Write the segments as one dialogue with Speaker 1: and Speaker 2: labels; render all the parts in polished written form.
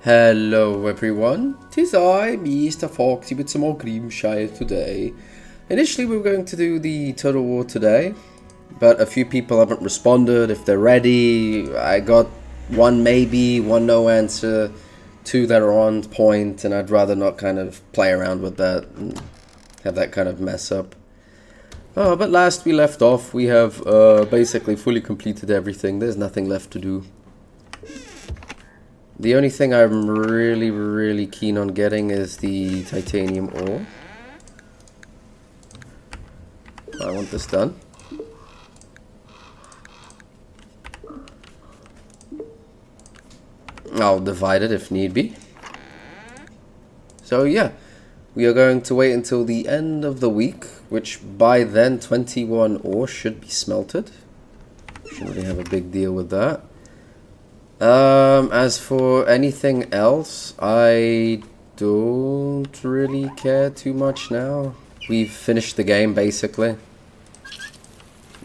Speaker 1: Hello everyone, 'tis I, Mr. Foxy, with some more Grimshire today. Initially we were going to do the Total War today, but a few people haven't responded if they're ready. I got one maybe, one no answer, two that are on point, and I'd rather not kind of play around with that and have that kind of mess up. But last we left off, we have basically fully completed everything. There's nothing left to do. The only thing I'm really keen on getting is the titanium ore. I want this done. I'll divide it if need be. So yeah, we are going to wait until the end of the week, which by then 21 ore should be smelted. Shouldn't really have a big deal with that. As for anything else, I don't really care too much now. We've finished the game, basically.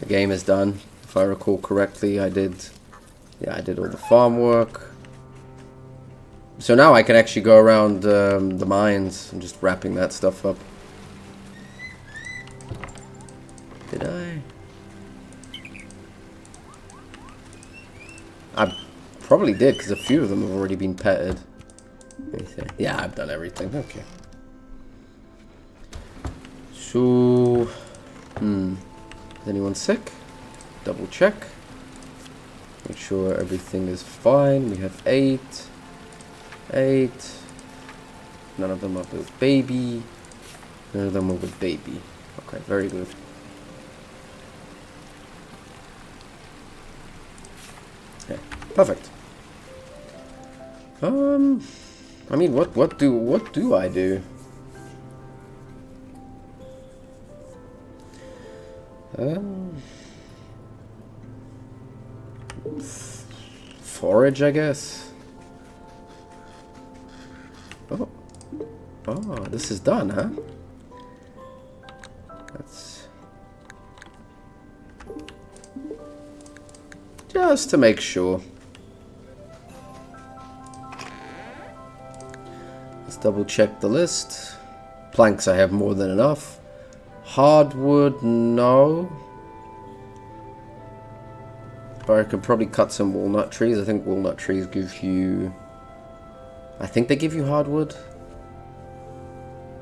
Speaker 1: The game is done. If I recall correctly, I did all the farm work. So now I can actually go around the mines and just wrapping that stuff up. Did I? Probably did, because a few of them have already been petted. Yeah, I've done everything. Okay. So, is anyone sick? Double check. Make sure everything is fine. We have 8. None of them are with baby. None of them are with baby. Okay, very good. Okay, perfect. I mean, what do I do? Forage, I guess. Oh, this is done, huh? That's just to make sure. Double check the list. Planks I have more than enough. Hardwood, no. But I could probably cut some walnut trees. I think walnut trees give you... I think they give you hardwood.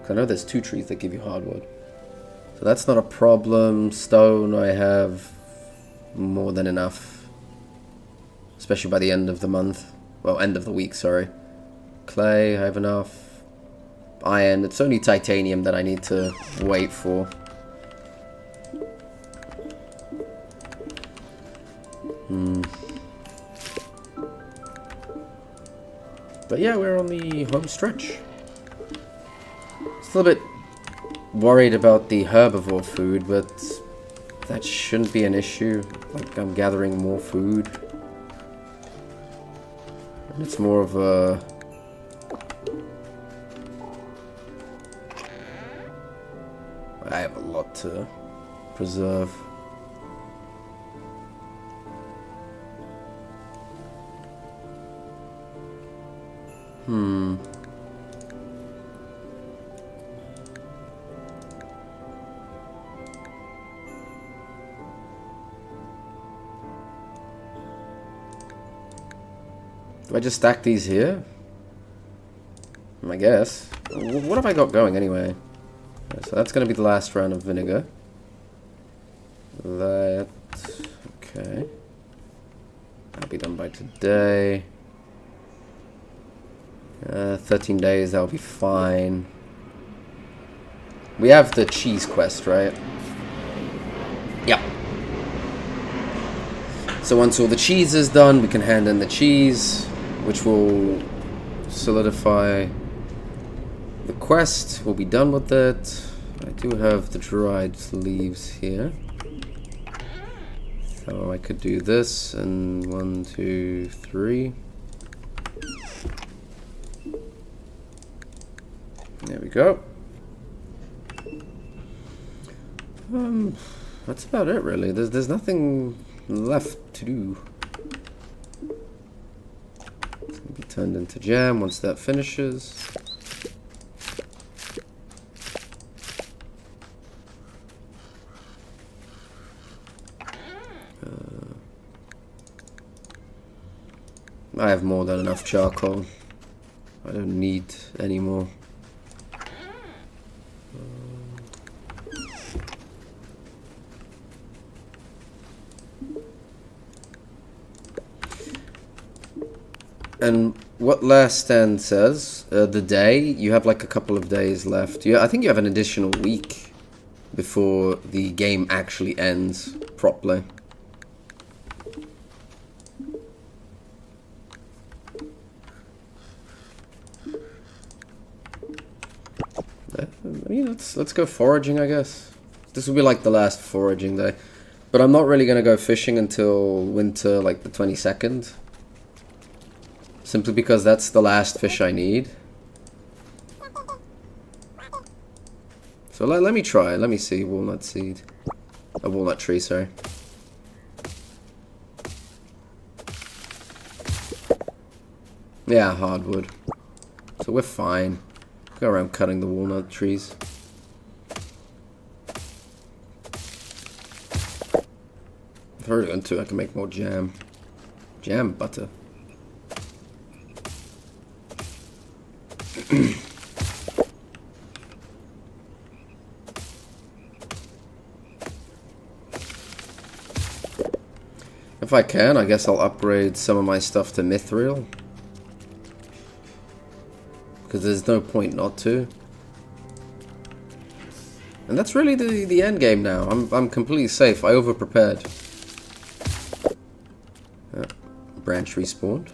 Speaker 1: I know there's 2 trees that give you hardwood. So that's not a problem. Stone I have more than enough. Especially by the end of the month. Well, end of the week, sorry. Clay, I have enough. Iron, it's only titanium that I need to wait for. But yeah, we're on the home stretch. Still a bit worried about the herbivore food, but that shouldn't be an issue. Like, I'm gathering more food. And it's more of a... I have a lot to preserve. Do I just stack these here? I guess. What have I got going anyway? So that's going to be the last round of vinegar. That... okay. That'll be done by today. 13 days, that'll be fine. We have the cheese quest, right? Yeah. So once all the cheese is done, we can hand in the cheese, which will solidify the quest. We'll be done with it. I do have the dried leaves here. So I could do this and 1, 2, 3. There we go. That's about it really. There's nothing left to do. turned into jam once that finishes. I have more than enough charcoal. I don't need any more. And what Last Stand says, the day, you have like a couple of days left. I think you have an additional week before the game actually ends properly. I mean, let's go foraging, I guess. This will be like the last foraging day. But I'm not really going to go fishing until winter, like the 22nd. Simply because that's the last fish I need. So let me try. Let me see. Walnut seed. A walnut tree, sorry. Yeah, hardwood. So we're fine. Go around cutting the walnut trees. If I really want to, I can make more jam. Jam butter. If I can, I guess I'll upgrade some of my stuff to mithril. Because there's no point not to. And that's really the end game now. I'm completely safe. I over-prepared. Branch respawned.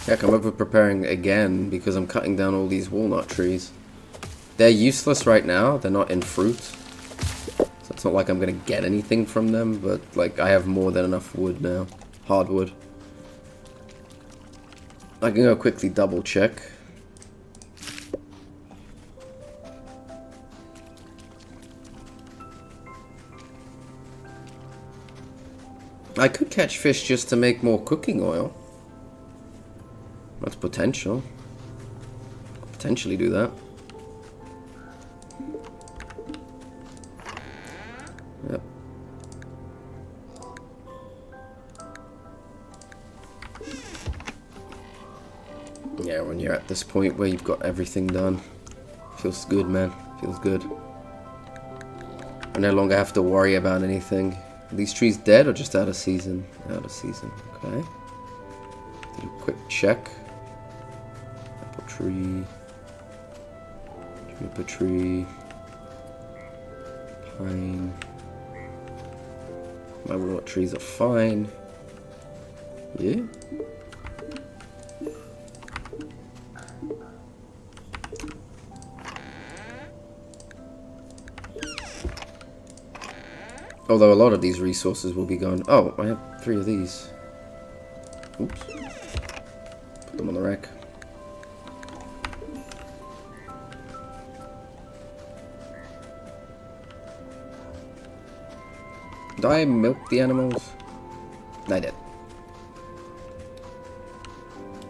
Speaker 1: Heck, I'm over-preparing again because I'm cutting down all these walnut trees. They're useless right now. They're not in fruit. So it's not like I'm going to get anything from them, but like I have more than enough wood now. Hardwood. I can go quickly double check. I could catch fish just to make more cooking oil. That's potential. Potentially do that. Yep. Yeah, when you're at this point where you've got everything done, feels good, man. Feels good. I no longer have to worry about anything. Are these trees dead or just out of season? Out of season, okay. Do a quick check. Apple tree. Juniper tree. Pine. My walnut trees are fine. Yeah. Although a lot of these resources will be gone. Oh, I have 3 of these. Oops. Put them on the rack. Did I milk the animals? I did.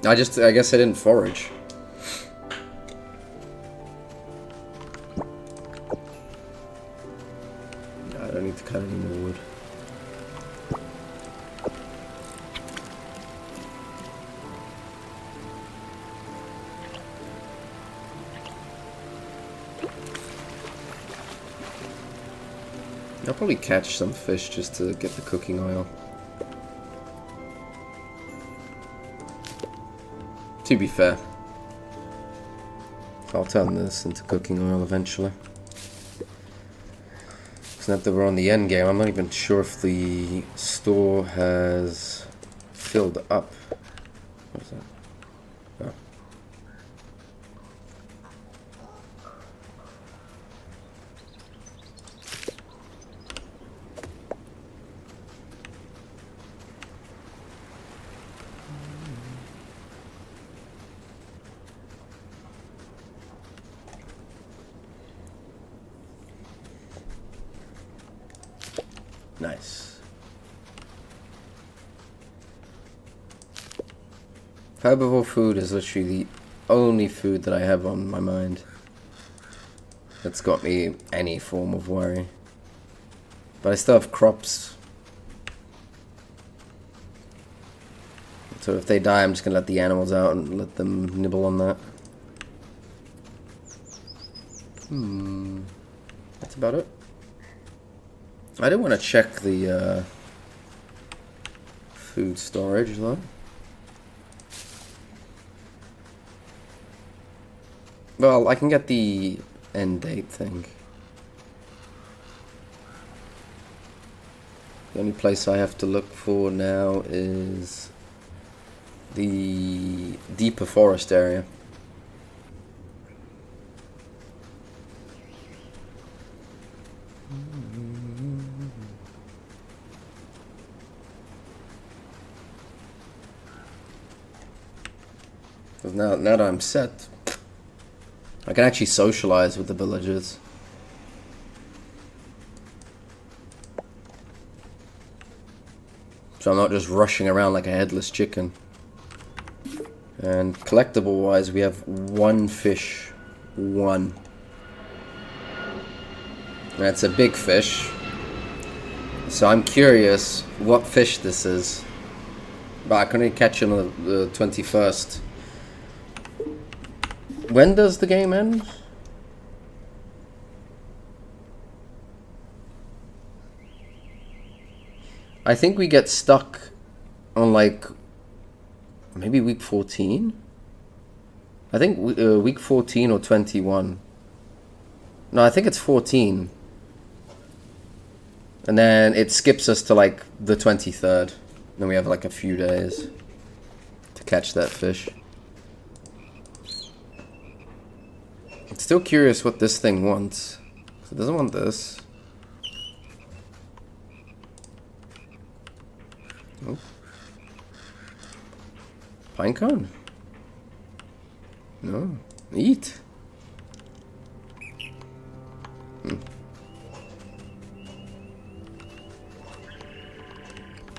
Speaker 1: I guess I didn't forage. I don't need to cut any more wood. I'll probably catch some fish just to get the cooking oil. To be fair, I'll turn this into cooking oil eventually. Because now that we're on the end game, I'm not even sure if the store has filled up. What is that? Oh. Nice. Herbivore food is literally the only food that I have on my mind that's got me any form of worry. But I still have crops. So if they die, I'm just gonna let the animals out and let them nibble on that. That's about it. I didn't want to check the food storage though. Well, I can get the end date thing. The only place I have to look for now is the deeper forest area. Because now that I'm set, I can actually socialize with the villagers. So I'm not just rushing around like a headless chicken. And collectible wise, we have one fish. One. That's a big fish. So I'm curious what fish this is. But I can only catch it on the 21st. When does the game end? I think we get stuck on like maybe week 14. I think week 14 or 21. No, I think it's 14. And then it skips us to like the 23rd. Then we have like a few days to catch that fish. I'm still curious what this thing wants. It doesn't want this. Oh. Pinecone? No. Eat.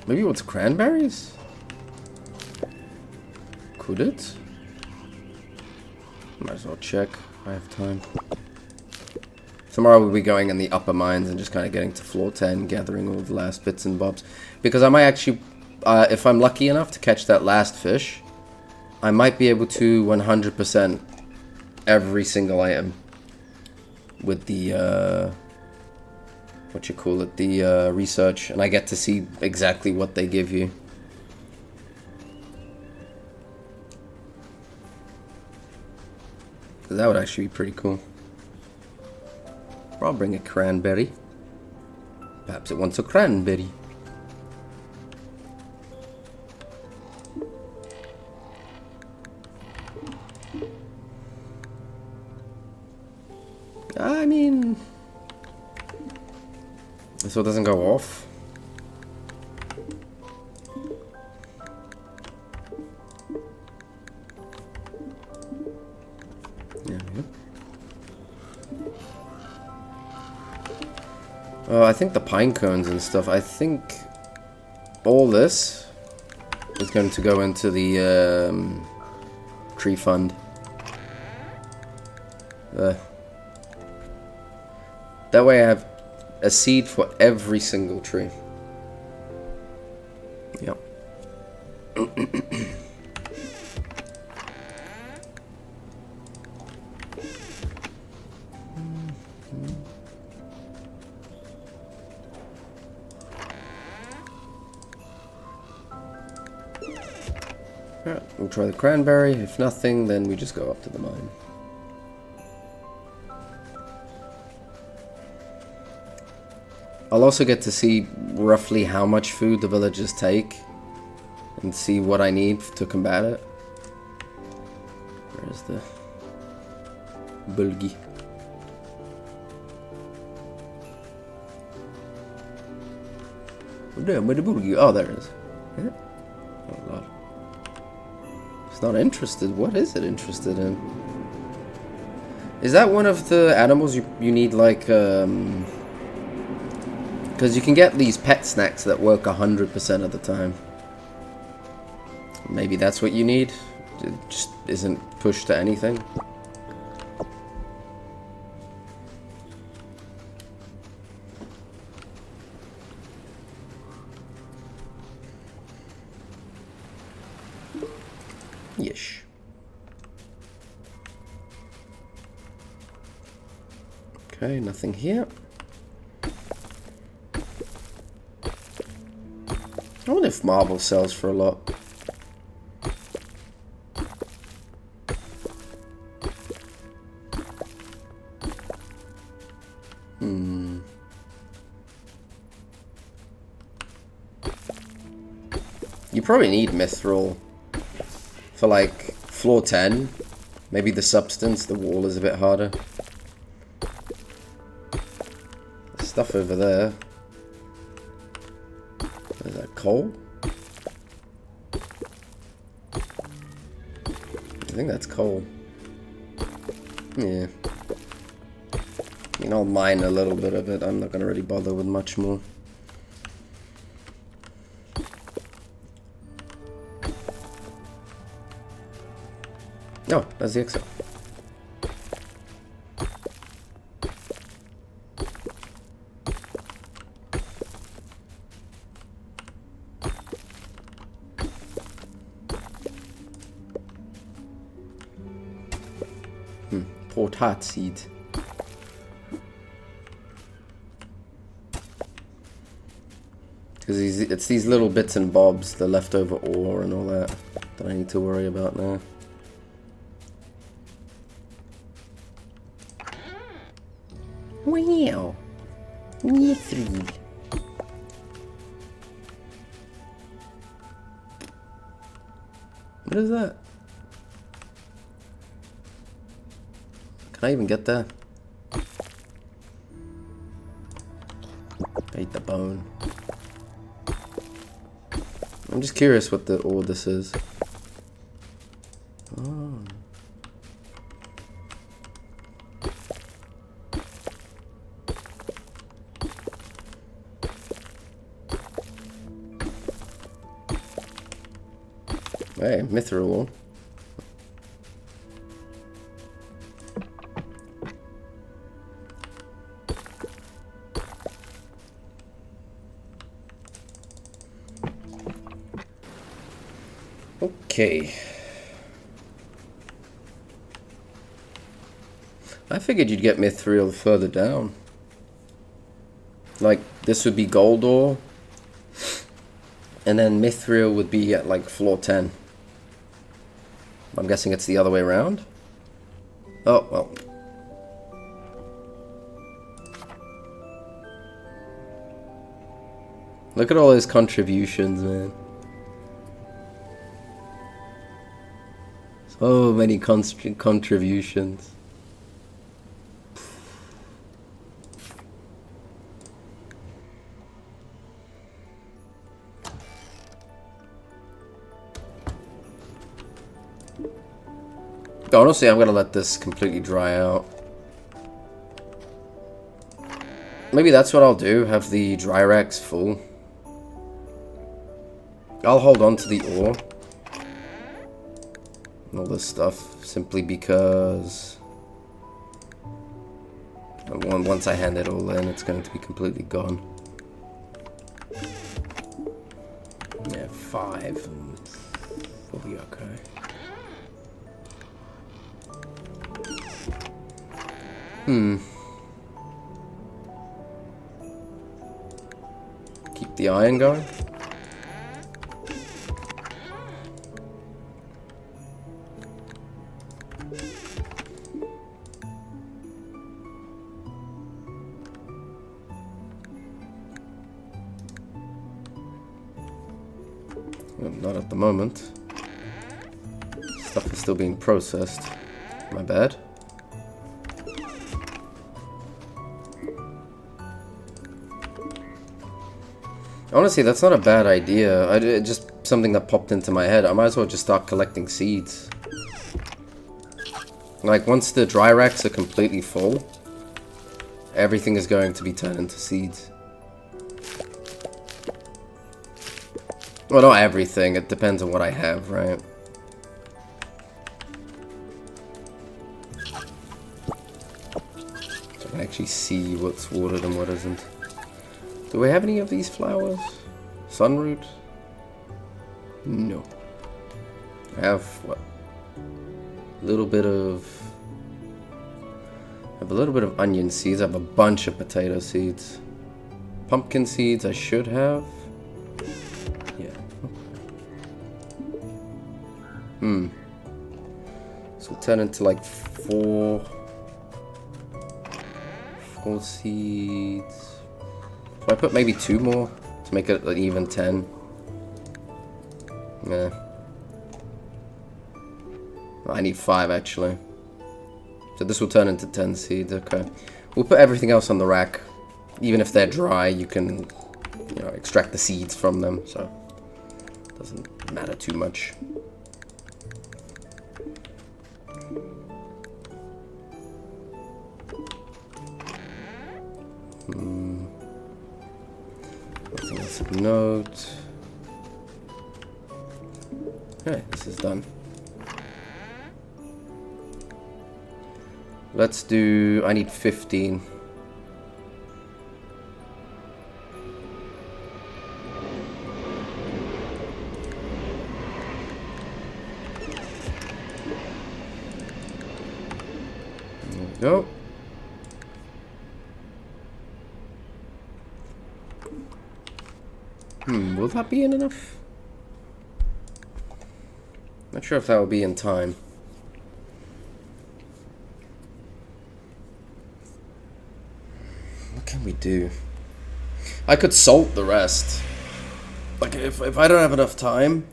Speaker 1: Maybe it wants cranberries? Could it? Might as well check. I have time. Tomorrow we'll be going in the upper mines and just kind of getting to floor 10, gathering all the last bits and bobs. Because I might actually, if I'm lucky enough to catch that last fish, I might be able to 100% every single item with the, what you call it, the research. And I get to see exactly what they give you. That would actually be pretty cool. Or I'll bring a cranberry. Perhaps it wants a cranberry. I mean, so it doesn't go off. I think the pine cones and stuff, I think all this is going to go into the tree fund. That way I have a seed for every single tree. Yep. Alright, we'll try the cranberry. If nothing, then we just go up to the mine. I'll also get to see roughly how much food the villagers take and see what I need to combat it. Where's the bulgi? Where the bulgi? Oh, there it is. Yeah. Oh, Lord. It's not interested. What is it interested in? Is that one of the animals you need like Because you can get these pet snacks that work 100% of the time. Maybe that's what you need. It just isn't pushed to anything. Yes. Okay, nothing here. I wonder if marble sells for a lot. You probably need mithril for like floor 10. Maybe the substance, the wall is a bit harder. There's stuff over there. Is that coal? I think that's coal. Yeah. I mean, I'll mine a little bit of it. I'm not gonna really bother with much more. Oh, that's the exit. Portat seed. Because it's these little bits and bobs, the leftover ore and all that I need to worry about now. Wow. Mithril. What is that? Can I even get there? I ate the bone. I'm just curious what the ore this is. Oh. Hey, mithril ore. Okay. I figured you'd get mithril further down. Like, this would be gold ore. And then mithril would be at like floor 10. I'm guessing it's the other way around. Oh, well. Look at all those contributions, man. So many contributions. Honestly, I'm gonna let this completely dry out. Maybe that's what I'll do, have the dry racks full. I'll hold on to the ore. And all this stuff, simply because once I hand it all in, it's going to be completely gone. Yeah, 5. We'll be okay. Keep the iron going. Well, not at the moment. Stuff is still being processed. My bad. Honestly, that's not a bad idea. Just something that popped into my head. I might as well just start collecting seeds. Like, once the dry racks are completely full, everything is going to be turned into seeds. Well, not everything. It depends on what I have, right? So I can actually see what's watered and what isn't. Do we have any of these flowers? Sunroot? No. I have what? A little bit of... I have a little bit of onion seeds. I have a bunch of potato seeds. Pumpkin seeds I should have. Yeah. So we'll turn into like four seeds. Should I put maybe 2 more to make it an even 10? Yeah. I need 5 actually. So this will turn into 10 seeds, okay. We'll put everything else on the rack. Even if they're dry, you can, you know, extract the seeds from them, so it doesn't matter too much. Nothing else of note. Okay, this is done. Let's do... I need 15. There we go. Will that be enough? Not sure if that will be in time. What can we do? I could salt the rest. Like, if I don't have enough time,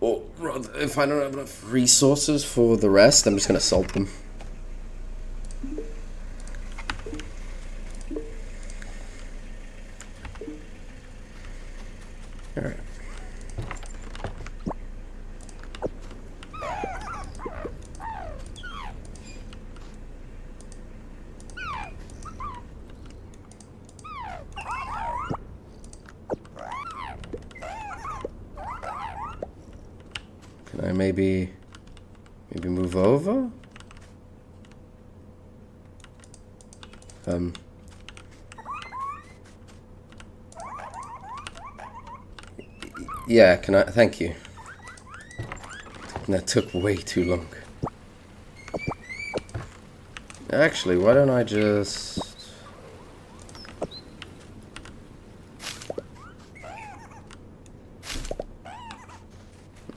Speaker 1: or rather, if I don't have enough resources for the rest, I'm just gonna salt them. Alright. Can I maybe move over? Yeah, can I? Thank you. That took way too long. Actually, why don't I just...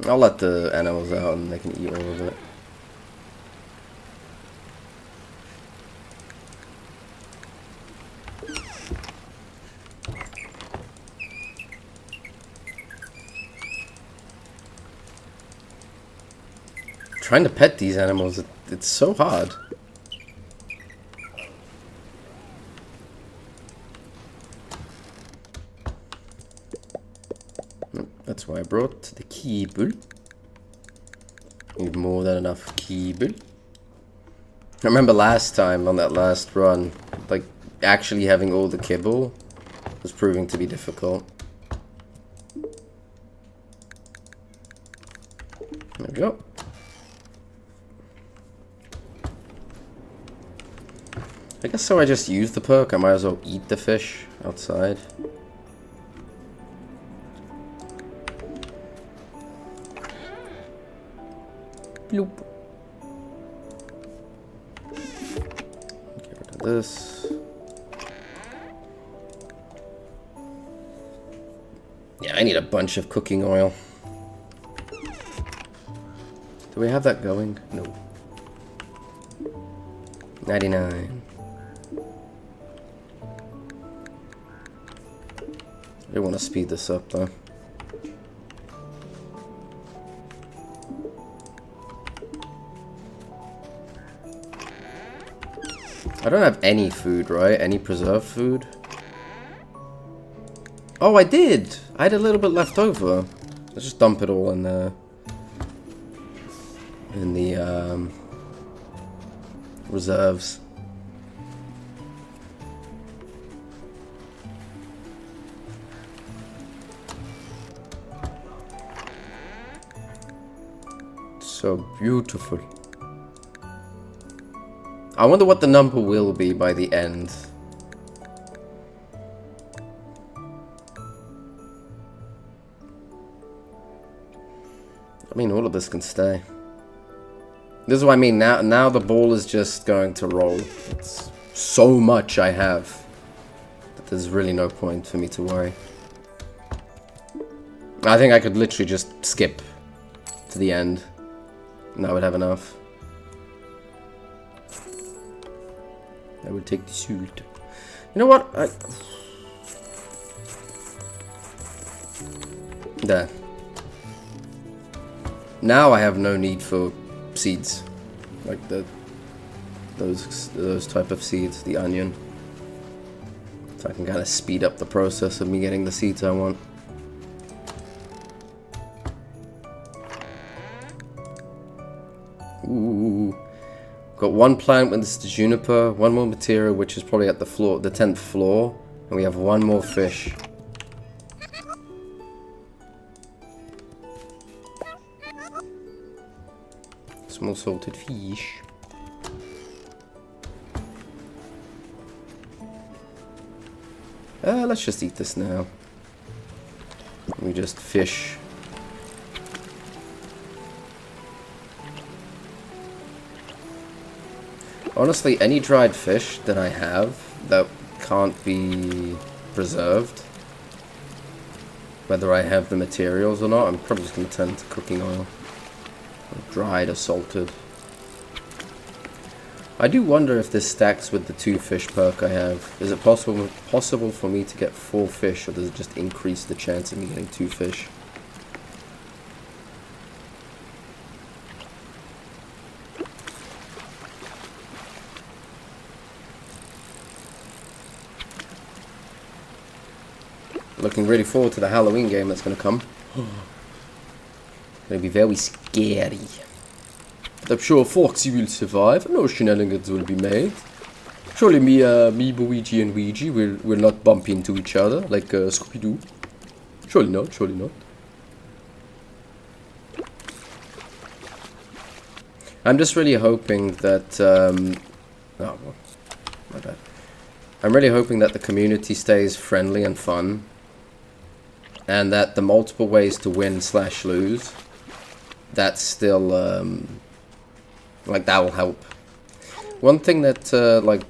Speaker 1: I'll let the animals out and they can eat all of it. Trying to pet these animals, it's so hard. That's why I brought the kibble. Need more than enough kibble. I remember last time on that last run, like actually having all the kibble was proving to be difficult. There we go. I guess so I just used the perk, I might as well eat the fish outside. Bloop. Get rid of this. Yeah, I need a bunch of cooking oil. Do we have that going? No. 99. I want to speed this up though. I don't have any food, right? Any preserved food? Oh, I did! I had a little bit left over. Let's just dump it all in there. In the, reserves. So beautiful. I wonder what the number will be by the end. I mean, all of this can stay. This is what I mean. Now the ball is just going to roll. It's so much I have that there's really no point for me to worry. I think I could literally just skip to the end, and I would have enough. I would take the sult. You know what? There. Now I have no need for seeds, like those type of seeds, the onion. So I can kind of speed up the process of me getting the seeds I want. Ooh, got one plant with this juniper, one more material, which is probably at the floor, the 10th floor, and we have one more fish. Small salted fish. Let's just eat this now. We just fish. Honestly, any dried fish that I have that can't be preserved, whether I have the materials or not, I'm probably just going to turn to cooking oil. Dried or salted. I do wonder if this stacks with the 2 fish perk I have. Is it possible for me to get 4 fish, or does it just increase the chance of me getting 2 fish? Looking really forward to the Halloween game that's going to come. It's going to be very scary. But I'm sure Foxy will survive. No shenanigans will be made. Surely me, Luigi and Ouija will not bump into each other like Scooby-Doo. Surely not, surely not. I'm just really hoping that... oh, well, my bad. I'm really hoping that the community stays friendly and fun. And that the multiple ways to win/lose, that's still, like, that will help. One thing that, like,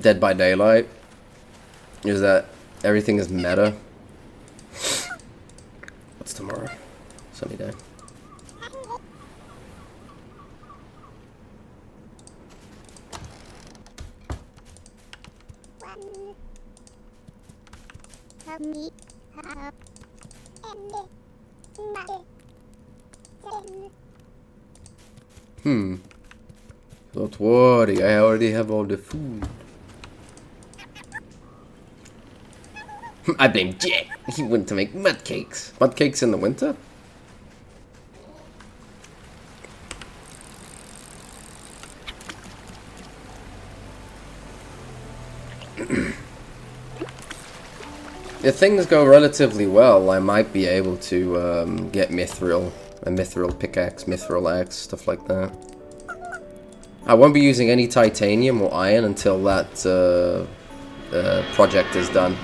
Speaker 1: Dead by Daylight, is that everything is meta. What's tomorrow? Sunny day. Don't worry, I already have all the food. I blame Jack. He went to make mud cakes. Mud cakes in the winter? If things go relatively well, I might be able to get mithril, a mithril pickaxe, mithril axe, stuff like that. I won't be using any titanium or iron until that project is done.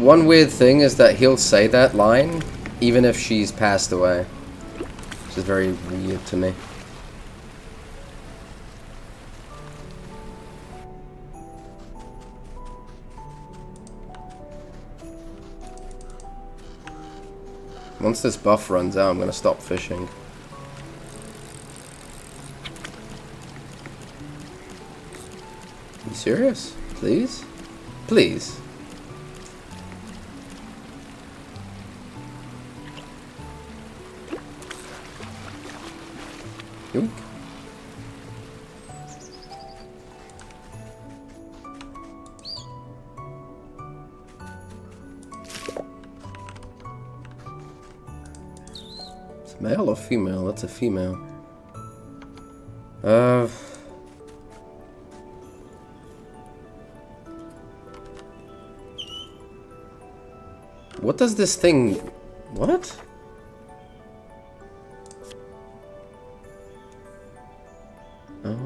Speaker 1: One weird thing is that he'll say that line even if she's passed away, which is very weird to me. Once this buff runs out, I'm going to stop fishing. Are you serious? Please? Please? Yoink. Male or female? That's a female. What does this thing... What? Oh.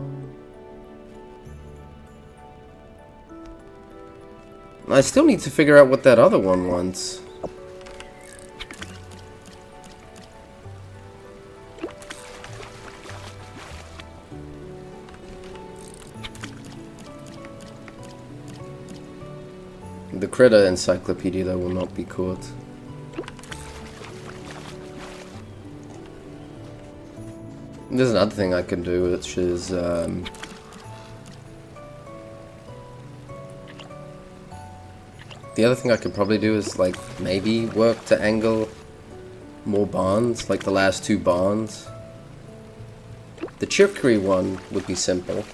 Speaker 1: I still need to figure out what that other one wants. The critter encyclopedia, though, will not be caught. There's another thing I can do, which is, the other thing I could probably do is, like, maybe work to angle more barns, like the last 2 barns. The chicory one would be simple.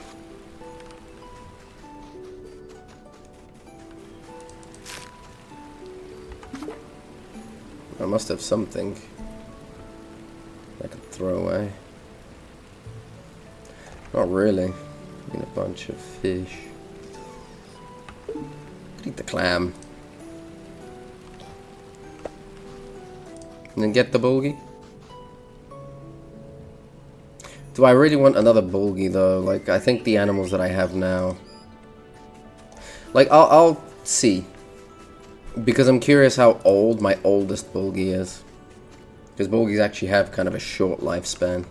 Speaker 1: I must have something I could throw away. Not really. I mean, a bunch of fish. Could eat the clam. And then get the bulgy. Do I really want another bulgy though? Like, I think the animals that I have now. Like, I'll see. Because I'm curious how old my oldest bulgy is. Because bulgies actually have kind of a short lifespan.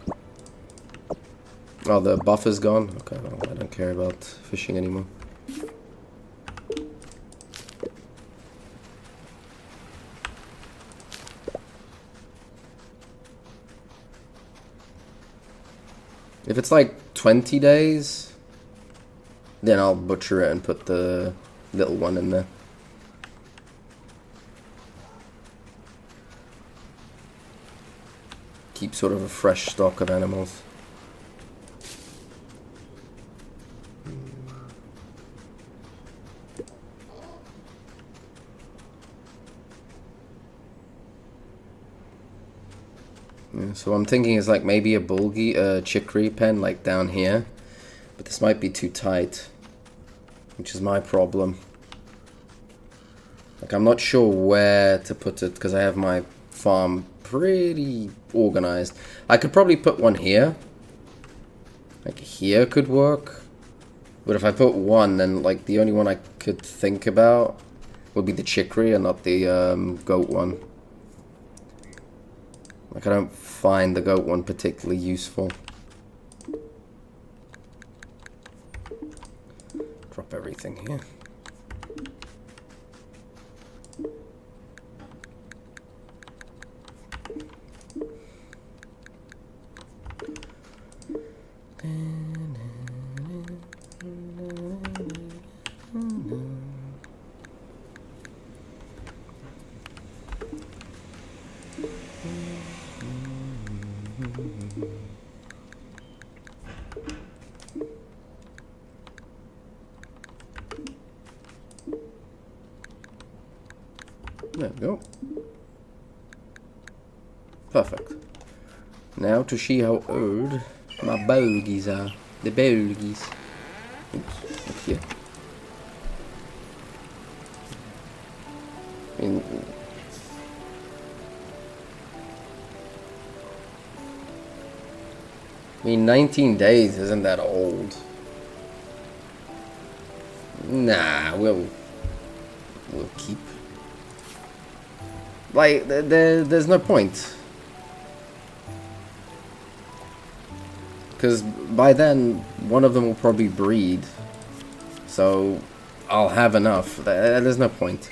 Speaker 1: Oh, the buffer's gone? Okay, well, I don't care about fishing anymore. If it's like 20 days, then I'll butcher it and put the little one in there. Keep sort of a fresh stock of animals. Yeah, so I'm thinking is like maybe a bulgy, chicory pen like down here, but this might be too tight, which is my problem. Like I'm not sure where to put it because I have my farm pretty organized. I could probably put one here. Like here could work. But if I put one, then like the only one I could think about would be the chicory and not the goat one. Like I don't find the goat one particularly useful. Drop everything here. There we go. Perfect. Now to see how old my bulgies are. The bulgies. Oops, up here. I mean, 19 days isn't that old. Nah, we'll keep. Like, there's no point. Because by then, one of them will probably breed. So, I'll have enough. There's no point.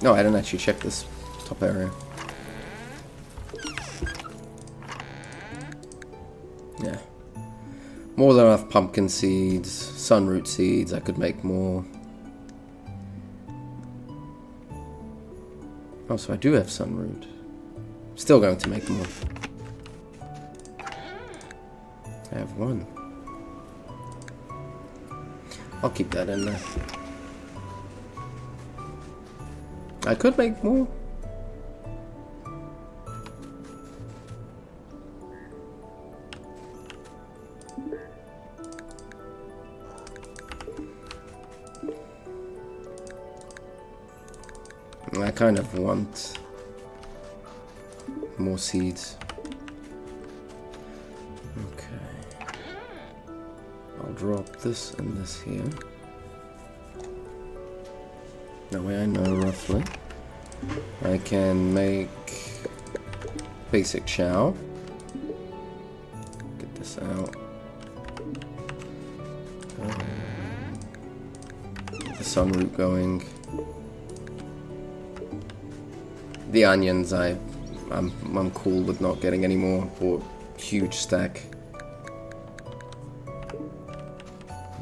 Speaker 1: No, I didn't actually check this top area. Yeah. More than enough pumpkin seeds, sunroot seeds, I could make more. Oh, so I do have sunroot. Still going to make more. I have one. I'll keep that in there. I could make more. I kind of want more seeds. Okay. I'll drop this and this here. That way I know roughly. I can make basic chow. Get this out. Get the sunroot going. The onions, I'm cool with not getting any more. Bought huge stack.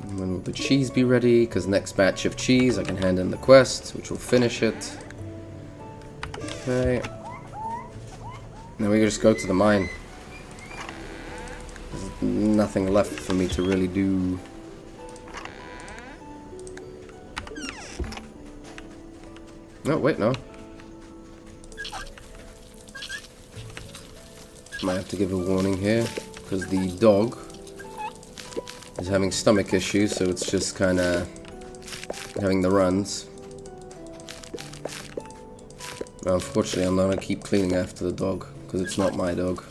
Speaker 1: And when will the cheese be ready? Because next batch of cheese, I can hand in the quest, which will finish it. Okay. Now we just go to the mine. There's nothing left for me to really do. No, wait, no. Might have to give a warning here, because the dog is having stomach issues, so it's just kind of having the runs. Unfortunately, I'm not going to keep cleaning after the dog, because it's not my dog.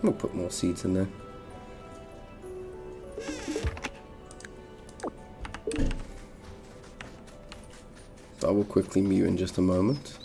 Speaker 1: We'll put more seeds in there. So I will quickly mute in just a moment.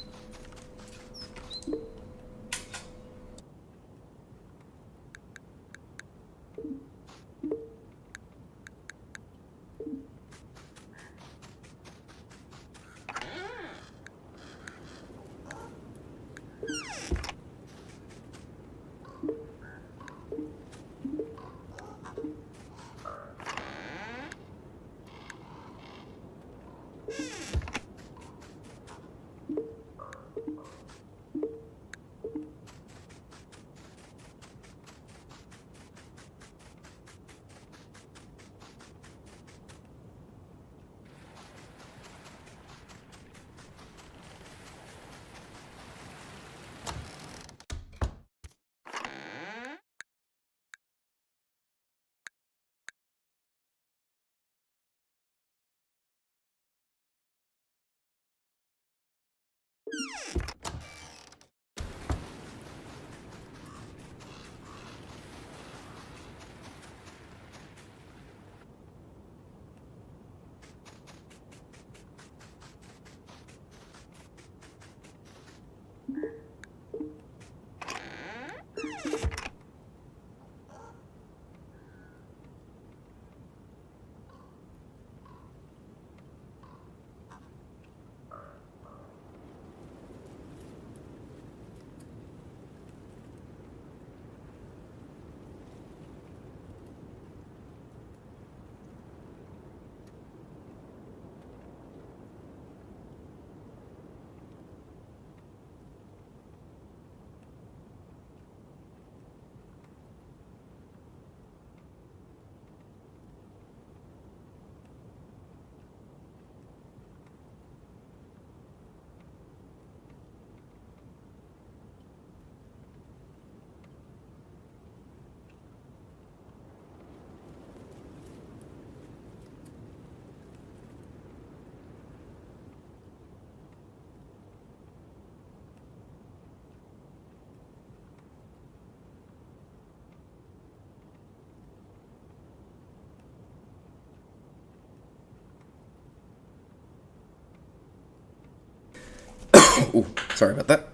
Speaker 1: Oh, sorry about that.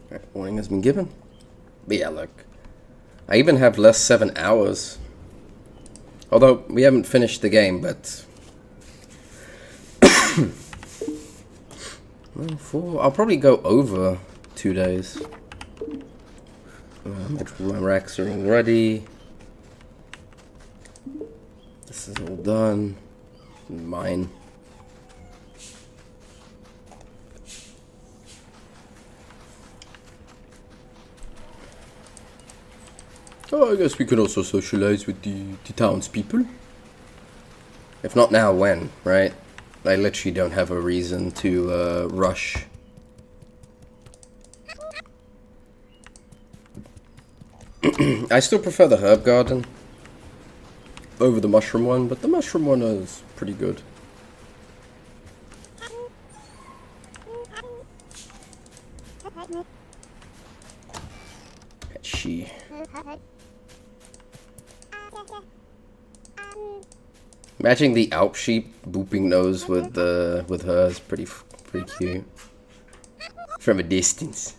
Speaker 1: Right, warning has been given. But yeah, look. I even have less 7 hours. Although, we haven't finished the game, but... well, I'll probably go over 2 days. My racks are all ready. This is all done. Mine. Oh, I guess we could also socialize with the townspeople. If not now, when, right? I literally don't have a reason to rush. I still prefer the herb garden. over the mushroom one, but the mushroom one is pretty good. She. Matching the Alp sheep booping nose with her is pretty cute. From a distance.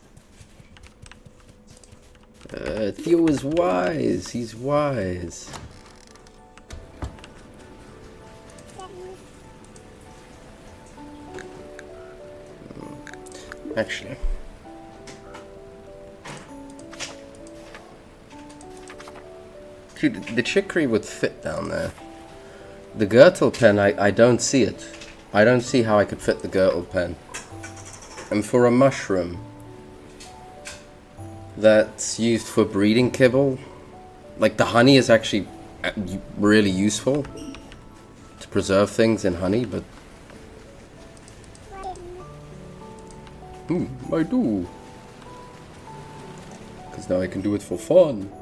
Speaker 1: Theo is wise. He's wise. Actually. Dude, the chicory would fit down there. The girdle pen, I don't see it. I don't see how I could fit the girdle pen. And for a mushroom that's used for breeding kibble, like the honey is actually really useful to preserve things in honey, but I do. Because now I can do it for fun.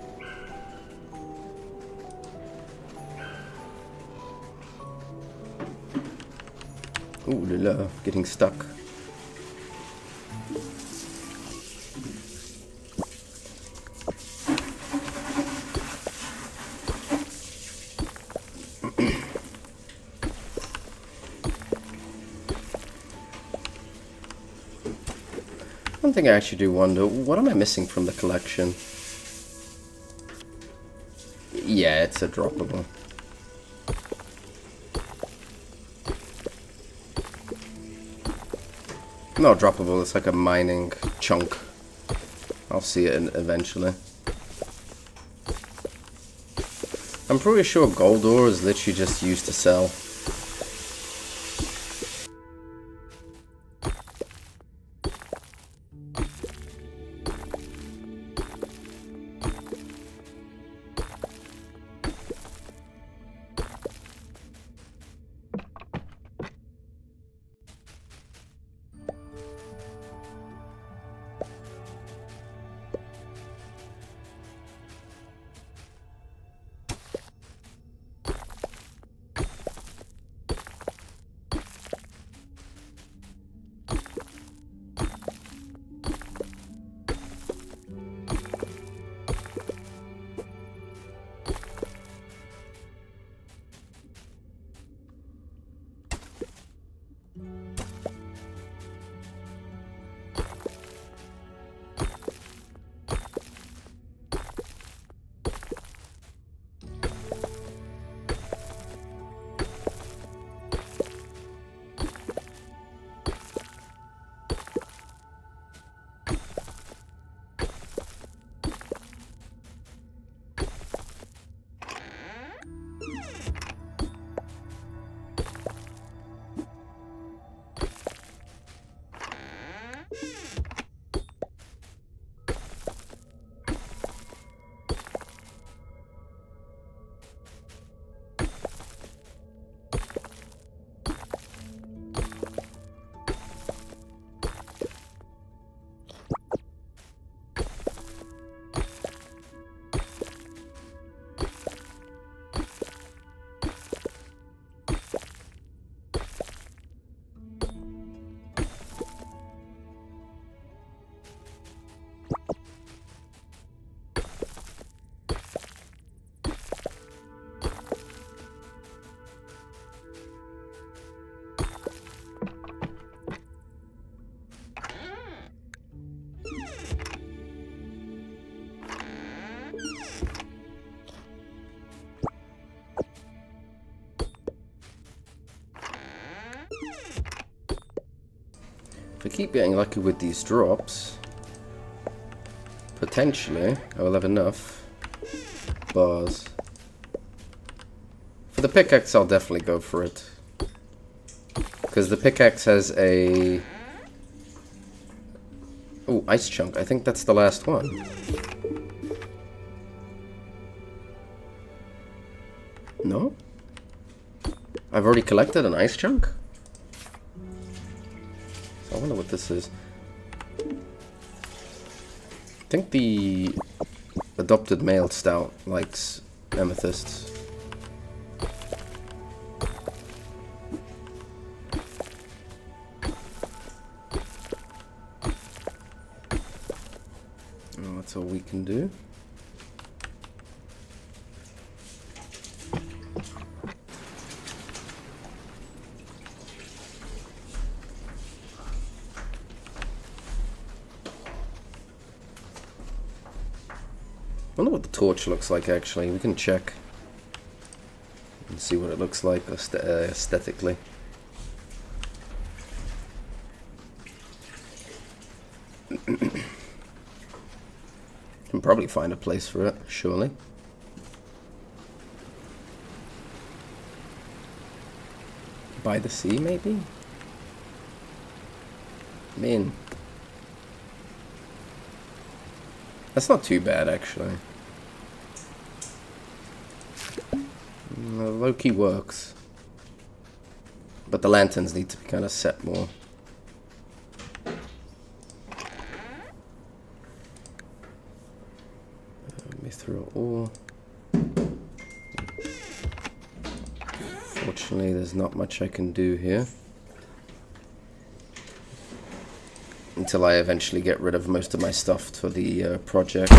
Speaker 1: Ooh la la, getting stuck. One thing I actually do wonder, what am I missing from the collection? Yeah, it's a droppable. No, droppable, it's like a mining chunk. I'll see it eventually. I'm pretty sure gold ore is literally just used to sell. If I keep getting lucky with these drops, potentially I will have enough bars. For the pickaxe, I'll definitely go for it. Because the pickaxe has a... Oh, ice chunk. I think that's the last one. No? I've already collected an ice chunk? So I wonder what this is. I think the adopted male stout likes amethysts. That's all we can do. I wonder what the torch looks like, actually. We can check and see what it looks like aesthetically. Can probably find a place for it, surely. By the sea, maybe? I mean, that's not too bad, actually. Low-key works. But the lanterns need to be kind of set more. Mithril ore. Fortunately, there's not much I can do here. Until I eventually get rid of most of my stuff for the project.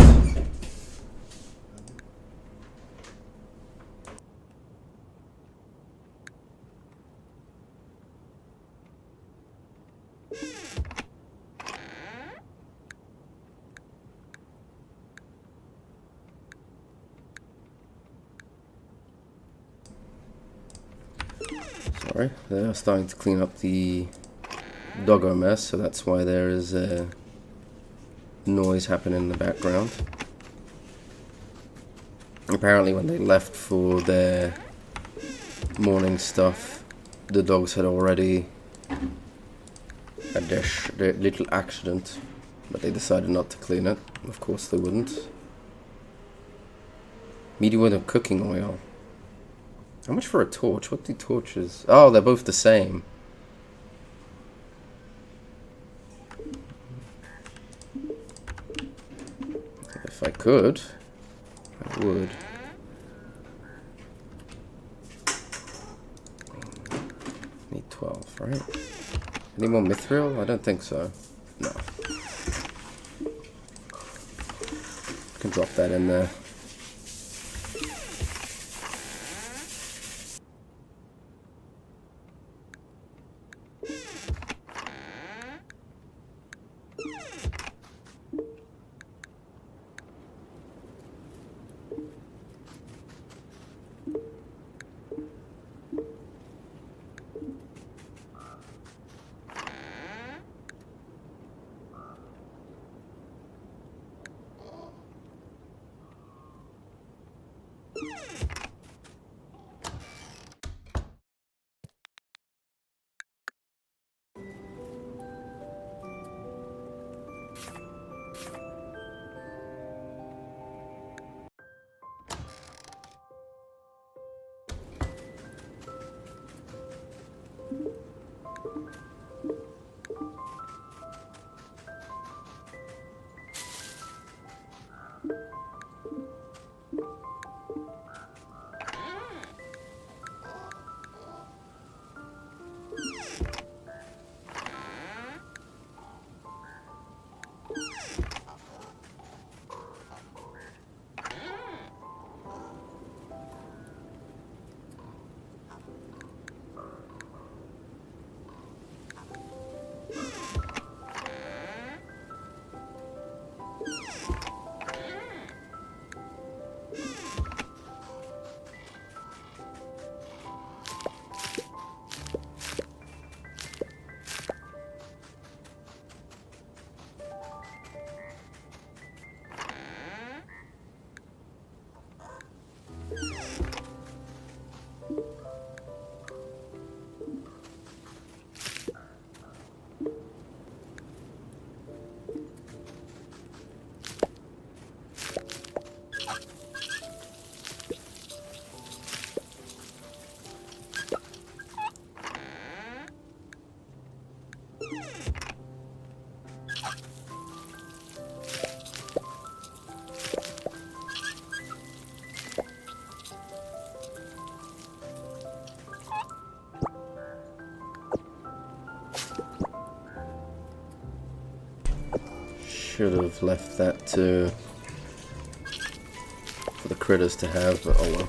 Speaker 1: Sorry, they're starting to clean up the doggo mess, so that's why there is a noise happening in the background. Apparently when they left for their morning stuff, the dogs had already had their little accident, but they decided not to clean it. Of course they wouldn't. Medium wood and cooking oil. How much for a torch? What do torches? Oh, they're both the same. If I could, I would. Need 12, right? Any more mithril? I don't think so. No. Can drop that in there. Should have left that for the critters to have, but oh well.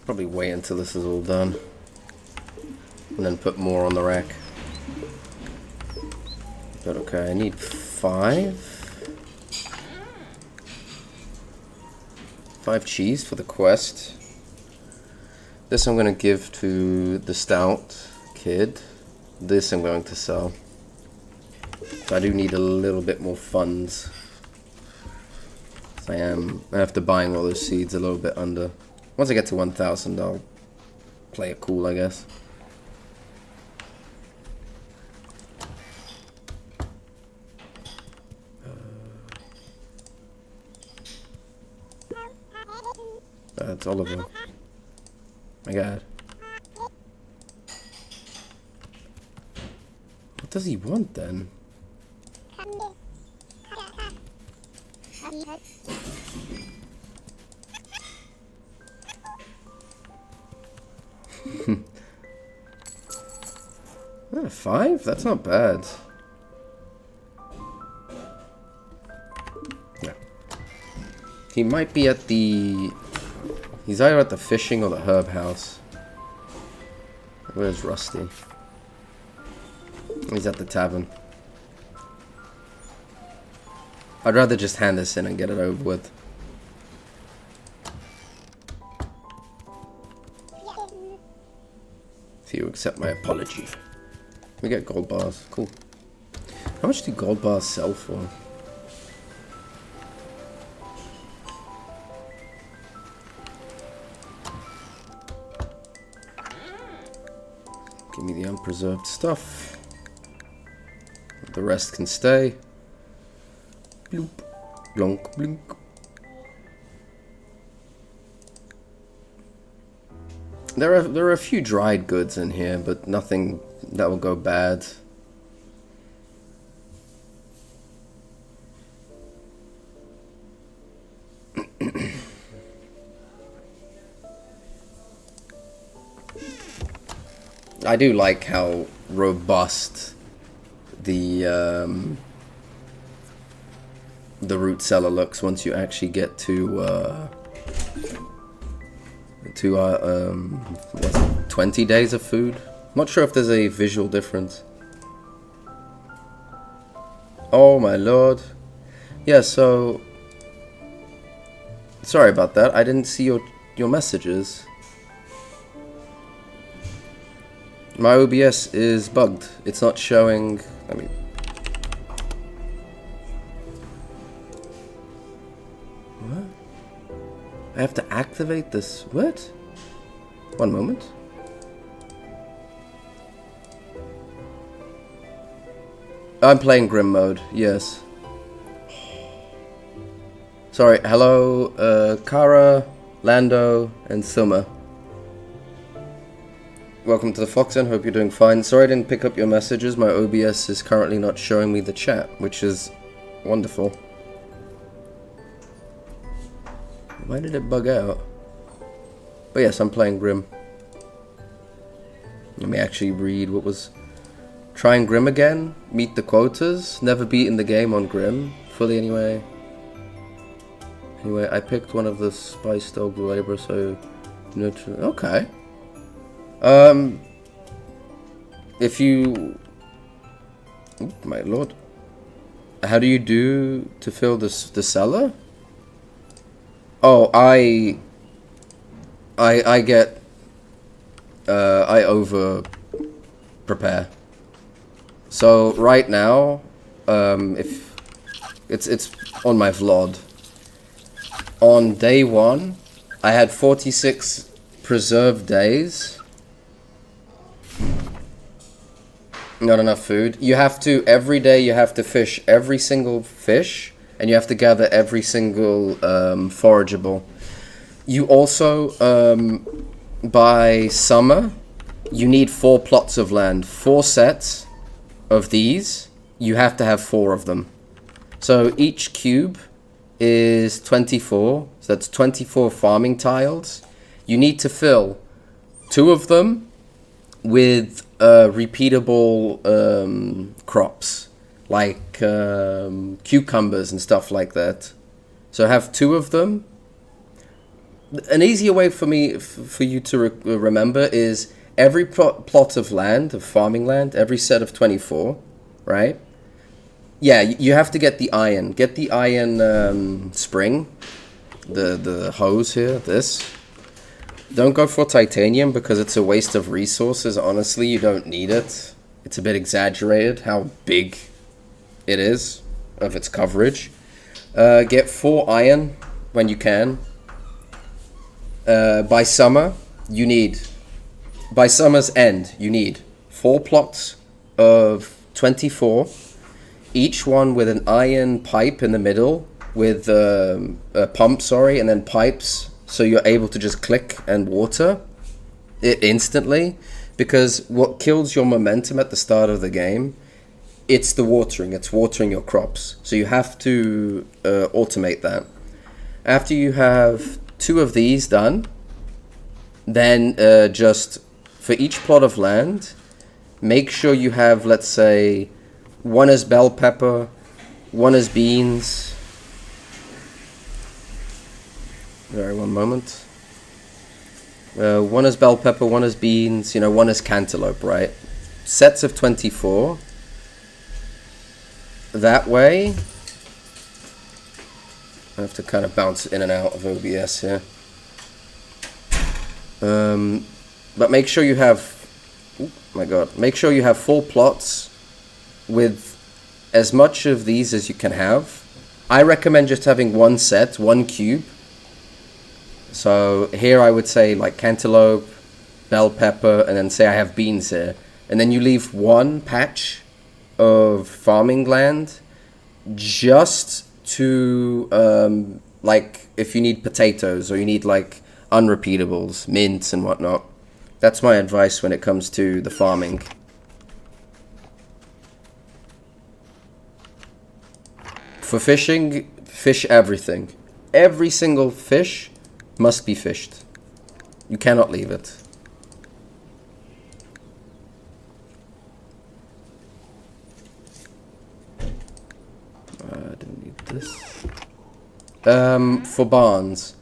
Speaker 1: Probably wait until this is all done and then put more on the rack. But okay, I need 5 cheese for the quest. This I'm going to give to the stout kid. This I'm going to sell. So I do need a little bit more funds. So I am after buying all those seeds a little bit under. Once I get to 1,000, I'll play it cool, I guess. That's Oliver. My God. What does he want then? Oh, 5? That's not bad. Yeah. He might be at the... He's either at the fishing or the herb house. Where's Rusty? He's at the tavern. I'd rather just hand this in and get it over with. If you accept my apology. We get gold bars. Cool. How much do gold bars sell for? Give me the unpreserved stuff. The rest can stay. Bloop. Blonk, blink. There are a few dried goods in here, but nothing that will go bad. I do like how robust the root cellar looks once you actually get to what's it, 20 days of food. I'm not sure if there's a visual difference. Oh my lord. Yeah, so sorry about that. I didn't see your messages. My OBS is bugged. It's not showing. I mean, what? I have to activate this. What? One moment. I'm playing Grim mode, yes. Sorry, hello, Kara, Lando, and Thuma. Welcome to the Foxo, hope you're doing fine. Sorry I didn't pick up your messages, my OBS is currently not showing me the chat, which is wonderful. Why did it bug out? But yes, I'm playing Grim. Let me actually read what was... Trying Grim again, meet the quotas, never beaten the game on Grim, fully anyway. Anyway, I picked one of the Spice Dog Labor, so... Okay. If you... Oh, my lord. How do you do to fill this, the cellar? Oh, I get... I over... prepare. So, right now, if... It's on my VLOD. On day 1, I had 46 preserved days. Not enough food. You have to, every day you have to fish every single fish, and you have to gather every single forageable. You also, by summer, you need 4 plots of land. 4 sets of these, you have to have 4 of them. So each cube is 24, so that's 24 farming tiles. You need to fill 2 of them with repeatable crops, like cucumbers and stuff like that. So have 2 of them. An easier way for me, for you to remember is every plot of land, of farming land, every set of 24, right? Yeah, you have to get the iron. Get the iron spring, the hose here, this. Don't go for titanium because it's a waste of resources. Honestly, you don't need it. It's a bit exaggerated how big it is of its coverage. Get 4 iron when you can. By summer, you need... By summer's end, you need 4 plots of 24, each one with an iron pipe in the middle, with a pump, sorry, and then pipes, so you're able to just click and water it instantly, because what kills your momentum at the start of the game, it's the watering, it's watering your crops. So you have to automate that. After you have 2 of these done, then just for each plot of land, make sure you have, let's say, 1 is bell pepper, 1 is beans. Sorry, one moment. 1 is bell pepper, 1 is beans, 1 is cantaloupe, right? Sets of 24. That way, I have to kind of bounce in and out of OBS here. But make sure you have, oh my god, make sure you have 4 plots with as much of these as you can have. I recommend just having 1 set, 1 cube. So here I would say like cantaloupe, bell pepper, and then say I have beans here. And then you leave 1 patch of farming land just to, like if you need potatoes or you need like unrepeatables, mints and whatnot. That's my advice when it comes to the farming. For fishing, fish everything. Every single fish must be fished. You cannot leave it. I didn't need this. For barns,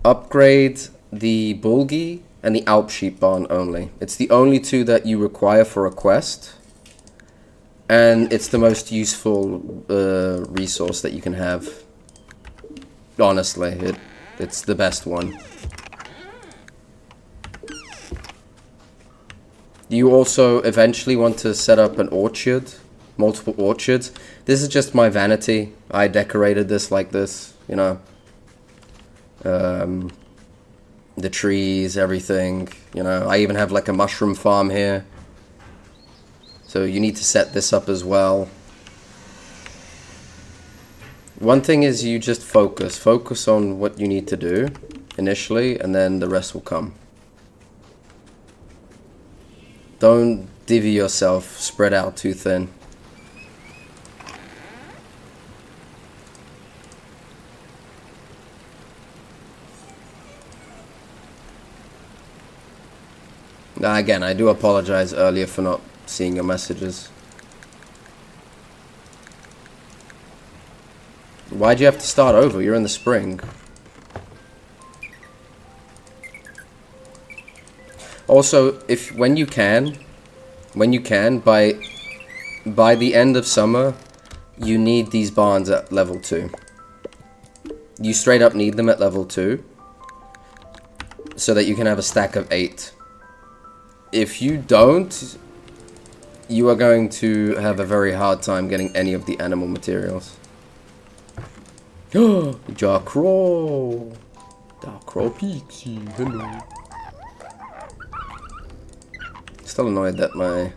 Speaker 1: upgrade the bulgy and the Alp sheep barn only. It's the only 2 that you require for a quest. And it's the most useful resource that you can have. Honestly, it's the best one. You also eventually want to set up an orchard, multiple orchards. This is just my vanity. I decorated this like this, the trees, everything. You know, I even have like a mushroom farm here. So you need to set this up as well. One thing is you just focus. Focus on what you need to do initially, and then the rest will come. Don't divvy yourself, spread out too thin. Now again, I do apologize earlier for not seeing your messages. Why'd you have to start over? You're in the spring. Also, when you can, by the end of summer, you need these barns at level 2. You straight up need them at level 2, so that you can have a stack of 8. If you don't, you are going to have a very hard time getting any of the animal materials. Dark Crow Pixie, hello. Still annoyed that my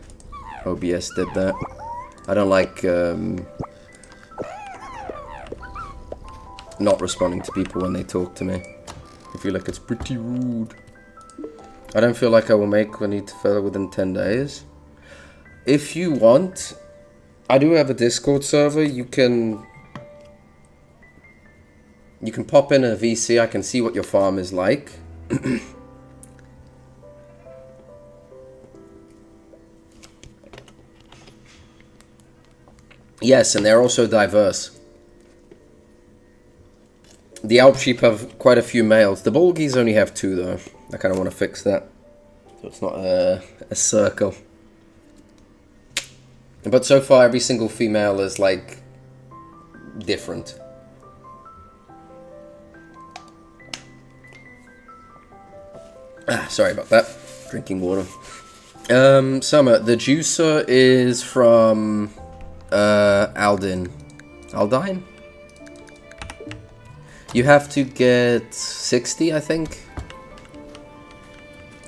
Speaker 1: OBS did that. I don't like not responding to people when they talk to me. I feel like it's pretty rude. I don't feel like I will make any further within 10 days. If you want, I do have a Discord server. You can pop in a VC. I can see what your farm is like. Yes, and they're also diverse. The Alp sheep have quite a few males. The bull geese only have 2 though. I kind of want to fix that, so it's not a circle. But so far, every single female is like different. Sorry about that. Drinking water. Summer. The juicer is from Aldine. You have to get 60, I think.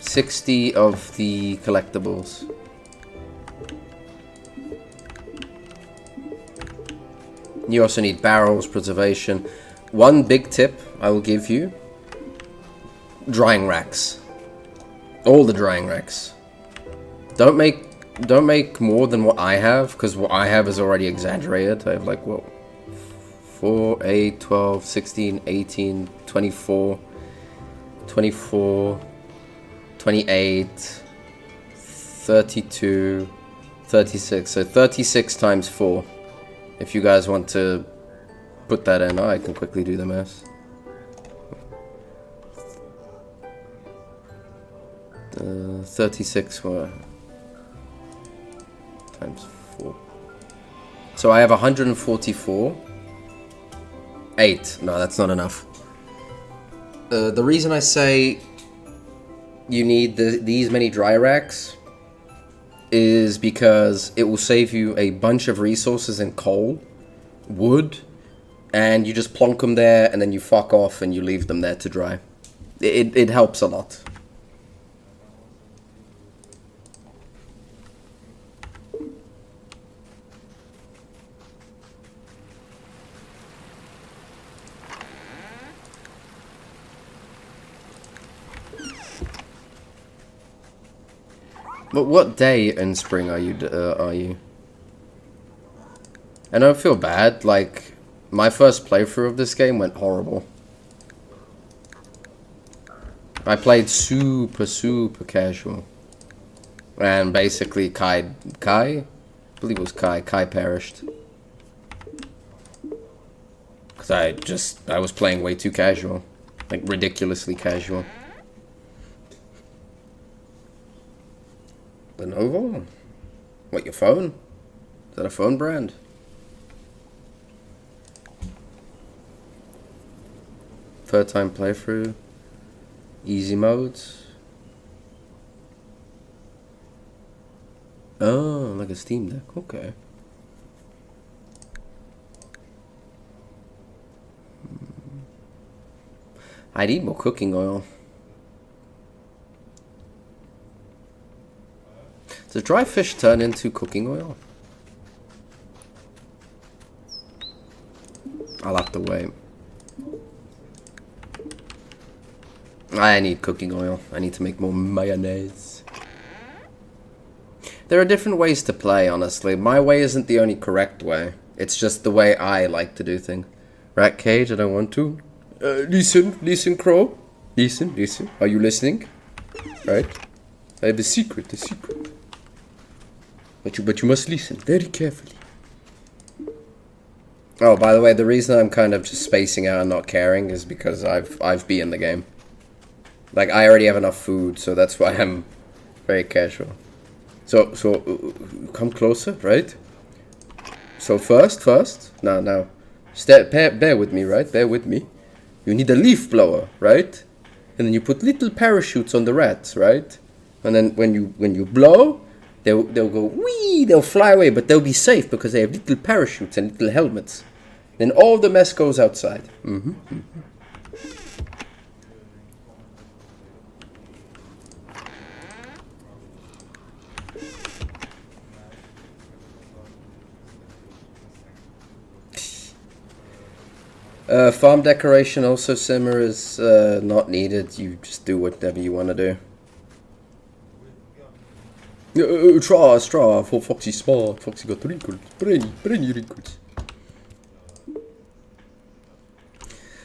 Speaker 1: 60 of the collectibles. You also need barrels, preservation. One big tip I will give you. Drying racks. All the drying racks. Don't make more than what I have, because what I have is already exaggerated. I have like, what? 4, 8, 12, 16, 18, 24, 24, 28, 32, 36. So 36 times 4. If you guys want to put that in, I can quickly do the math. 36 times 4. So I have 144. 8. No, that's not enough. The reason I say you need these many dry racks is because it will save you a bunch of resources in coal, wood, and you just plonk them there and then you fuck off and you leave them there to dry. It helps a lot. But what day in spring are you? I don't feel bad. Like, my first playthrough of this game went horrible. I played super casual, and basically Kai, I believe it was Kai perished because I was playing way too casual, like ridiculously casual. Lenovo? What, your phone? Is that a phone brand? Third time playthrough. Easy modes. Oh, like a Steam Deck. Okay. I need more cooking oil. dry fish turn into cooking oil? I'll have to wait. I need cooking oil. I need to make more mayonnaise. There are different ways to play, honestly. My way isn't the only correct way. It's just the way I like to do things. Rat cage, I don't want to. Listen, Crow. Listen. Are you listening? Right? I have the secret. But you must listen very carefully. Oh, by the way, the reason I'm kind of just spacing out and not caring is because I've beaten the game. Like, I already have enough food, so that's why I'm very casual. So come closer, right? So first. Now, bear with me, right? Bear with me. You need a leaf blower, right? And then you put little parachutes on the rats, right? And then when you blow, they'll go wee, they'll fly away, but they'll be safe because they have little parachutes and little helmets. Then all the mess goes outside. Farm decoration also, Simmer, is not needed. You just do whatever you want to do. Straw for Foxy smart. Foxy got wrinkles. Brainy wrinkles.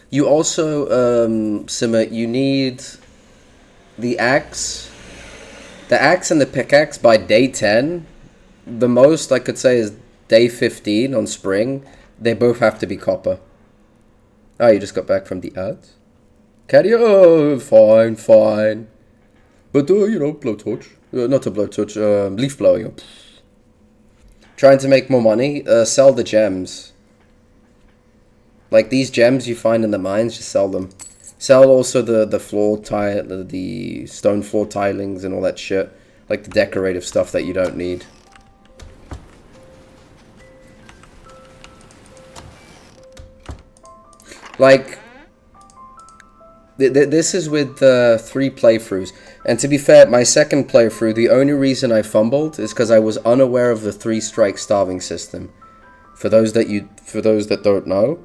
Speaker 1: You also, Simmer, you need the axe. The axe and the pickaxe by day 10. The most I could say is day 15 on spring. They both have to be copper. Oh, you just got back from the ads? Caddy? Oh, fine. But, blowtorch. Not a blowtorch, leaf blowing. Trying to make more money? Sell the gems. Like, these gems you find in the mines, just sell them. Sell also the floor tile, the stone floor tilings and all that shit. Like, the decorative stuff that you don't need. Like, this is with 3 playthroughs. And to be fair, my second playthrough, the only reason I fumbled is because I was unaware of the 3-strike starving system. For those that don't know,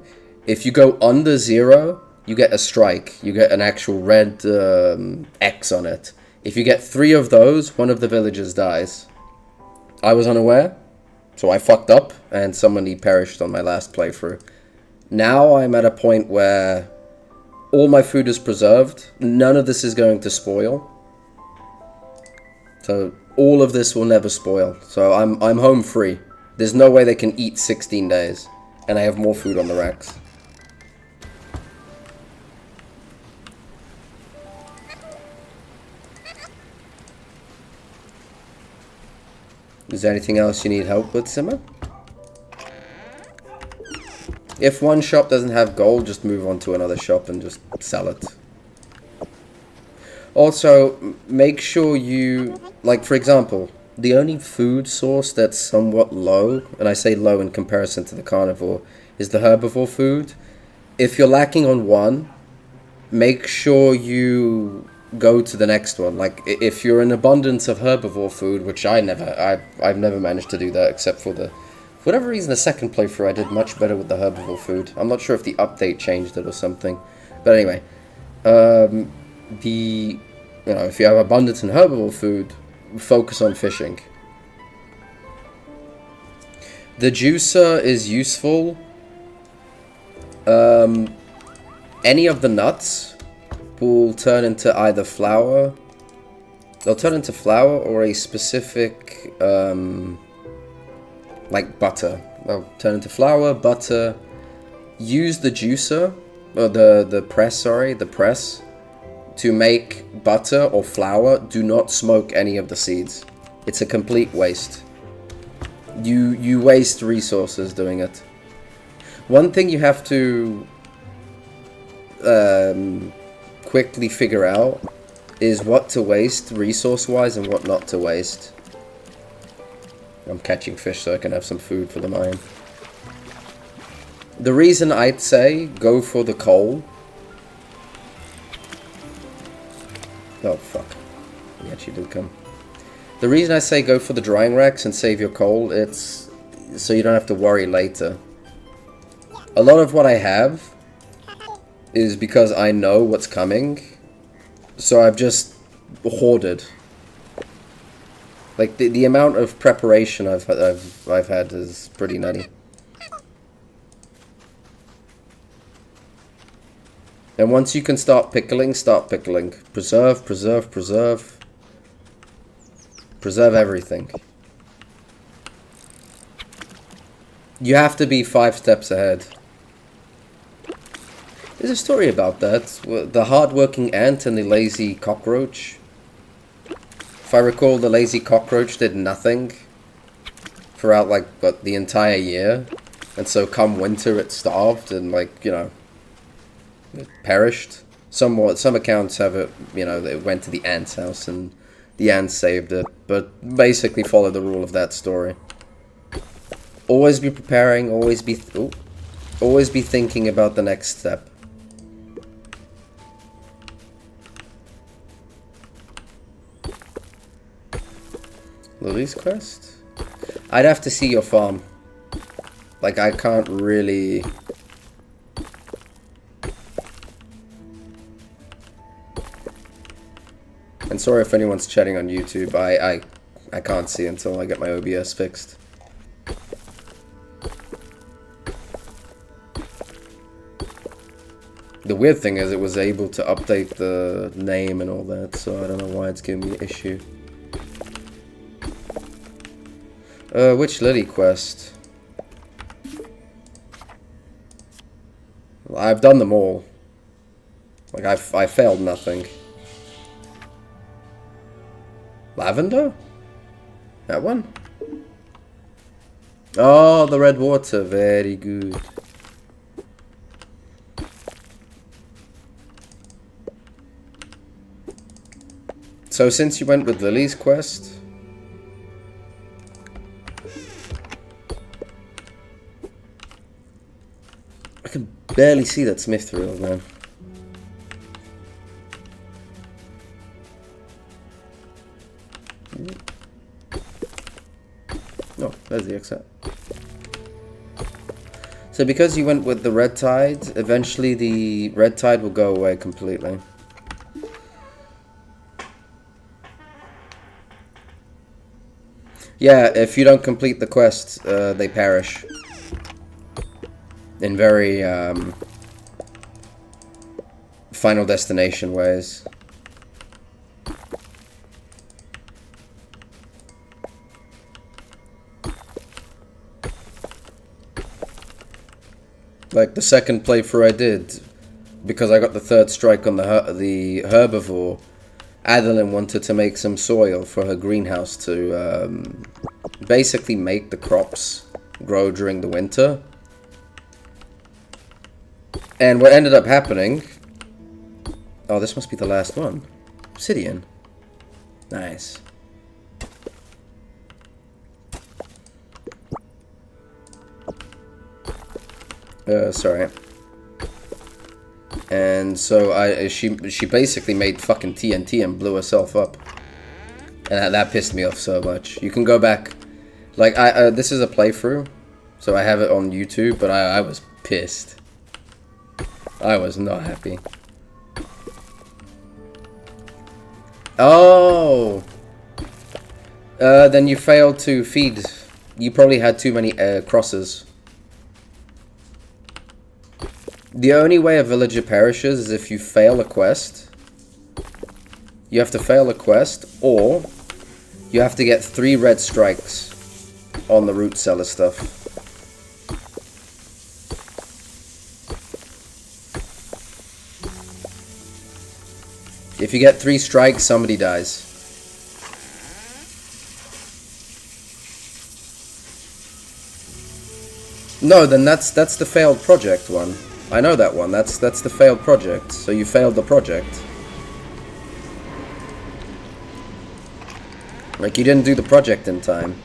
Speaker 1: if you go under 0, you get a strike. You get an actual red X on it. If you get 3 of those, one of the villagers dies. I was unaware, so I fucked up, and somebody perished on my last playthrough. Now I'm at a point where all my food is preserved. None of this is going to spoil. So all of this will never spoil. So I'm home free. There's no way they can eat 16 days. And I have more food on the racks. Is there anything else you need help with, Simmer? If one shop doesn't have gold, just move on to another shop and just sell it. Also, make sure you, like, for example, the only food source that's somewhat low, and I say low in comparison to the carnivore, is the herbivore food. If you're lacking on one, make sure you go to the next one. Like, if you're in abundance of herbivore food, which I've never managed to do that except for for whatever reason, the second playthrough I did much better with the herbivore food. I'm not sure if the update changed it or something. But anyway, if you have abundance in herbivore food, focus on fishing. The juicer is useful. Any of the nuts will turn into either flour. They'll turn into flour or a specific like butter. They'll turn into flour, butter. Use the juicer, or the press, to make butter or flour. Do not smoke any of the seeds. It's a complete waste. You waste resources doing it. One thing you have to quickly figure out is what to waste resource-wise and what not to waste. I'm catching fish so I can have some food for the mine. The reason I'd say go for the coal... Oh, fuck. He actually did come. The reason I say go for the drying racks and save your coal, it's so you don't have to worry later. A lot of what I have is because I know what's coming, so I've just hoarded. Like the amount of preparation I've had is pretty nutty. And once you can start pickling, start pickling. Preserve, preserve, preserve. Preserve everything. You have to be 5 steps ahead. There's a story about that. The hard-working ant and the lazy cockroach. If I recall, the lazy cockroach did nothing throughout, like, what, the entire year. And so come winter it starved and, like, you know, it perished. Some accounts have it, you know, it went to the ant's house and the ants saved it. But basically follow the rule of that story. Always be preparing, always be thinking about the next step. Lily's quest? I'd have to see your farm. Like, I can't really... And sorry if anyone's chatting on YouTube. I can't see until I get my OBS fixed. The weird thing is it was able to update the name and all that, so I don't know why it's giving me an issue. Which Lily quest? Well, I've done them all. Like, I failed nothing. Lavender? That one? Oh, the red water. Very good. So since you went with Lily's quest... I can barely see that smith reel, man. Oh, there's the exit. So because you went with the red tide, eventually the red tide will go away completely. Yeah, if you don't complete the quest, they perish. In very, Final Destination ways. Like the second playthrough I did, because I got the 3rd strike on the herbivore, Adeline wanted to make some soil for her greenhouse to basically make the crops grow during the winter. And what ended up happening... Oh, this must be the last one. Obsidian. Nice. Sorry. And so she basically made fucking TNT and blew herself up. And that pissed me off so much. You can go back... Like, this is a playthrough, so I have it on YouTube, but I was pissed. I was not happy. Oh! Then you failed to feed. You probably had too many crosses. The only way a villager perishes is if you fail a quest. You have to fail a quest, or you have to get 3 red strikes on the root cellar stuff. If you get 3 strikes, somebody dies. No, then that's the failed project one. I know that one. That's the failed project. So you failed the project. Like, you didn't do the project in time.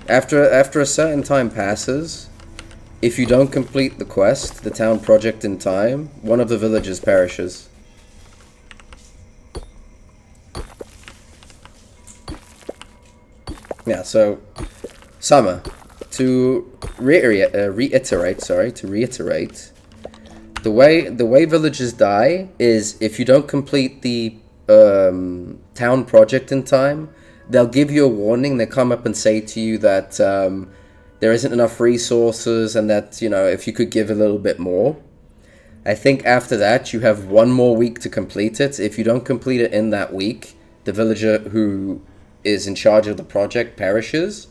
Speaker 1: After a certain time passes, if you don't complete the quest, the town project in time, one of the villagers perishes. Yeah, so Summer, to reiterate, the way villagers die is if you don't complete the town project in time, they'll give you a warning. They come up and say to you that there isn't enough resources and that, if you could give a little bit more. I think after that, you have 1 more week to complete it. If you don't complete it in that week, the villager who is in charge of the project perishes.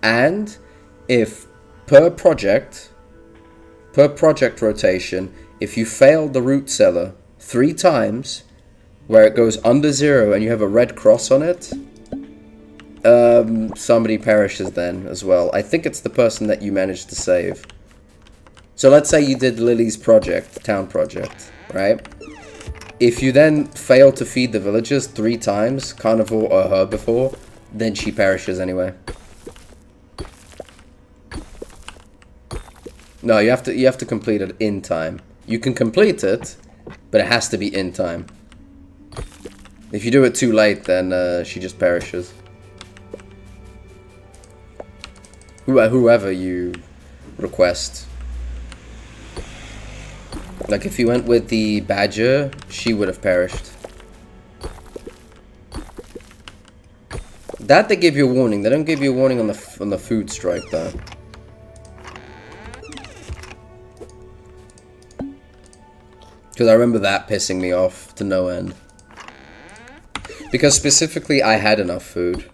Speaker 1: And if per project rotation, if you fail the root cellar 3 times, where it goes under 0 and you have a red cross on it, somebody perishes then as well. I think it's the person that you managed to save. So let's say you did Lily's project, town project, right? If you then fail to feed the villagers 3 times, carnivore or herbivore, then she perishes anyway. No, you have to complete it in time. You can complete it, but it has to be in time. If you do it too late, then she just perishes. Whoever you request. Like if you went with the badger, she would have perished. That they give you a warning. They don't give you a warning on the food strike though. Because I remember that pissing me off to no end. Because specifically I had enough food.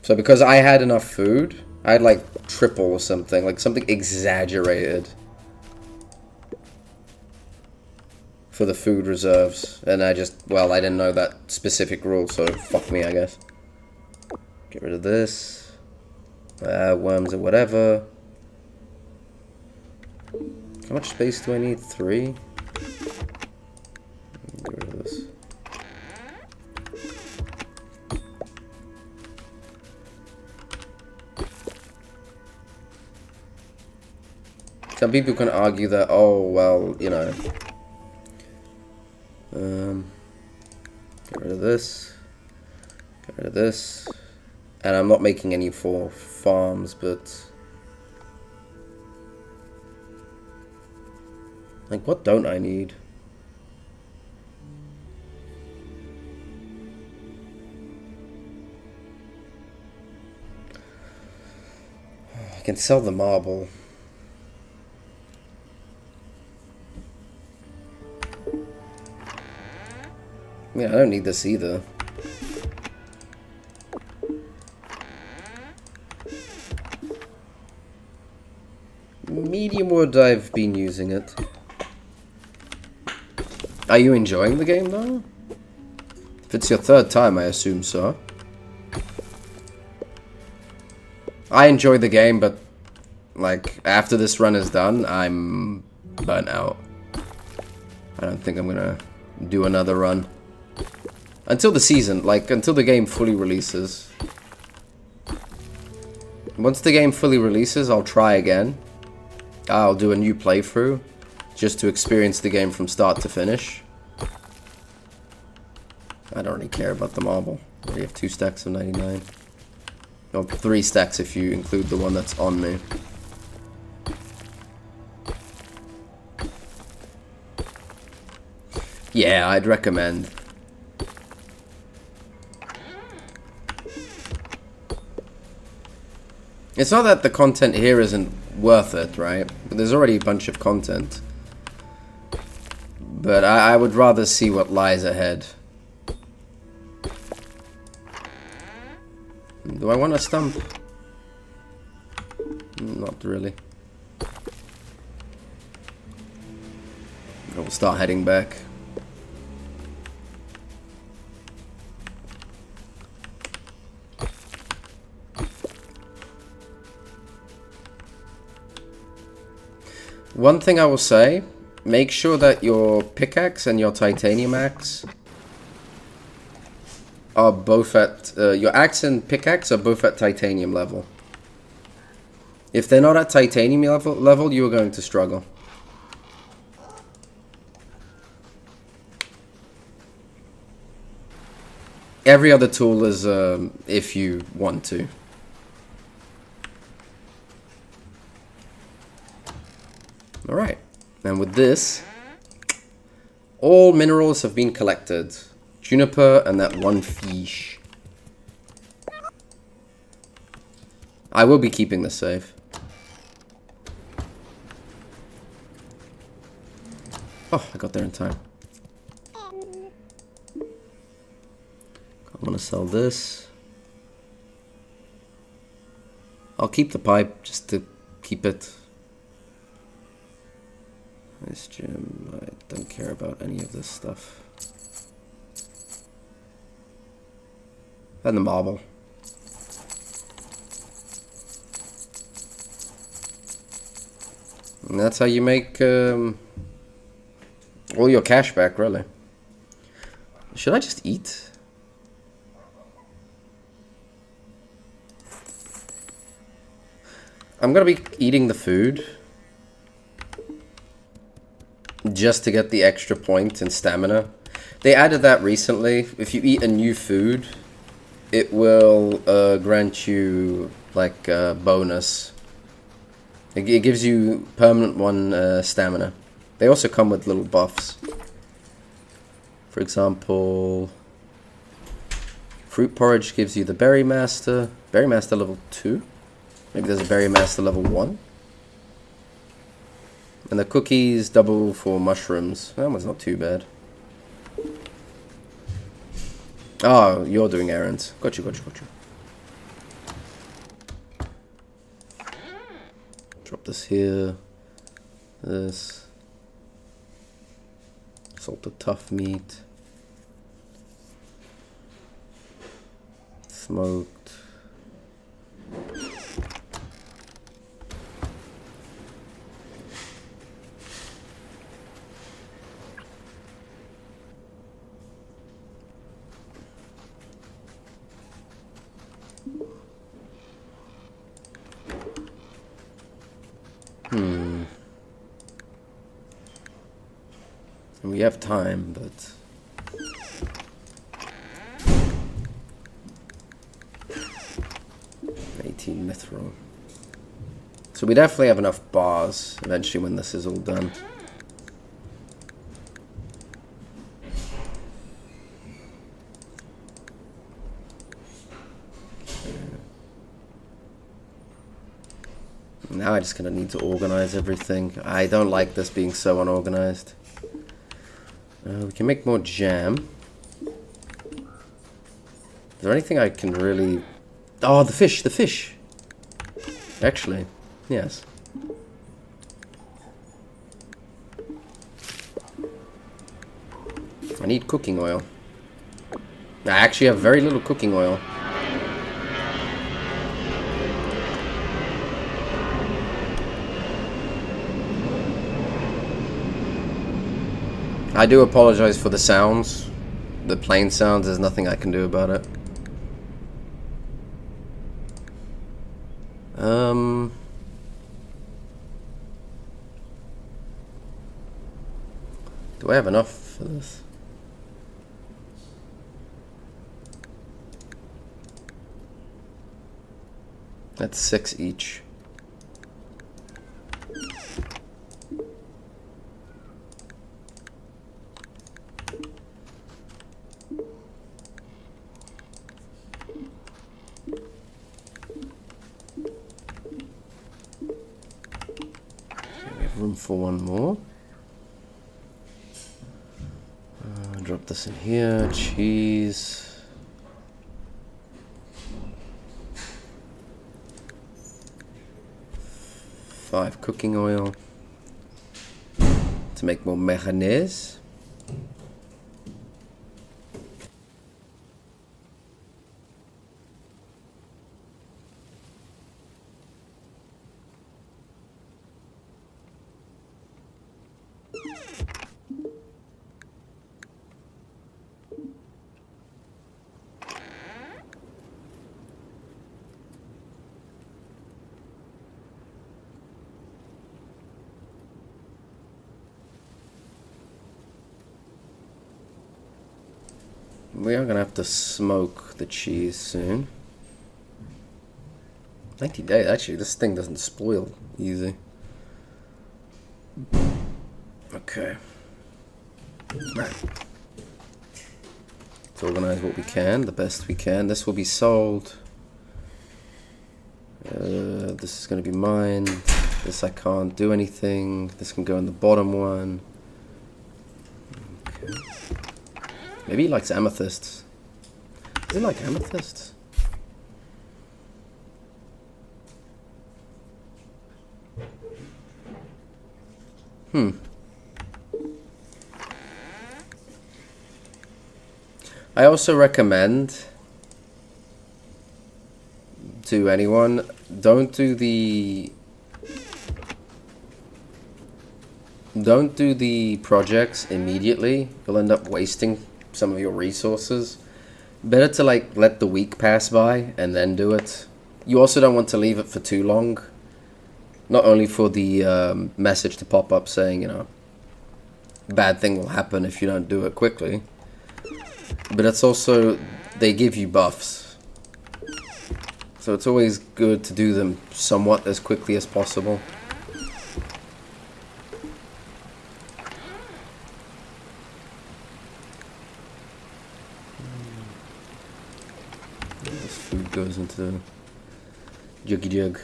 Speaker 1: So because I had enough food, I had like triple or something. Like something exaggerated. For the food reserves. And I didn't know that specific rule, so fuck me, I guess. Get rid of this. Worms or whatever. How much space do I need? 3? Get rid of this. Some people can argue that, oh, well, get rid of this. Get rid of this. And I'm not making any for farms, but... Like, what don't I need? I can sell the marble. Yeah, I don't need this either. Medium wood, I've been using it. Are you enjoying the game though? If it's your 3rd time, I assume so. I enjoy the game, but like after this run is done, I'm burnt out. I don't think I'm gonna do another run. Until the season, until the game fully releases. Once the game fully releases, I'll try again. I'll do a new playthrough, just to experience the game from start to finish. I don't really care about the marble. We have 2 stacks of 99. Or 3 stacks if you include the one that's on me. Yeah, I'd recommend. It's not that the content here isn't worth it, right? But there's already a bunch of content. But I would rather see what lies ahead. Do I want a stump? Not really. We'll start heading back. One thing I will say, make sure that your pickaxe and your titanium axe are both at, your axe and pickaxe are both at titanium level. If they're not at titanium level, you are going to struggle. Every other tool is if you want to. Alright, and with this, all minerals have been collected. Juniper and that one fish. I will be keeping this safe. Oh, I got there in time. I want to sell this. I'll keep the pipe just to keep it. This gym, I don't care about any of this stuff. And the marble. And that's how you make all your cash back, really. Should I just eat? I'm gonna be eating the food just to get the extra point in stamina. They added that recently. If you eat a new food, it will grant you like a bonus. It gives you permanent one stamina. They also come with little buffs. For example, fruit porridge gives you the berry master. Berry master level 2. Maybe there's a berry master level 1. And the cookies double for mushrooms. That one's not too bad. Oh, you're doing errands. Got you. Drop this here. This. Salted tough meat. Smoked. And we have time, but mithril. So we definitely have enough bars eventually when this is all done. Now I just gonna need to organize everything. I don't like this being so unorganized. We can make more jam. Is there anything I can really... Oh, the fish! Actually, yes. I need cooking oil. I actually have very little cooking oil. I do apologize for the sounds. The plane sounds, there's nothing I can do about it. Do I have enough for this? That's 6 each. Room for one more. Drop this in here. Cheese. Five cooking oil to make more mayonnaise. We are gonna have to smoke the cheese soon. 90 days, actually, this thing doesn't spoil easy. Okay. Right. Let's organize what we can, the best we can. This will be sold. This is gonna be mine. This I can't do anything. This can go in the bottom one. Okay. Maybe he likes amethysts. Does he like amethysts? I also recommend to anyone, don't do the projects immediately. You'll end up wasting some of your resources. Better to like let the week pass by and then do it. You also don't want to leave it for too long. Not only for the message to pop up saying, you know, bad thing will happen if you don't do it quickly, but it's also, they give you buffs. So it's always good to do them somewhat as quickly as possible. This food goes into juggy jug.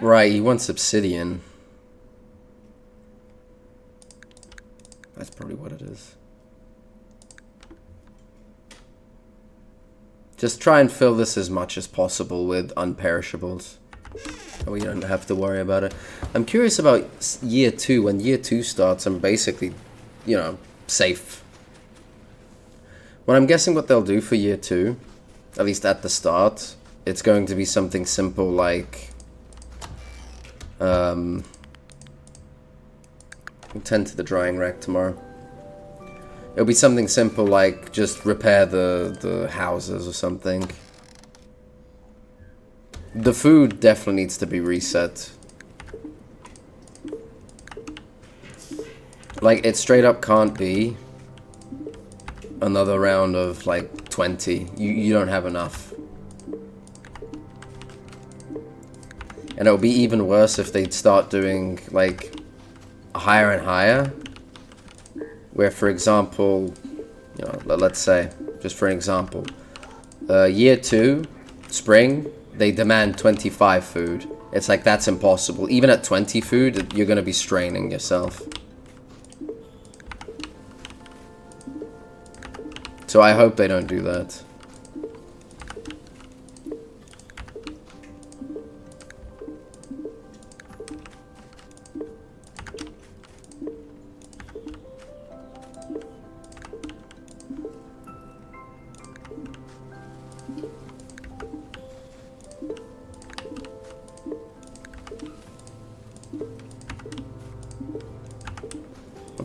Speaker 1: Right, he wants obsidian. That's probably what it is. Just try and fill this as much as possible with unperishables. So we don't have to worry about it. I'm curious about year 2. When year 2 starts, I'm basically, you know, safe. Well, I'm guessing what they'll do for year 2, at least at the start, it's going to be something simple like... we'll tend to the drying rack tomorrow. It'll be something simple like just repair the houses or something. The food definitely needs to be reset. Like, it straight up can't be another round of like 20. You don't have enough. And it'll be even worse if they'd start doing like higher and higher. Where, for example, you know, let's say, just for an example, year 2, spring, they demand 25 food. It's like, that's impossible. Even at 20 food, you're going to be straining yourself. So I hope they don't do that.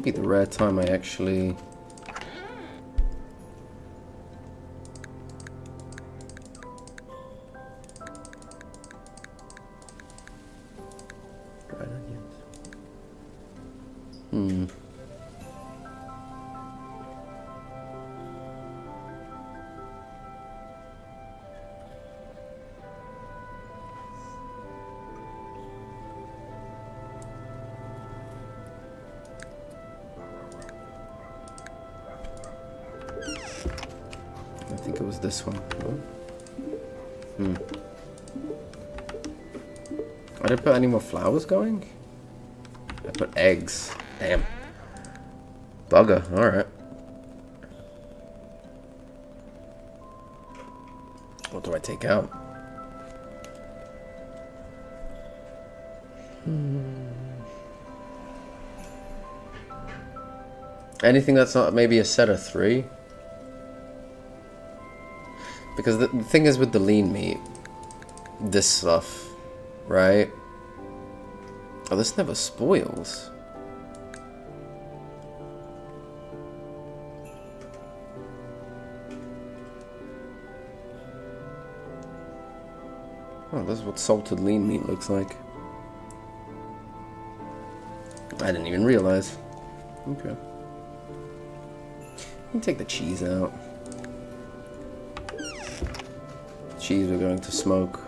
Speaker 1: Be the rare time I actually I think it was this one. I didn't put any more flowers going? I put eggs. Damn. Bugger, alright. What do I take out? Anything that's not maybe a set of 3? Because the thing is with the lean meat, this stuff, right? Oh, this never spoils. Oh, this is what salted lean meat looks like. I didn't even realize. Okay. Let me take the cheese out. Cheese we're going to smoke.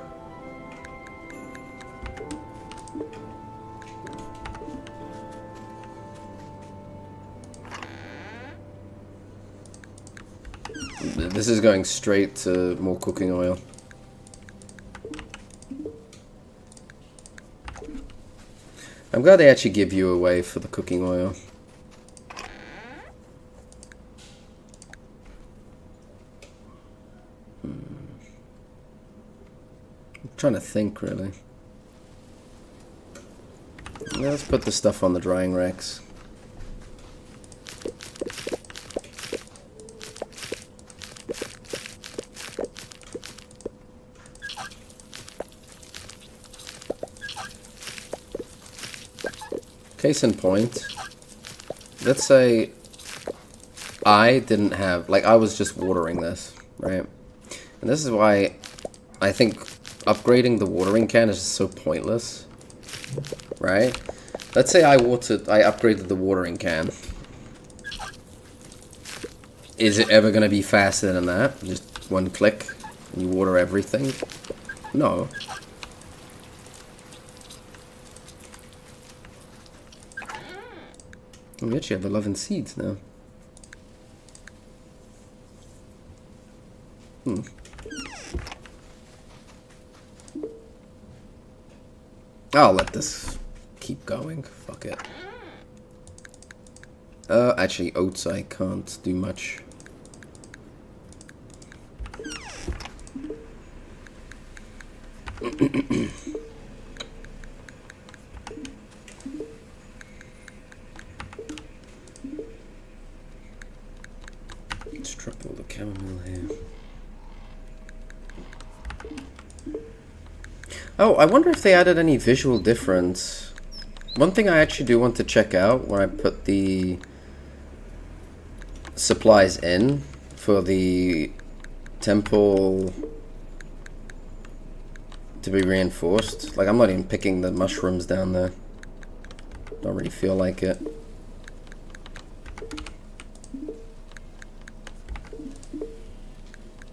Speaker 1: This is going straight to more cooking oil. I'm glad they actually give you away for the cooking oil. I'm trying to think, really. Let's put the stuff on the drying racks. Case in point, let's say I didn't have, like, I was just watering this, right? And this is why I think upgrading the watering can is just so pointless, right? Let's say I upgraded the watering can. Is it ever going to be faster than that? Just one click and you water everything? No. We actually have 11 seeds now. I'll let this keep going. Fuck it. Actually, oats I can't do much. Let's drop all the chamomile here. Oh, I wonder if they added any visual difference. One thing I actually do want to check out when I put the supplies in for the temple to be reinforced. Like, I'm not even picking the mushrooms down there. Don't really feel like it.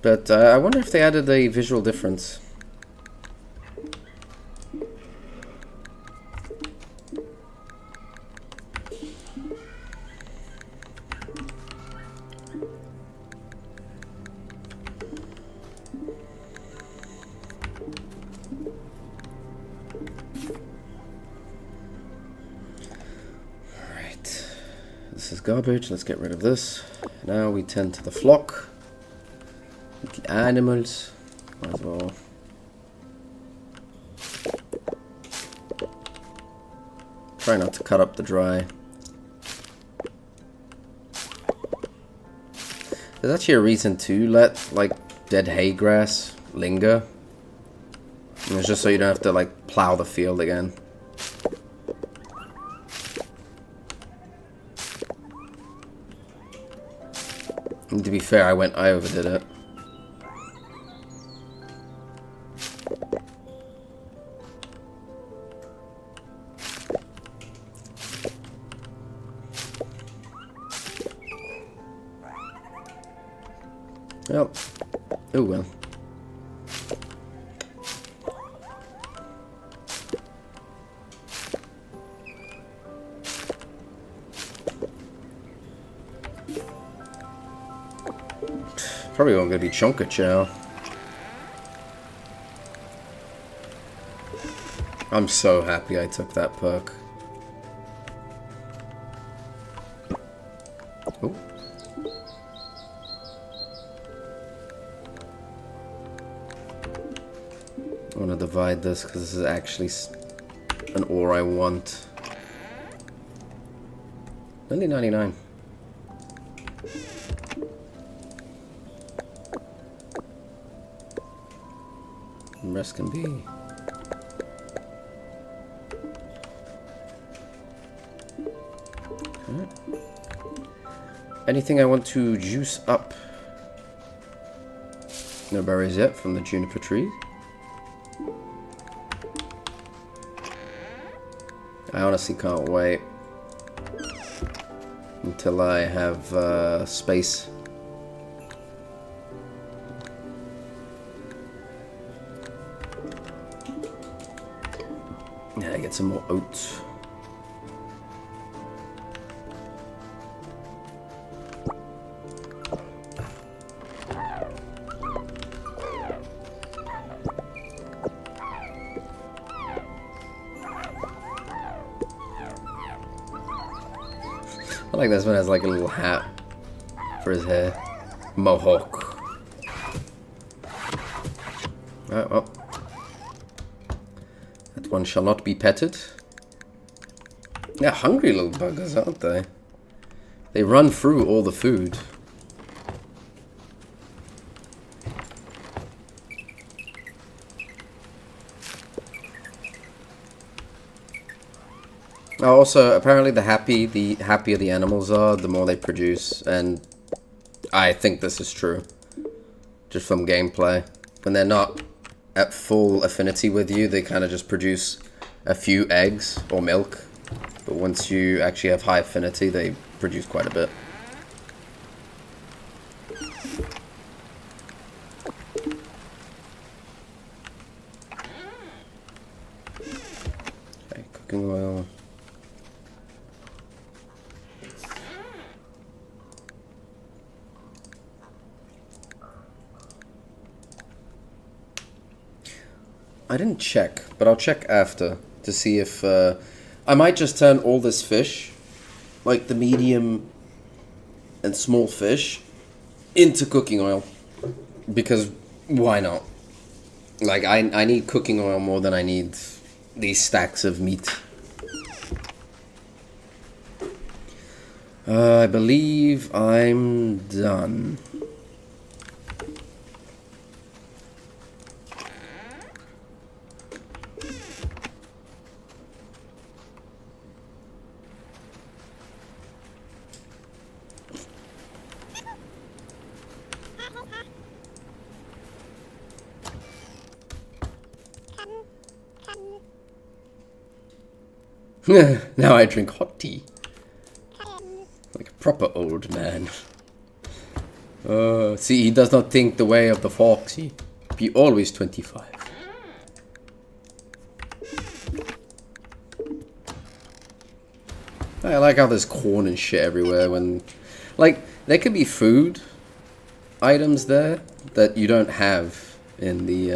Speaker 1: But I wonder if they added a visual difference. Alright. This is garbage. Let's get rid of this. Now we tend to the flock. The animals, as well. Try not to cut up the dry. There's actually a reason to let, like, dead hay grass linger. And it's just so you don't have to, like, plow the field again. And to be fair, I overdid it. Well, oh well. Probably not gonna be Chonka Chow. I'm so happy I took that perk. Oh. I want to divide this because this is actually an ore I want. Only 99. And rest can be. Okay. Anything I want to juice up? No berries yet from the juniper tree. I honestly can't wait. until I have space. Yeah, get some more oats. I like this one has like a little hat for his hair. Mohawk. Oh, well. That one shall not be petted. They're hungry little buggers, aren't they? They run through all the food. Oh, also, apparently the happier the animals are, the more they produce, and I think this is true. Just from gameplay. When they're not at full affinity with you, they kind of just produce a few eggs or milk. But once you actually have high affinity, they produce quite a bit. Okay, cooking oil. I didn't check, but I'll check after to see if I might just turn all this fish, like the medium and small fish, into cooking oil, because why not? Like I need cooking oil more than I need these stacks of meat. I believe I'm done. Now I drink hot tea. Like a proper old man. See, he does not think the way of the Foxy. Be always 25. I like how there's corn and shit everywhere when... Like, there could be food items there that you don't have in the,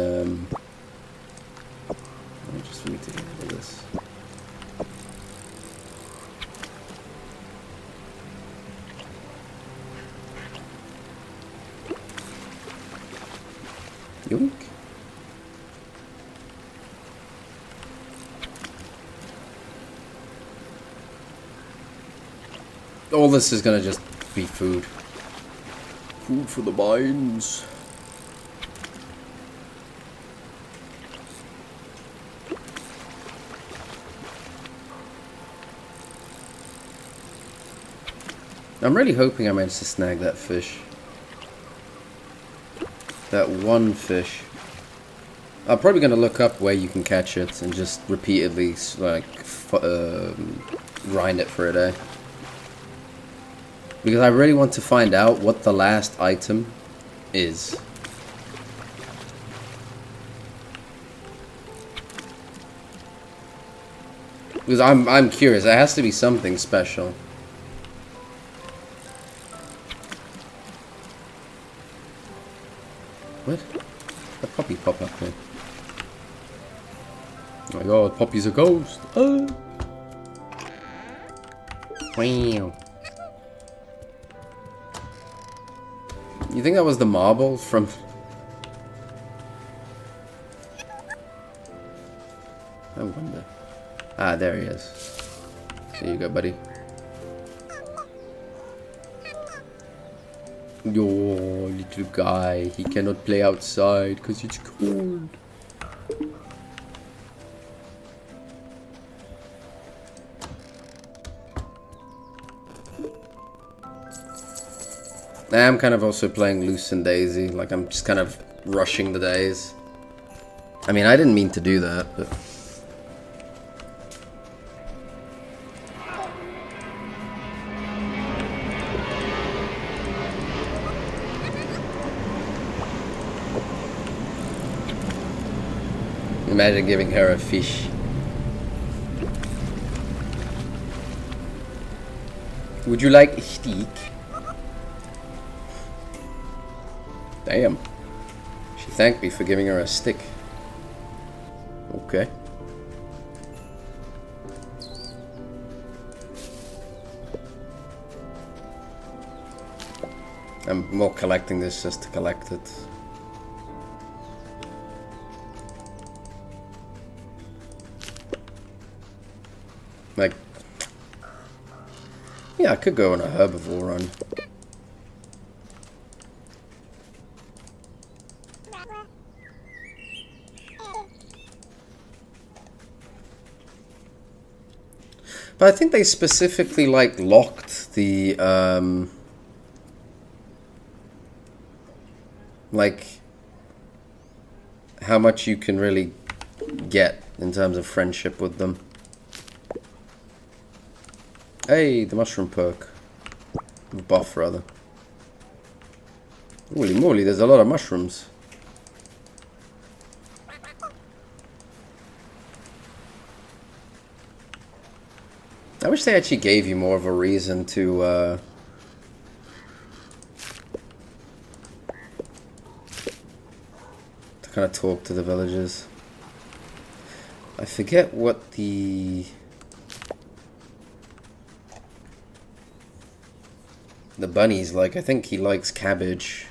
Speaker 1: just for me to get rid of this. Yoink. All this is gonna just be food. Food for the minds. I'm really hoping I managed to snag that fish. That one fish. I'm probably going to look up where you can catch it and just repeatedly, like, grind it for a day. Because I really want to find out what the last item is. Because I'm curious. It has to be something special. What? A puppy pop up there. Oh my god, Poppy's a ghost. Oh. Wow. You think that was the marble from... I wonder. Ah, there he is. There you go, buddy. Your little guy, he cannot play outside because it's cold. I'm kind of also playing loose and daisy, like I'm just kind of rushing the days. I mean, I didn't mean to do that, but... Imagine giving her a fish. Would you like a steak? Damn. She thanked me for giving her a stick. Okay. I'm more collecting this just to collect it. Like, yeah, I could go on a herbivore run. But I think they specifically, like, locked the, like, how much you can really get in terms of friendship with them. Hey, the mushroom perk. Buff, rather. Holy moly, there's a lot of mushrooms. I wish they actually gave you more of a reason to kind of talk to the villagers. I forget what the bunny's like. I think he likes cabbage.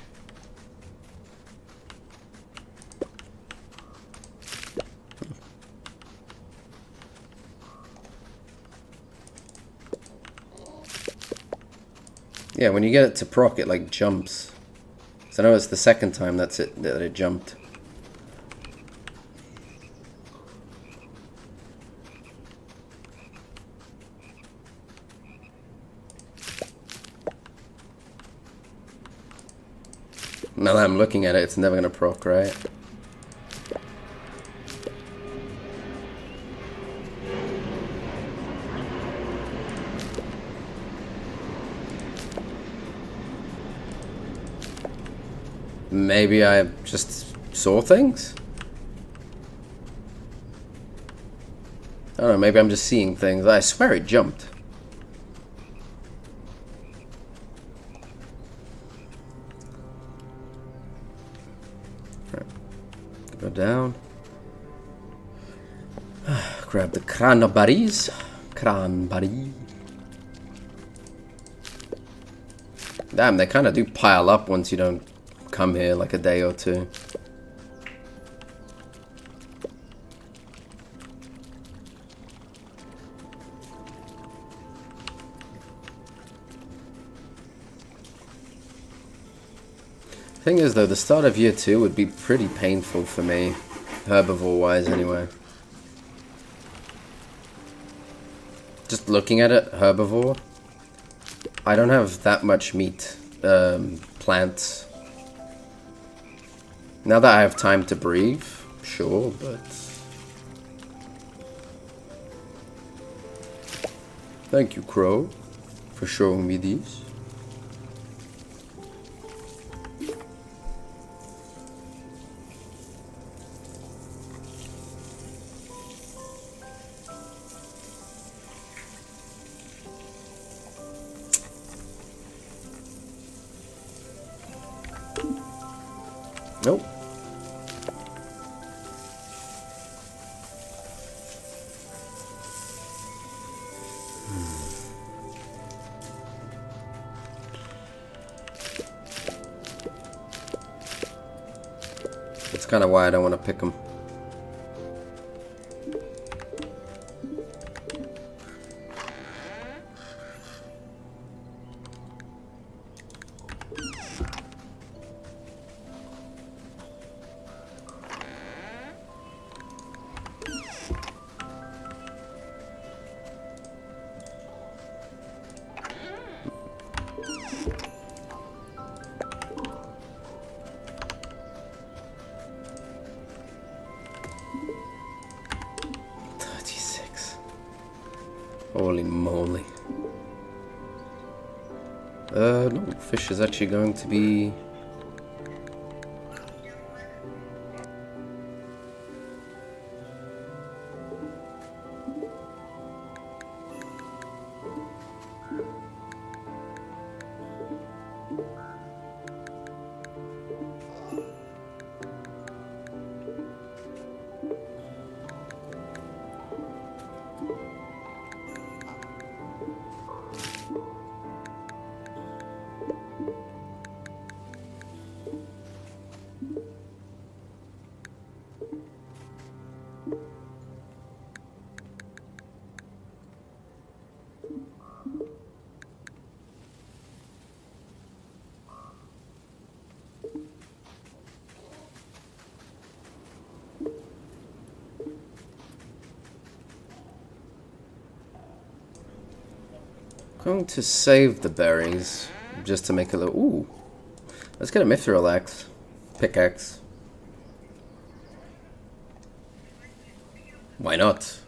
Speaker 1: Yeah, when you get it to proc, it like jumps. So I know it's the second time that it jumped. Now that I'm looking at it, it's never gonna proc, right? Maybe I just saw things? I don't know, maybe I'm just seeing things. I swear it jumped. Go down. Grab the cranberries. Cranberry. Damn, they kind of do pile up once you don't come here like a day or two. Thing is though, the start of year 2 would be pretty painful for me, herbivore wise anyway. Just looking at it, herbivore, I don't have that much meat, plants. Now that I have time to breathe, sure, but... Thank you, Crow, for showing me these. Nope. That's kind of why I don't want to pick them. Holy moly. No, fish is actually going to be... Going to save the berries just to make a little. Ooh, let's get a mithril axe, pickaxe. Why not?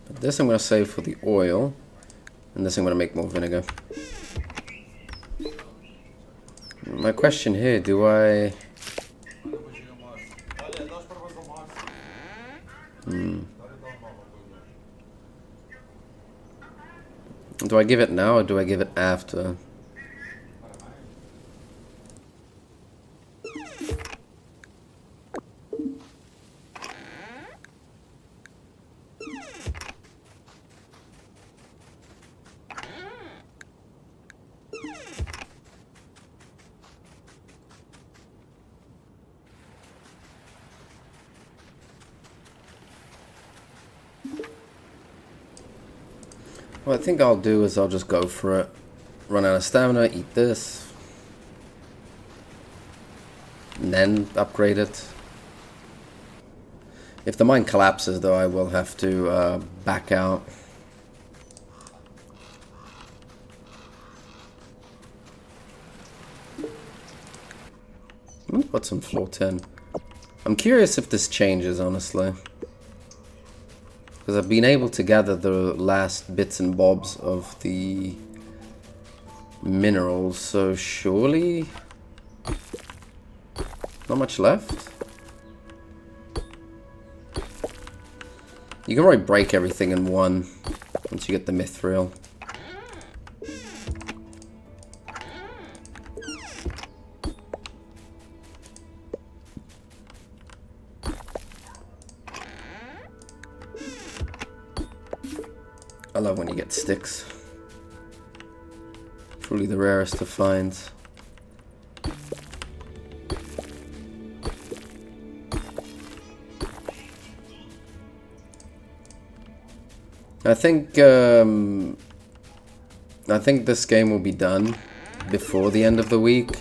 Speaker 1: But this I'm gonna save for the oil, and this I'm gonna make more vinegar. My question here: do I? Do I give it now or do I give it after? What I think I'll do is I'll just go for it. Run out of stamina, eat this. And then upgrade it. If the mine collapses though, I will have to back out. Put some floor 10. I'm curious if this changes, honestly. Because I've been able to gather the last bits and bobs of the minerals, so surely not much left. You can probably break everything in one once you get the mithril. I love when you get sticks. Truly the rarest to find. I think this game will be done before the end of the week.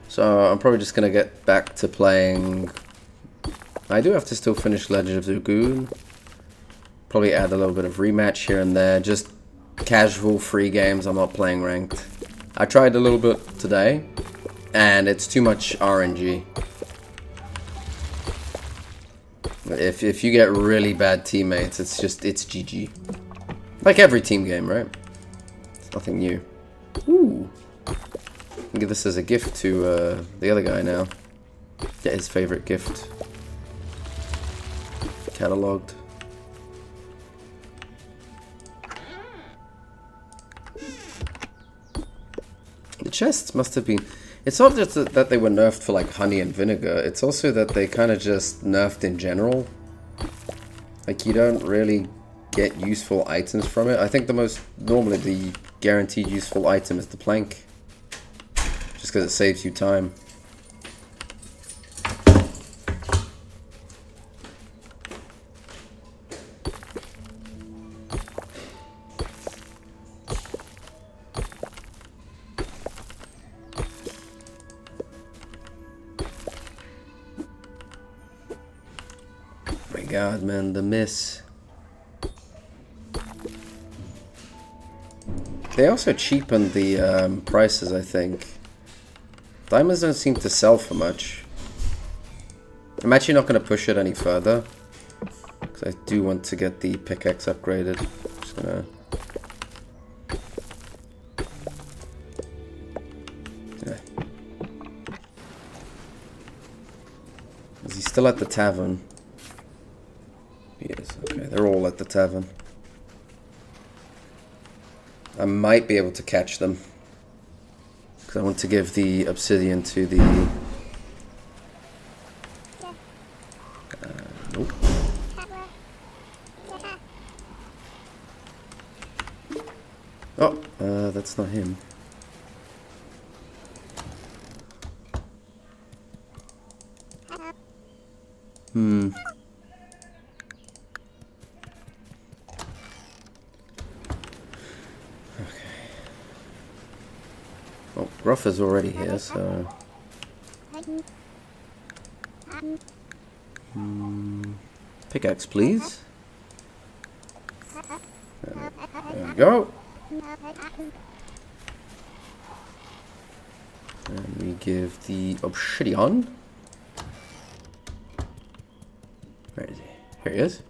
Speaker 1: So I'm probably just gonna get back to playing. I do have to still finish Legend of Dragoon. Probably add a little bit of rematch here and there. Just casual free games. I'm not playing ranked. I tried a little bit today, and it's too much RNG. If you get really bad teammates, it's GG. Like every team game, right? It's nothing new. Ooh. I'll give this as a gift to the other guy now. Get his favorite gift. Cataloged. The chests must have been... It's not just that they were nerfed for like honey and vinegar, it's also that they kind of just nerfed in general. Like you don't really get useful items from it. I think normally the guaranteed useful item is the plank. Just because it saves you time. God, man, the miss. They also cheapened the prices, I think. Diamonds don't seem to sell for much. I'm actually not going to push it any further, because I do want to get the pickaxe upgraded. Just gonna... Yeah. Is he still at the tavern? Yes, okay, they're all at the tavern. I might be able to catch them. Because I want to give the obsidian to the... nope. Oh, go. That's not him. Oh, Ruff is already here, so... Pickaxe, please. There we go. And we give the obsidian. Where is he? Here he is.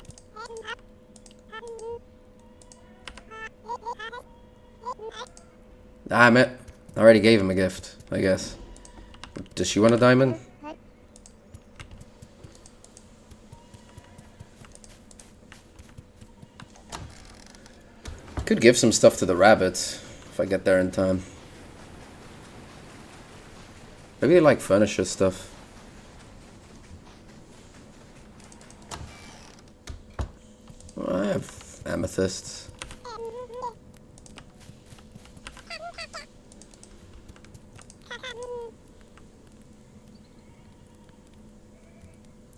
Speaker 1: Damn it. I already gave him a gift, I guess. Does she want a diamond? Could give some stuff to the rabbits if I get there in time. Maybe they like furniture stuff. Well, I have amethysts.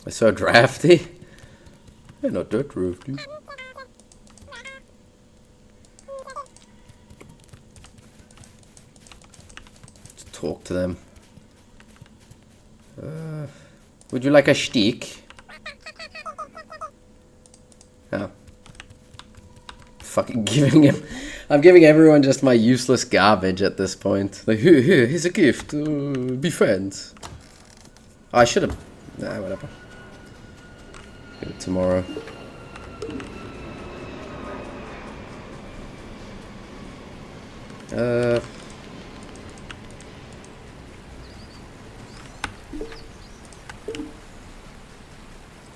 Speaker 1: It's so drafty. They're not that drafty. Let's talk to them. Would you like a steak? Oh. Fucking giving him... I'm giving everyone just my useless garbage at this point. Like, here, here's a gift. Be friends. Oh, I should have... Nah, whatever. Get it tomorrow.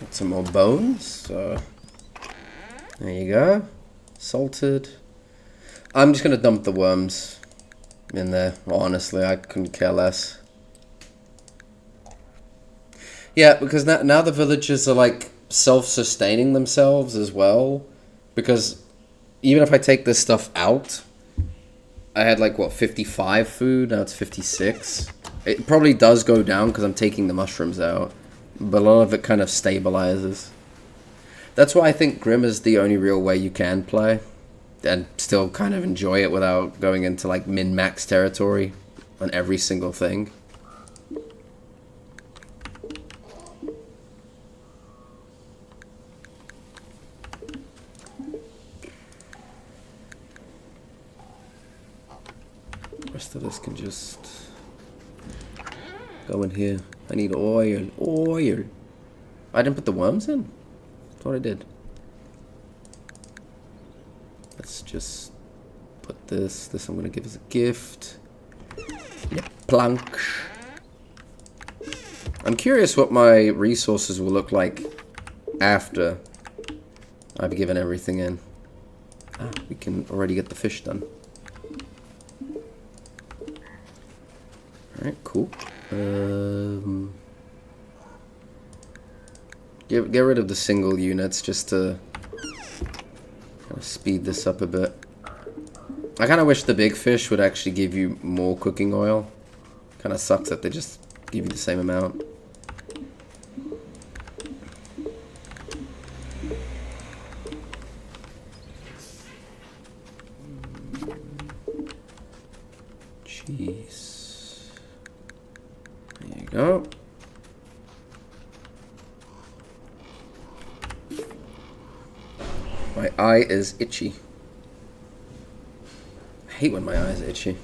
Speaker 1: Get some more bones. So there you go. Salted. I'm just gonna dump the worms in there. Honestly, I couldn't care less. Yeah, because now the villagers are like self-sustaining themselves as well. Because even if I take this stuff out, I had like what, 55 food, now it's 56. It probably does go down because I'm taking the mushrooms out, but a lot of it kind of stabilizes. That's why I think Grim is the only real way you can play and still kind of enjoy it without going into like min-max territory on every single thing. The rest of this can just go in here. I need oil. Oil. I didn't put the worms in? I thought I did. Let's just put this. This I'm going to give as a gift. Yeah, plank. I'm curious what my resources will look like after I've given everything in. Ah, we can already get the fish done. Alright, cool. Get rid of the single units just to kind of speed this up a bit. I kind of wish the big fish would actually give you more cooking oil. Kind of sucks that they just give you the same amount. Jeez. There you go. My eye is itchy. I hate when my eye is itchy.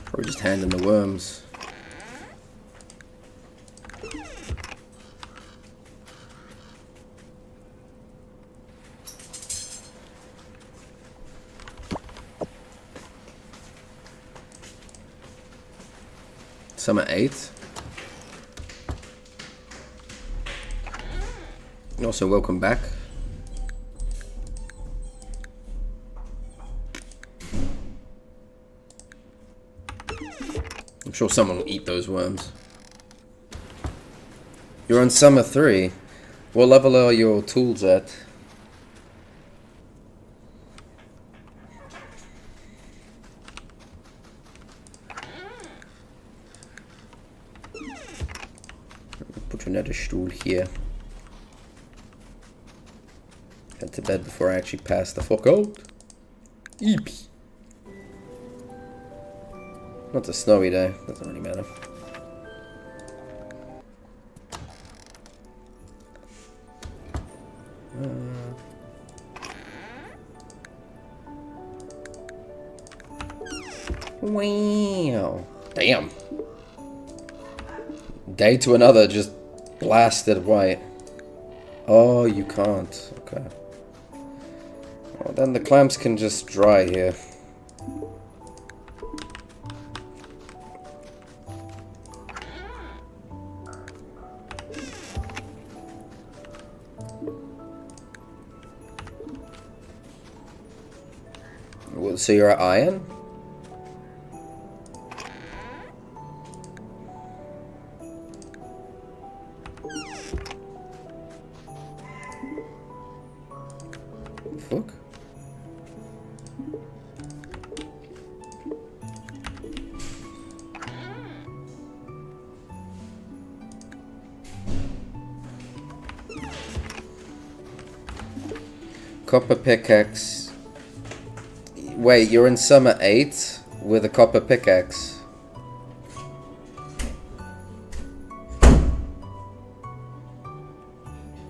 Speaker 1: Probably just hand in the worms. Some at 8. Also, welcome back. I'm sure someone will eat those worms. You're on summer 3. What level are your tools at? Put another stool here. Head to bed before I actually pass the fuck out. Eeps. Not a snowy day, doesn't really matter. Wow. Damn. Day to another just blasted white. Oh, you can't. Okay. Well, then the clamps can just dry here. So you're at iron? Fuck. Copper pickaxe. Wait, you're in summer 8 with a copper pickaxe.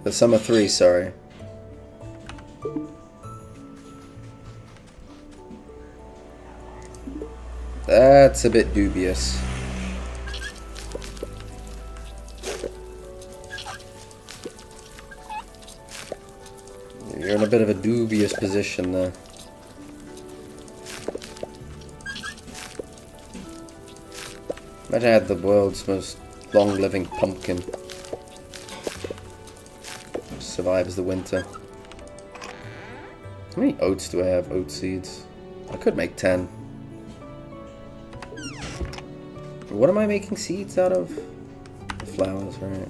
Speaker 1: The summer 3, sorry. That's a bit dubious. You're in a bit of a dubious position there. Imagine I had the world's most long-living pumpkin. Survives the winter. How many oats do I have? Oat seeds. I could make 10. What am I making seeds out of? The flowers, right?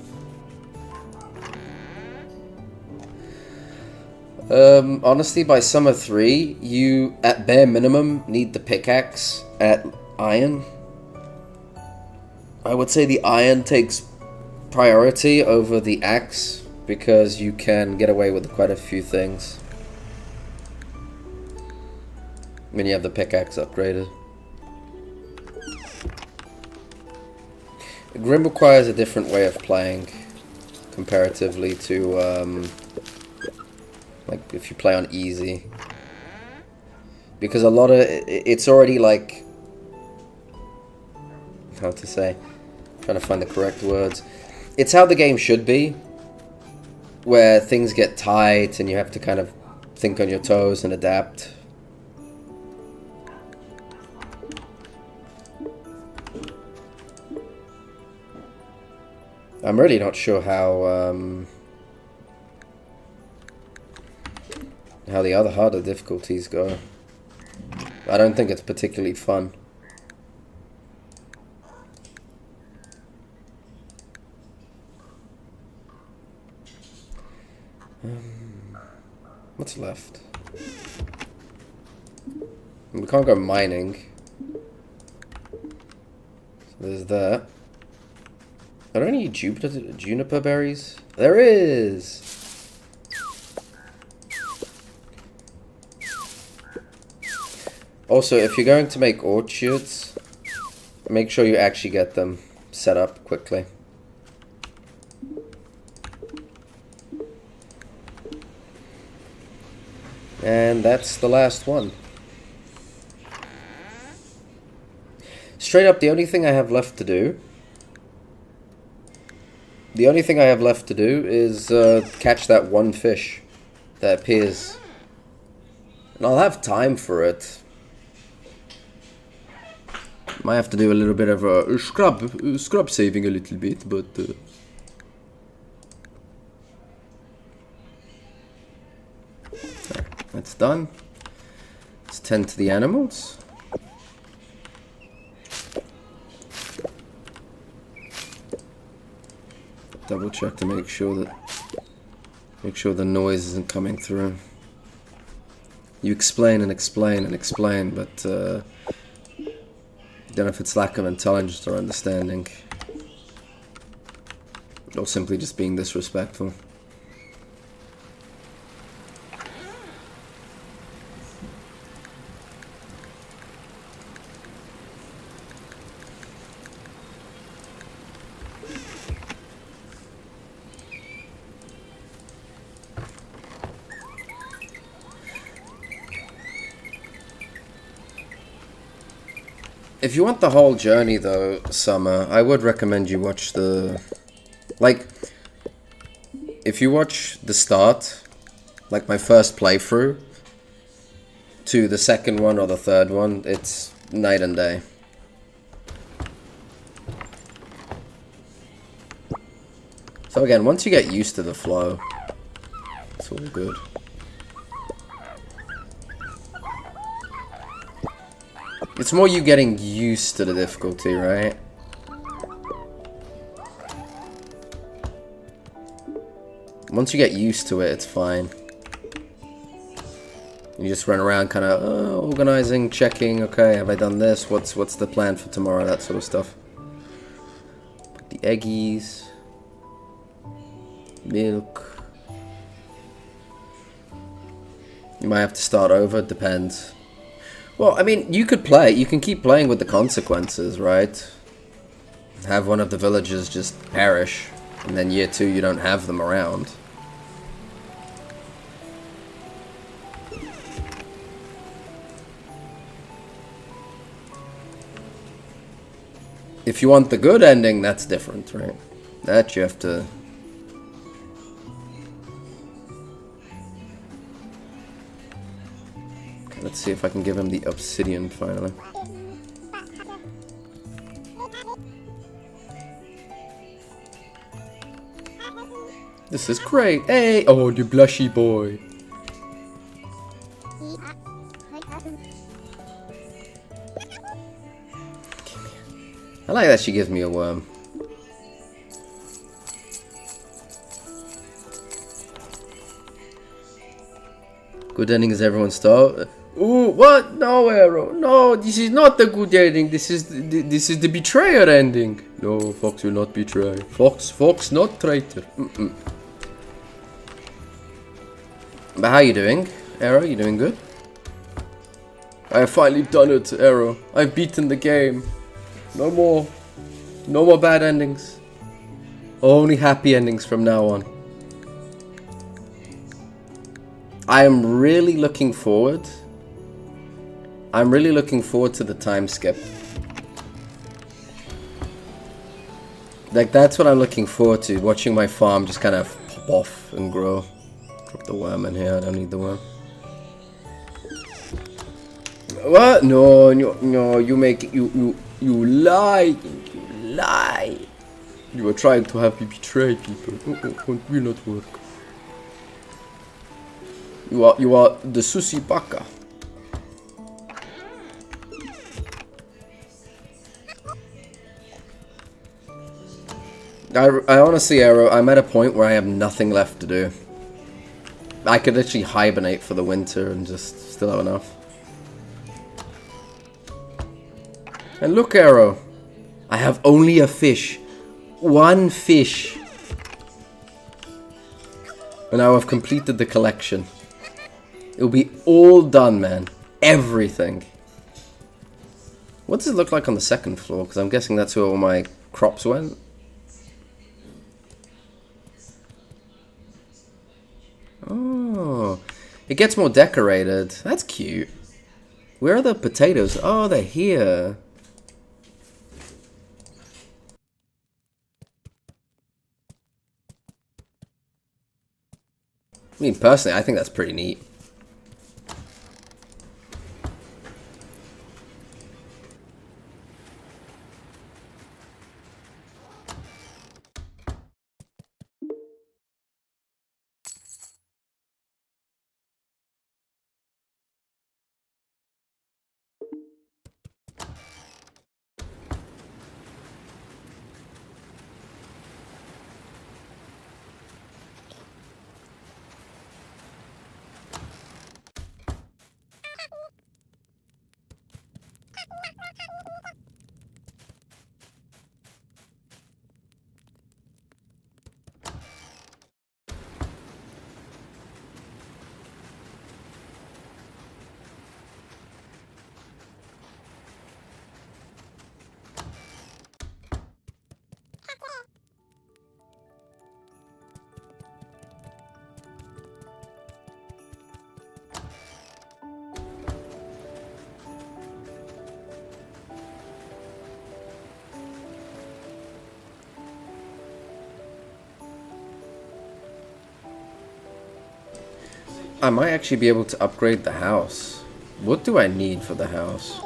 Speaker 1: Honestly, by summer 3, you, at bare minimum, need the pickaxe at iron. I would say the iron takes priority over the axe because you can get away with quite a few things when you have the pickaxe upgraded. Grim requires a different way of playing comparatively to like if you play on easy, because a lot of it's already like, how to say, trying to find the correct words. It's how the game should be, where things get tight and you have to kind of think on your toes and adapt. I'm really not sure how the other harder difficulties go. I don't think it's particularly fun. What's left? We can't go mining. So there's that. Are there any juniper berries? There is! Also, if you're going to make orchards, make sure you actually get them set up quickly. And that's the last one. Straight up, the only thing I have left to do... is catch that one fish that appears. And I'll have time for it. Might have to do a little bit of a scrub saving a little bit, but... That's done. Let's tend to the animals. Double check to make sure the noise isn't coming through. You explain and explain and explain, but I don't know if it's lack of intelligence or understanding, or simply just being disrespectful. If you want the whole journey, though, Summer, I would recommend you watch the... Like, if you watch the start, like my first playthrough, to the second one or the third one, it's night and day. So again, once you get used to the flow, it's all good. It's more you getting used to the difficulty, right? Once you get used to it, it's fine. You just run around kind of organizing, checking, okay, have I done this? What's the plan for tomorrow? That sort of stuff. Put the eggies. Milk. You might have to start over, depends. Well, I mean, you could play. You can keep playing with the consequences, right? Have one of the villagers just perish, and then year 2 you don't have them around. If you want the good ending, that's different, right? That you have to... Let's see if I can give him the obsidian finally. This is great. Hey! Oh, you blushy boy. I like that she gives me a worm. Good ending is everyone's start. Ooh, what? No, Arrow. No, this is not the good ending. This is the betrayer ending. No, Fox will not betray. Fox, not traitor. But how you doing, Arrow? You doing good? I have finally done it, Arrow. I've beaten the game. No more bad endings. Only happy endings from now on. I am really looking forward. I'm really looking forward to the time skip. Like, that's what I'm looking forward to. Watching my farm just kind of pop off and grow. Drop the worm in here. I don't need the worm. What? No, you make... You lie. You lie. You are trying to have me betray people. It will not work. You are the Susi Baka. I honestly, Arrow, I'm at a point where I have nothing left to do. I could literally hibernate for the winter and just still have enough. And look, Arrow, I have only a fish. One fish. And now I've completed the collection. It'll be all done, man. Everything. What does it look like on the second floor? Because I'm guessing that's where all my crops went. Oh, it gets more decorated. That's cute. Where are the potatoes? Oh, they're here. I mean, personally, I think that's pretty neat. I might actually be able to upgrade the house. What do I need for the house?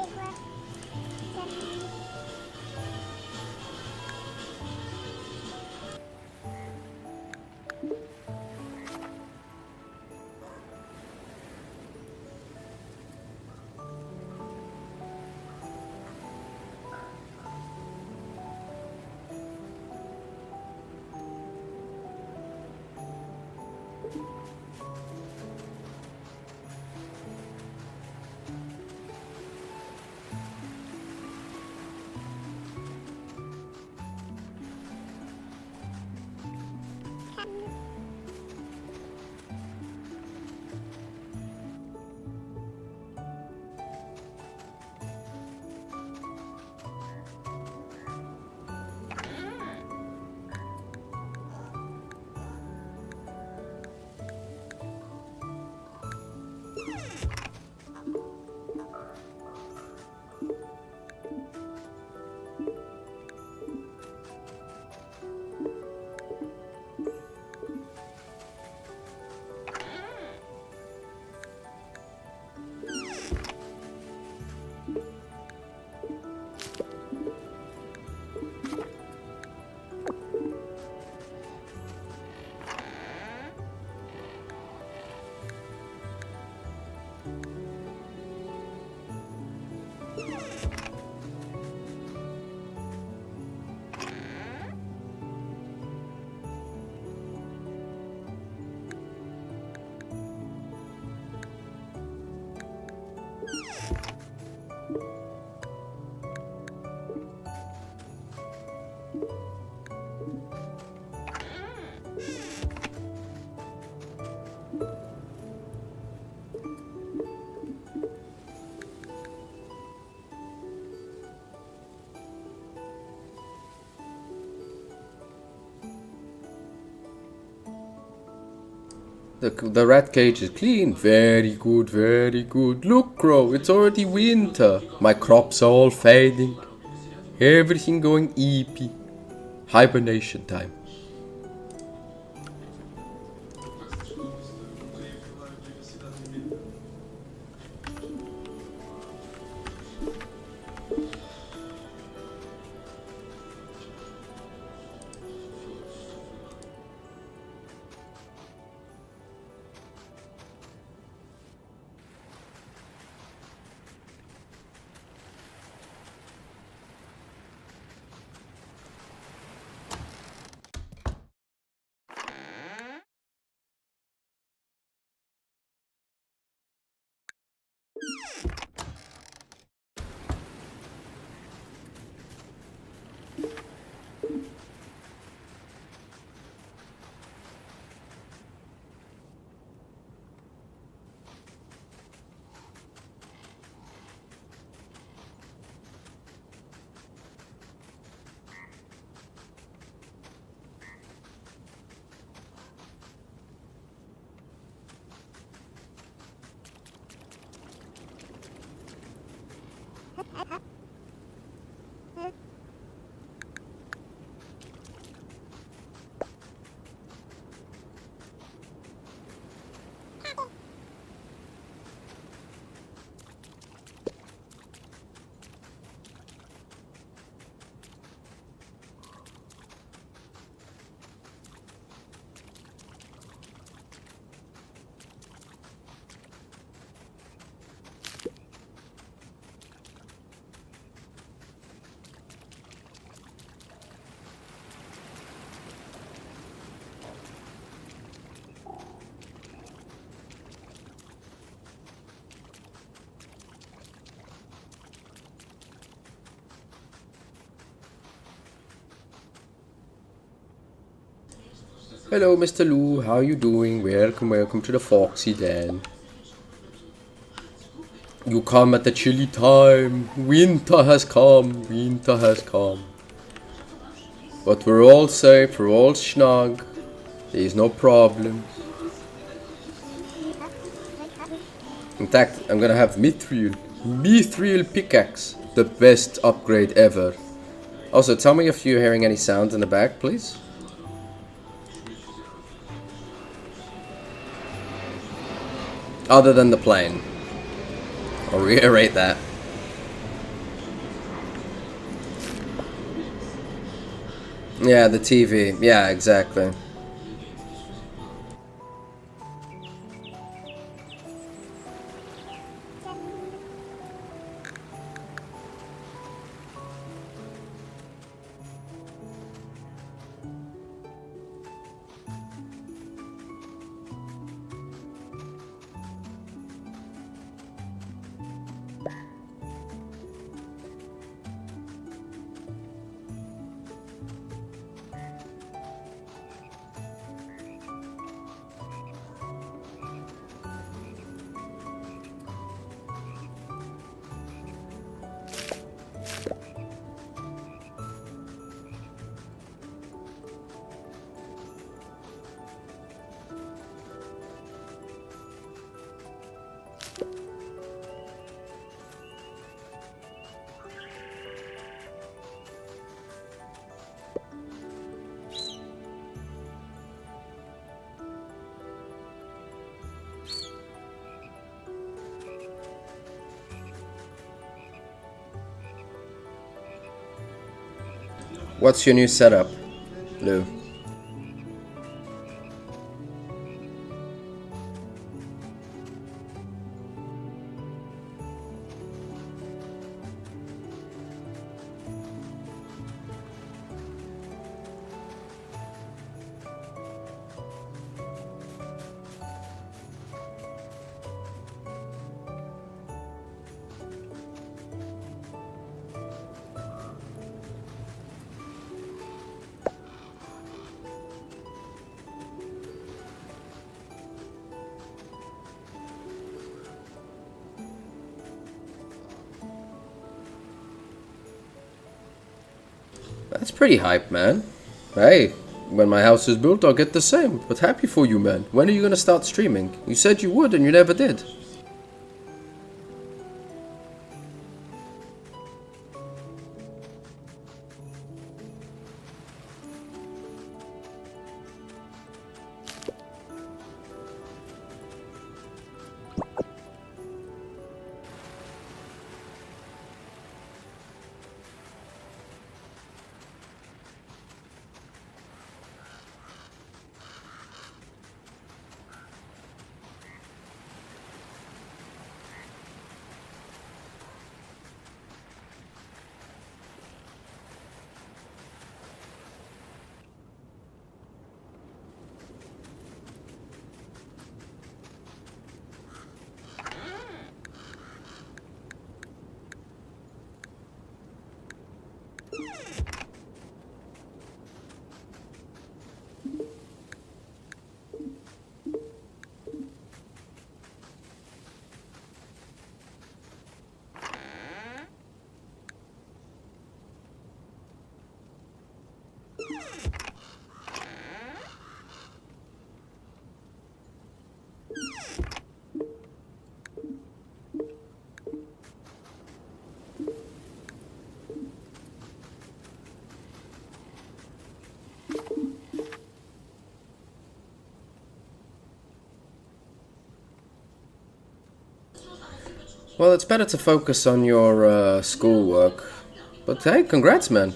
Speaker 1: The rat cage is clean. Very good, very good. Look, Crow, it's already winter. My crops are all fading. Everything going eepy. Hibernation time. Hello, Mr. Lou. How you doing? Welcome to the Foxy Den. You come at the chilly time. Winter has come. Winter has come. But we're all safe. We're all snug. There's no problem. In fact, I'm gonna have Mithril pickaxe. The best upgrade ever. Also, tell me if you're hearing any sounds in the back, please. Other than the plane. I'll reiterate that. Yeah, the TV. Yeah, exactly. What's your new setup, Lou? That's pretty hype, man. Hey, when my house is built, I'll get the same. But happy for you, man. When are you gonna start streaming? You said you would, and you never did. Well, it's better to focus on your schoolwork. But hey, congrats, man.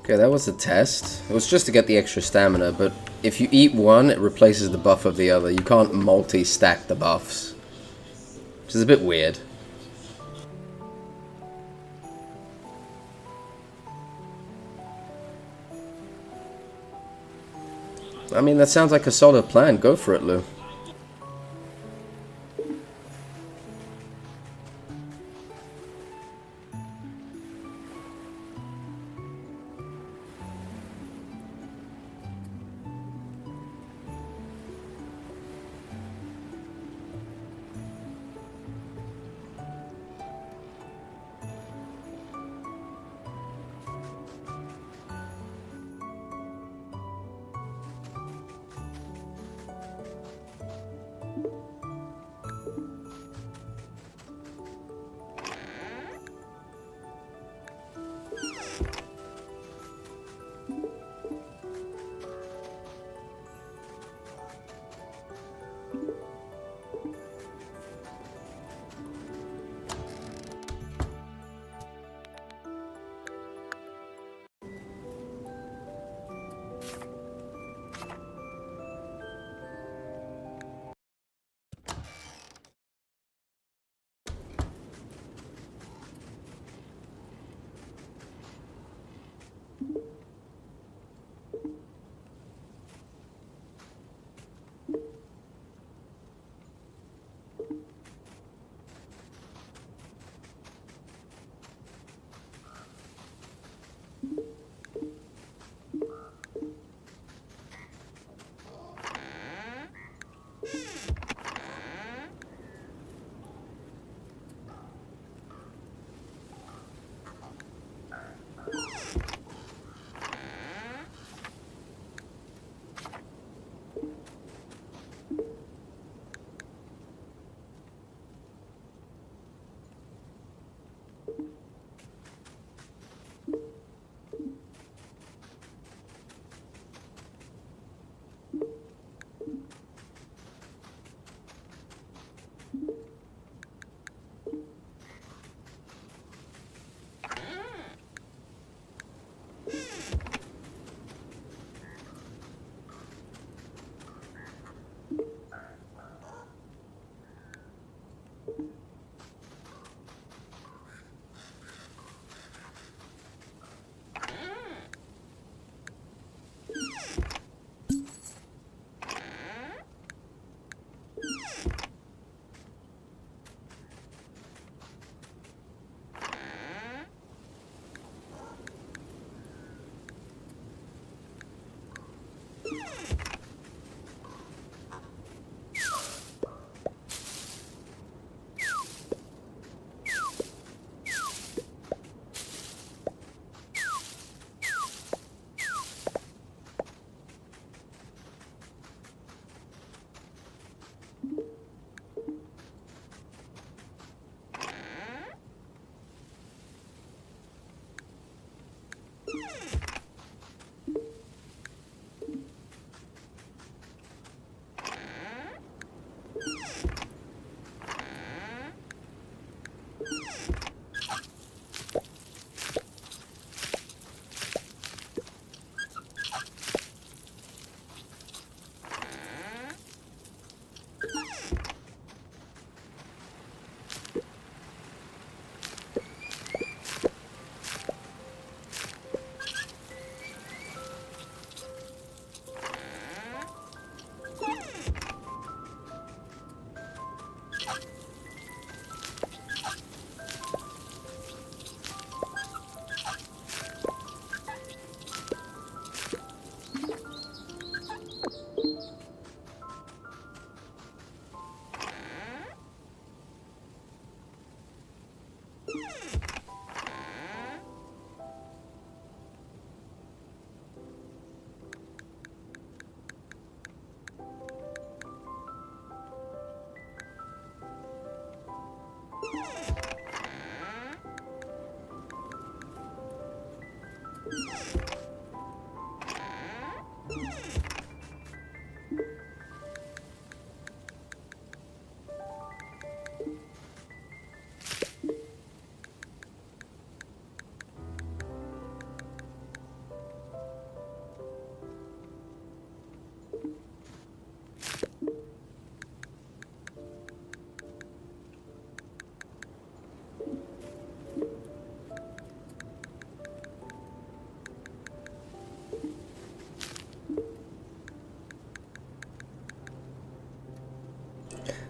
Speaker 1: Okay, that was a test. It was just to get the extra stamina, but if you eat one, it replaces the buff of the other. You can't multi-stack the buffs, which is a bit weird. I mean, that sounds like a solid plan. Go for it, Lou.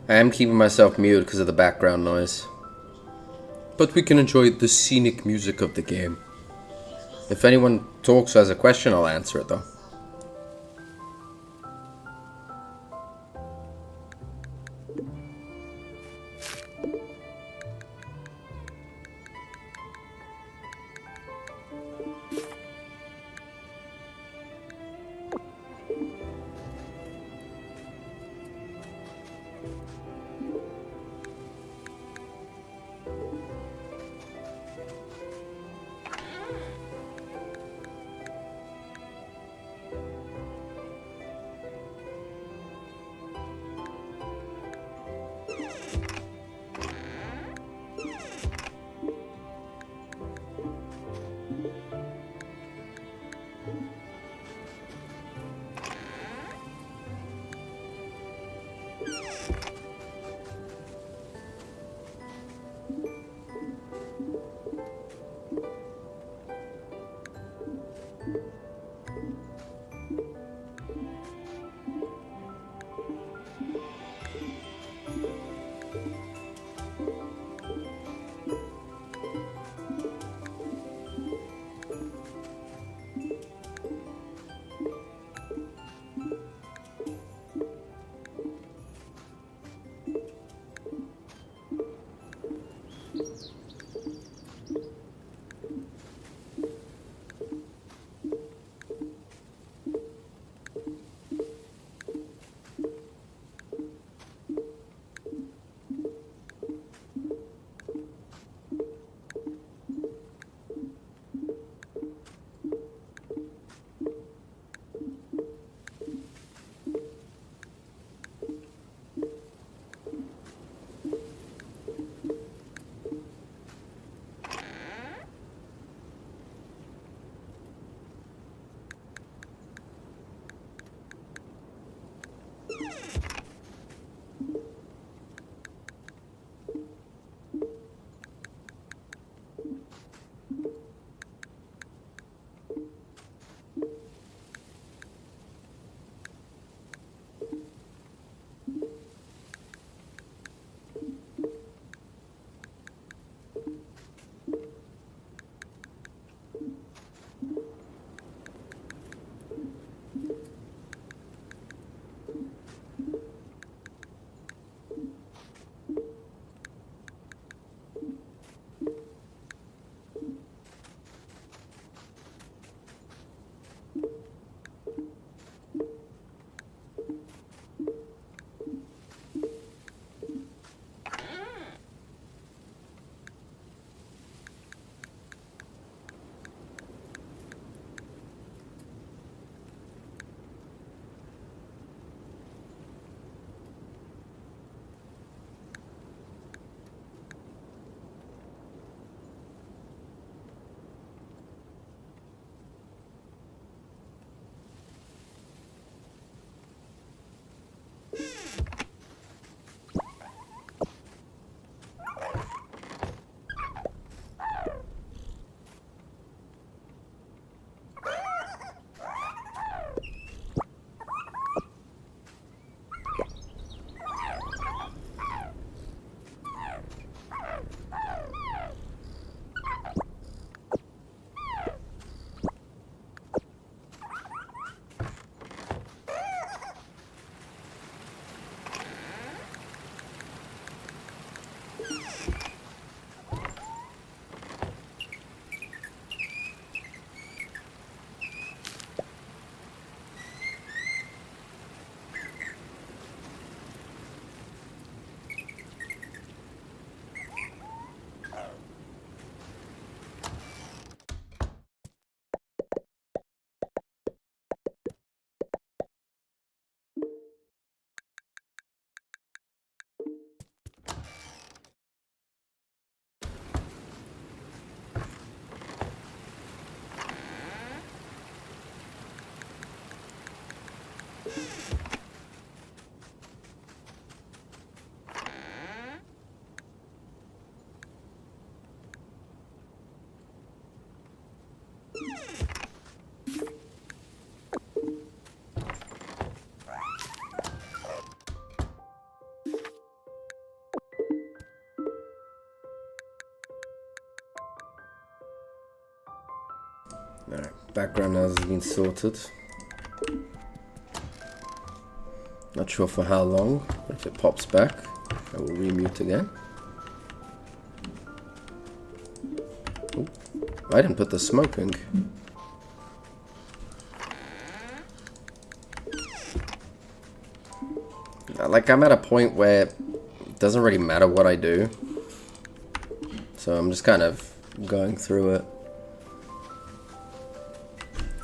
Speaker 1: I am keeping myself muted because of the background noise. But we can enjoy the scenic music of the game. If anyone talks or has a question, I'll answer it though. Alright, background has been sorted. Not sure for how long, but if it pops back, I will remute again. Ooh, I didn't put the smoking. Like, I'm at a point where it doesn't really matter what I do. So I'm just kind of going through it.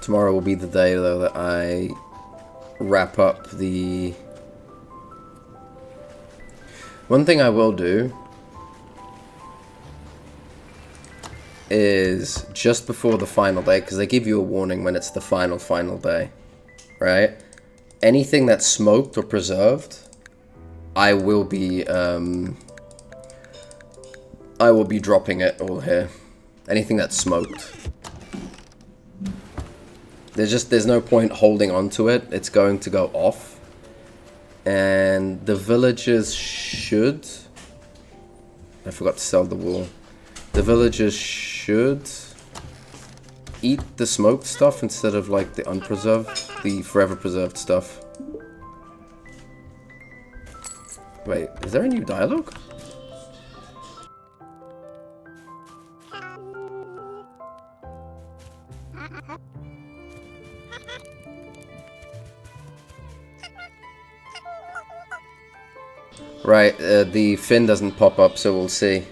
Speaker 1: Tomorrow will be the day, though, that I wrap up the... One thing I will do is just before the final day, because they give you a warning when it's the final day, right? Anything that's smoked or preserved, I will be dropping it all here. Anything that's smoked. There's no point holding on to it. It's going to go off. And the villagers should... I forgot to sell the wool. The villagers should eat the smoked stuff instead of like the unpreserved, the forever preserved stuff. Wait, is there a new dialogue? Right, the fin doesn't pop up, so we'll see.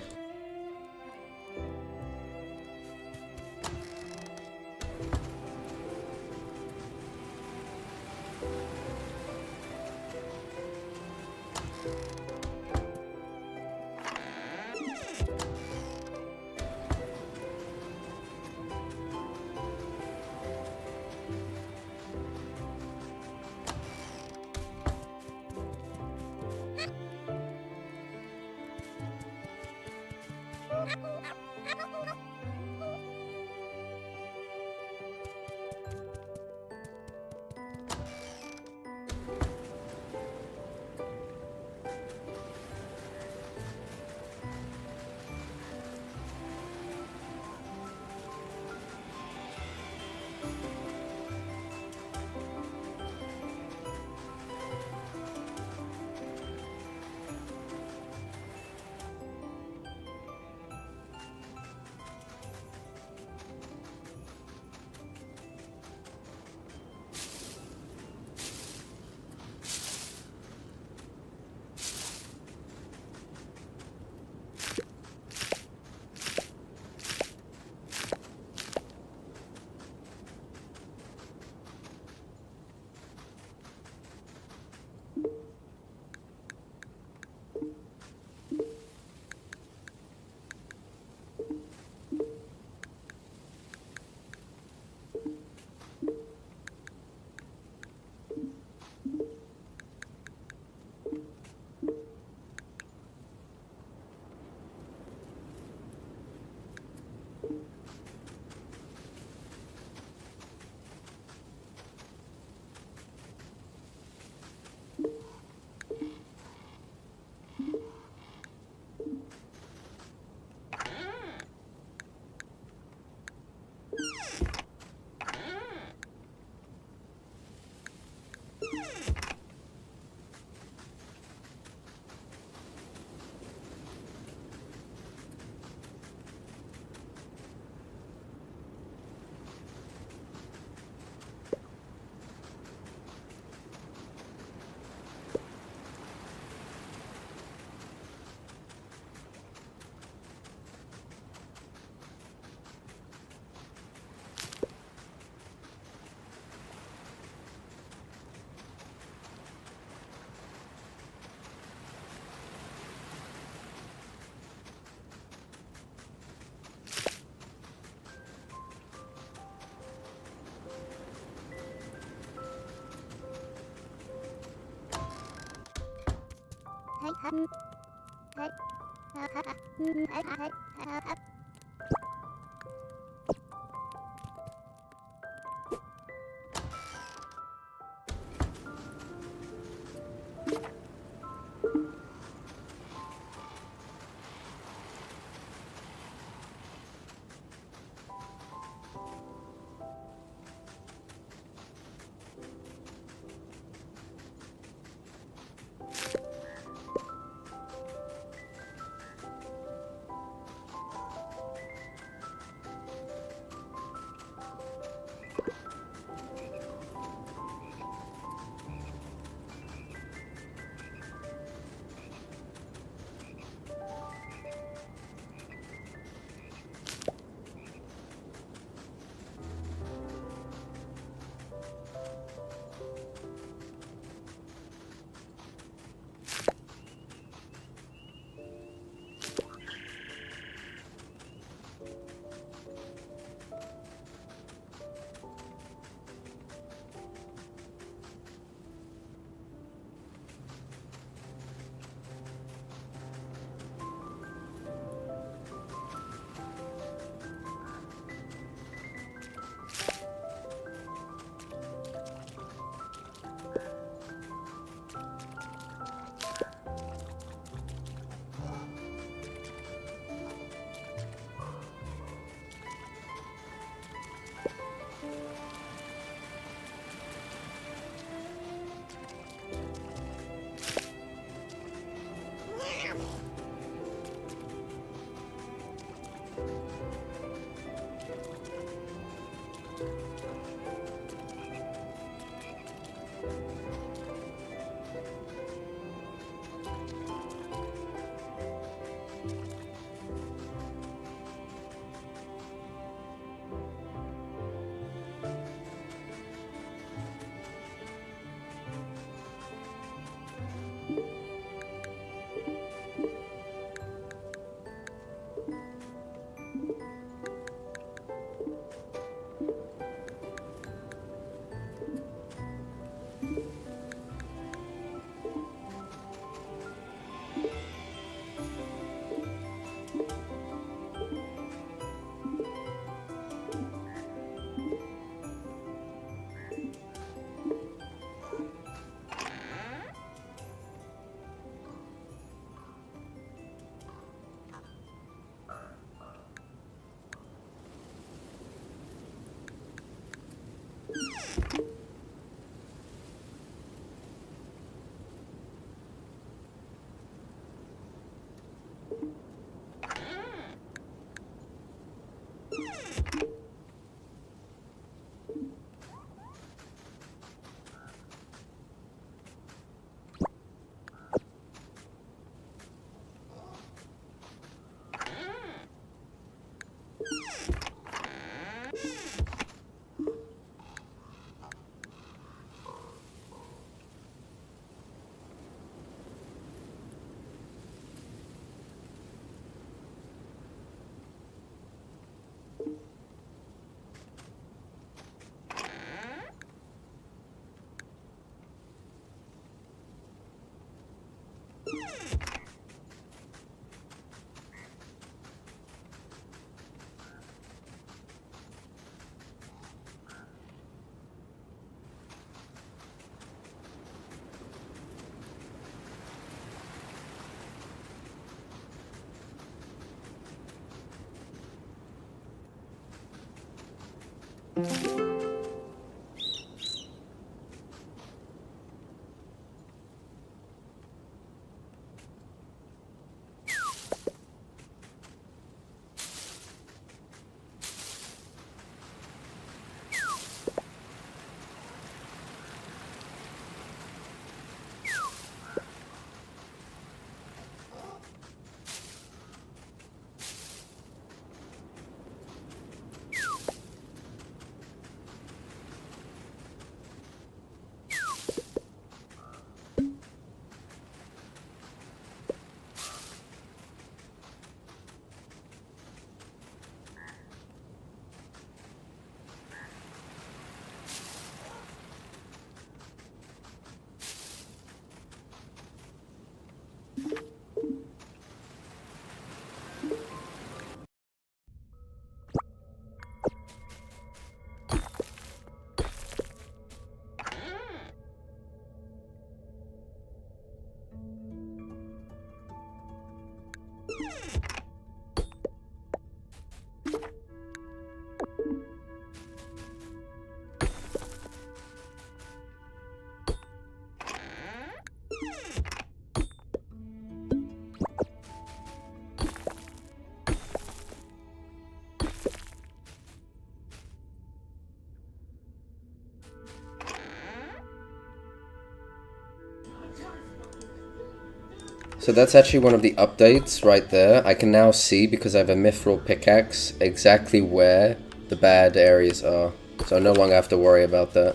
Speaker 1: So that's actually one of the updates right there. I can now see, because I have a mithril pickaxe, exactly where the bad areas are. So I no longer have to worry about that.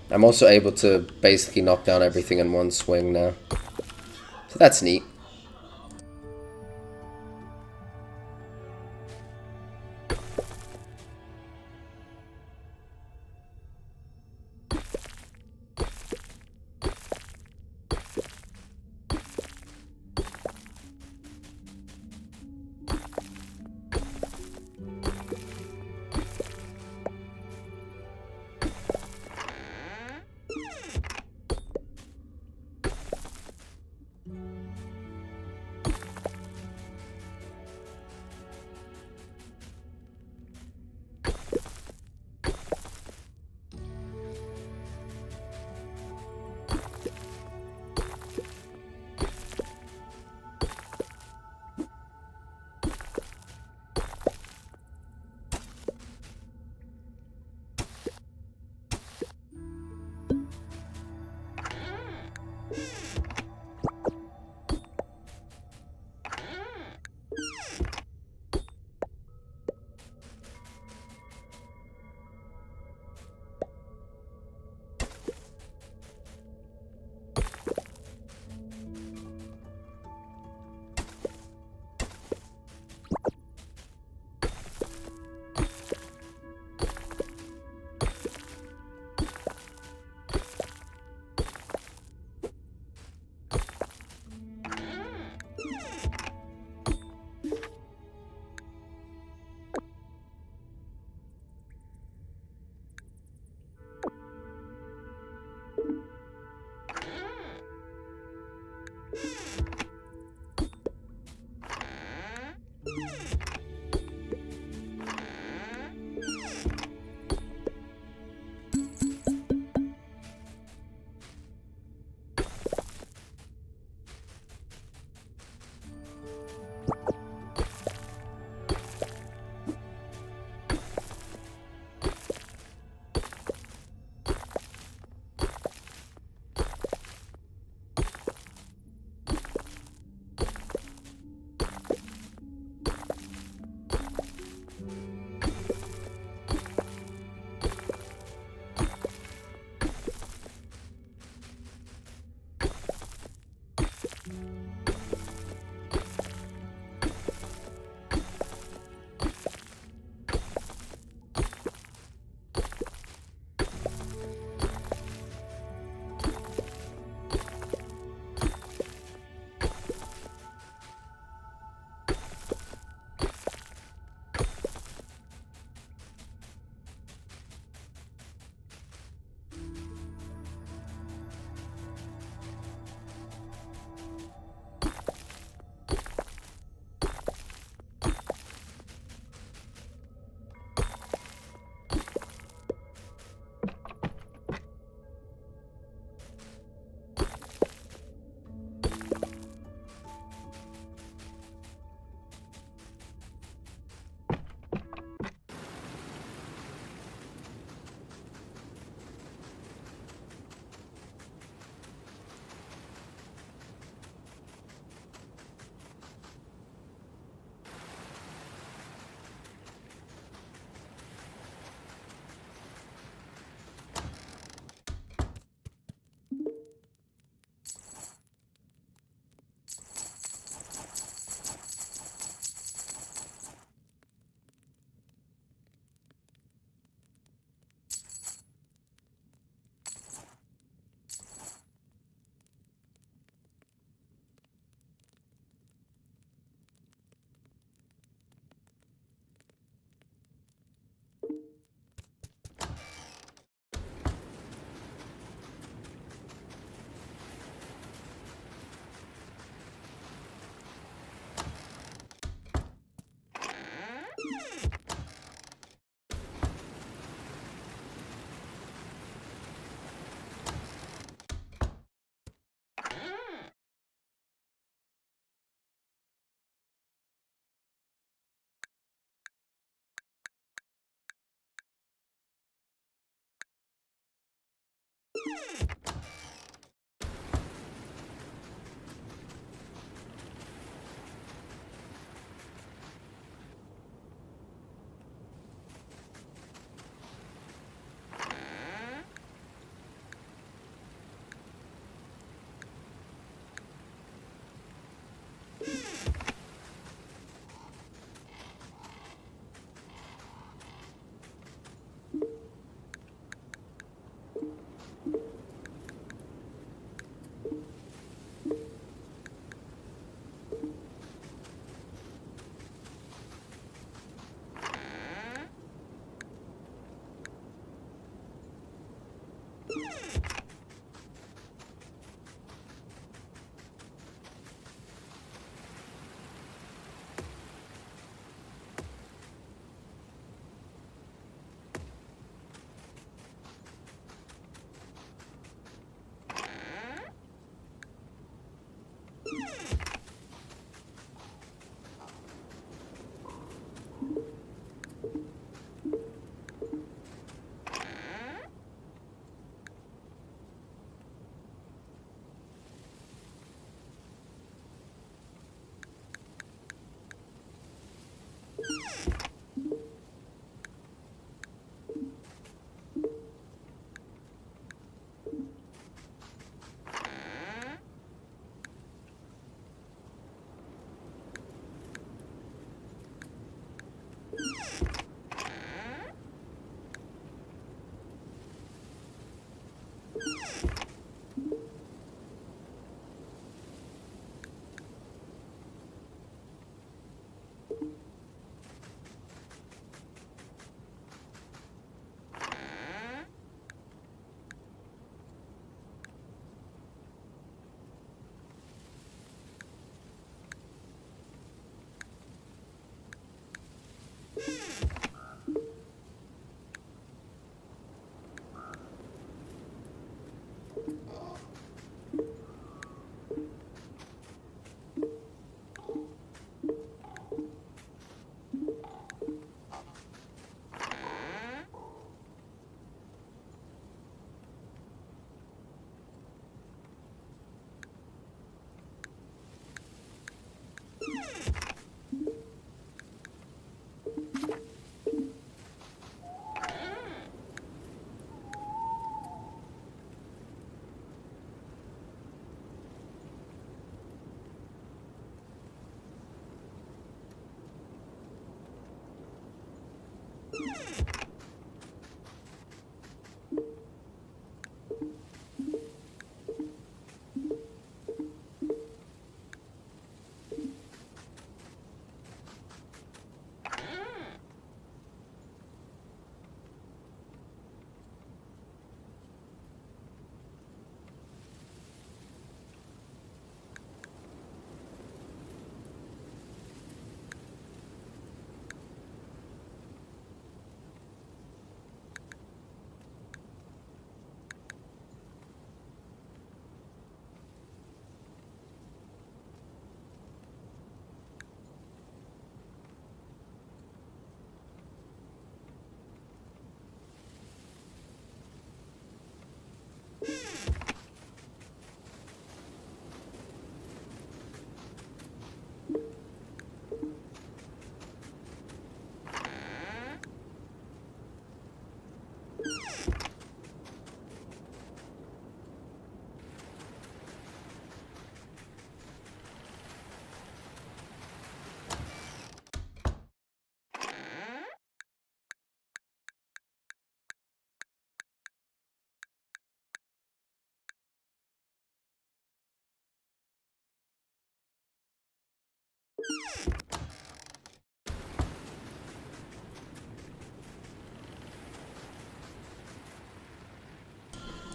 Speaker 1: I'm also able to basically knock down everything in one swing now. So that's neat.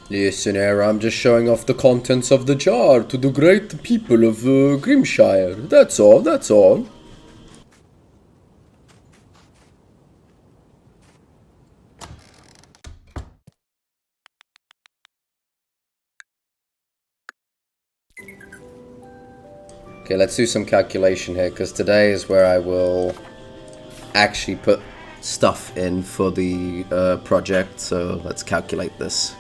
Speaker 1: Listen here, I'm just showing off the contents of the jar to the great people of Grimshire. That's all, that's all. Okay, let's do some calculation here, because today is where I will actually put stuff in for the project, so let's calculate this.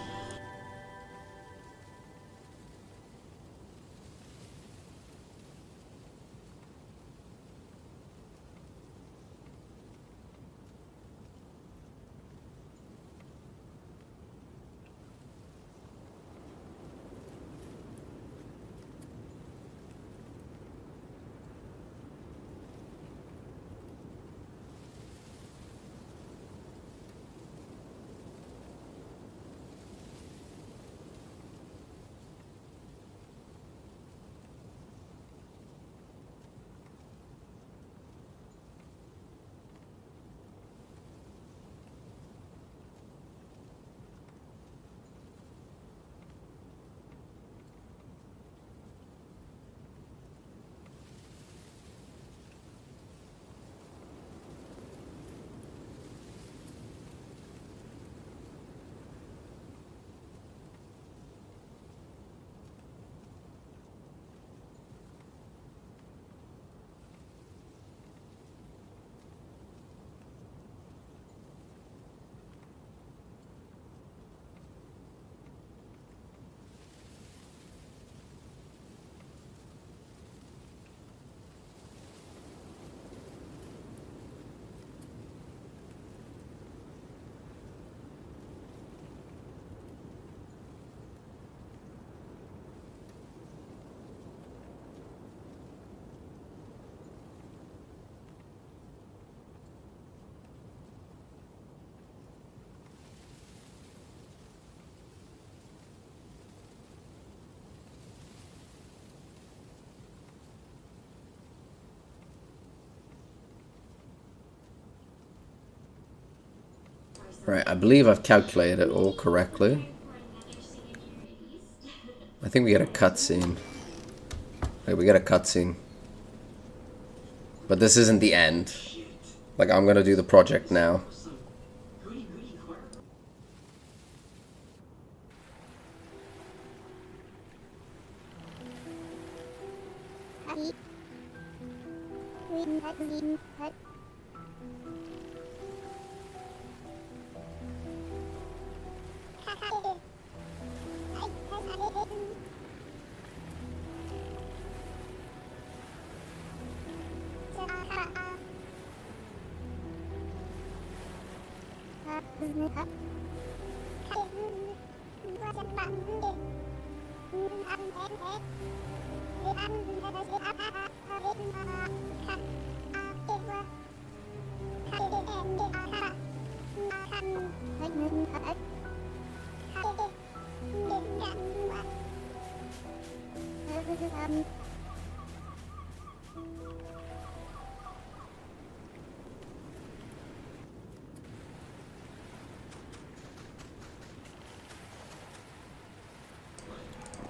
Speaker 1: Right, I believe I've calculated it all correctly. I think we get a cutscene. Like, we get a cutscene. But this isn't the end. Like, I'm gonna do the project now.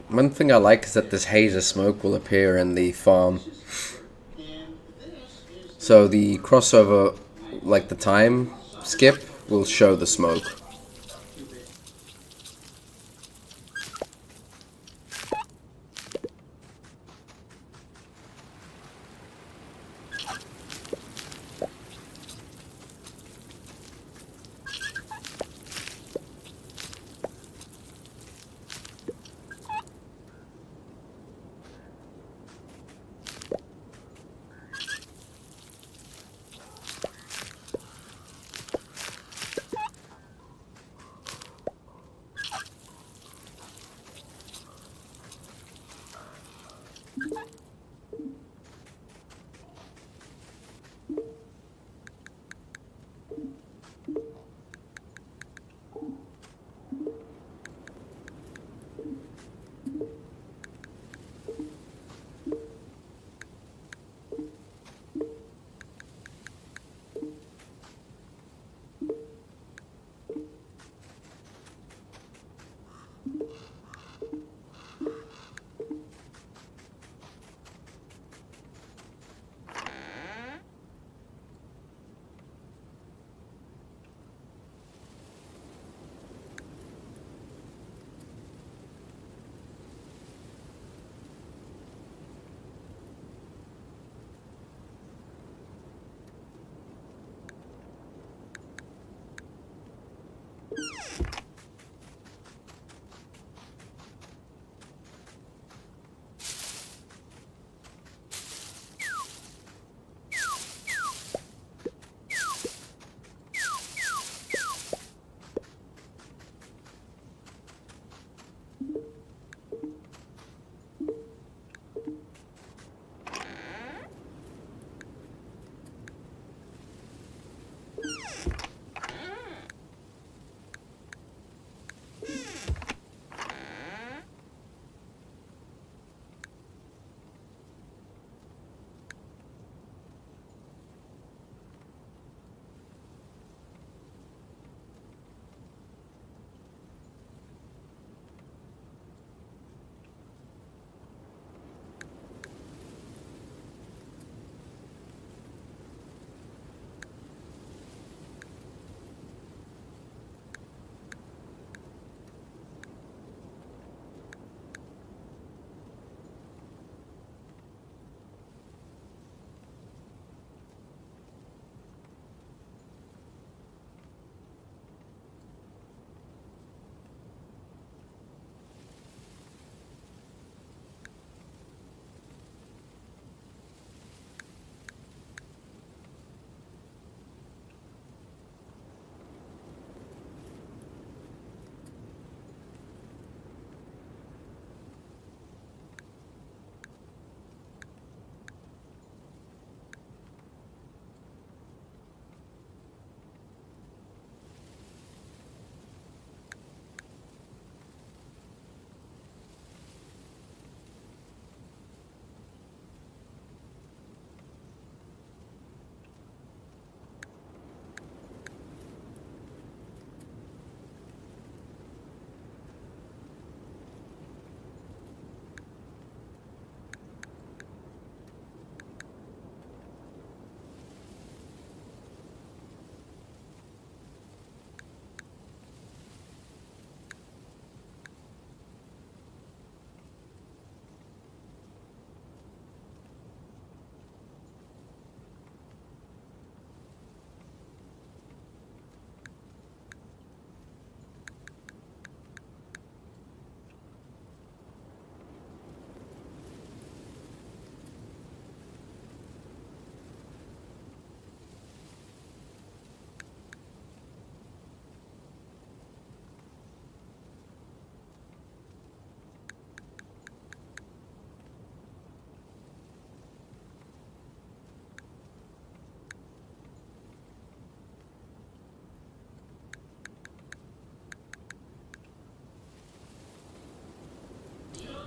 Speaker 1: One thing I like is that this haze of smoke will appear in the farm. So the crossover, like the time skip, will show the smoke.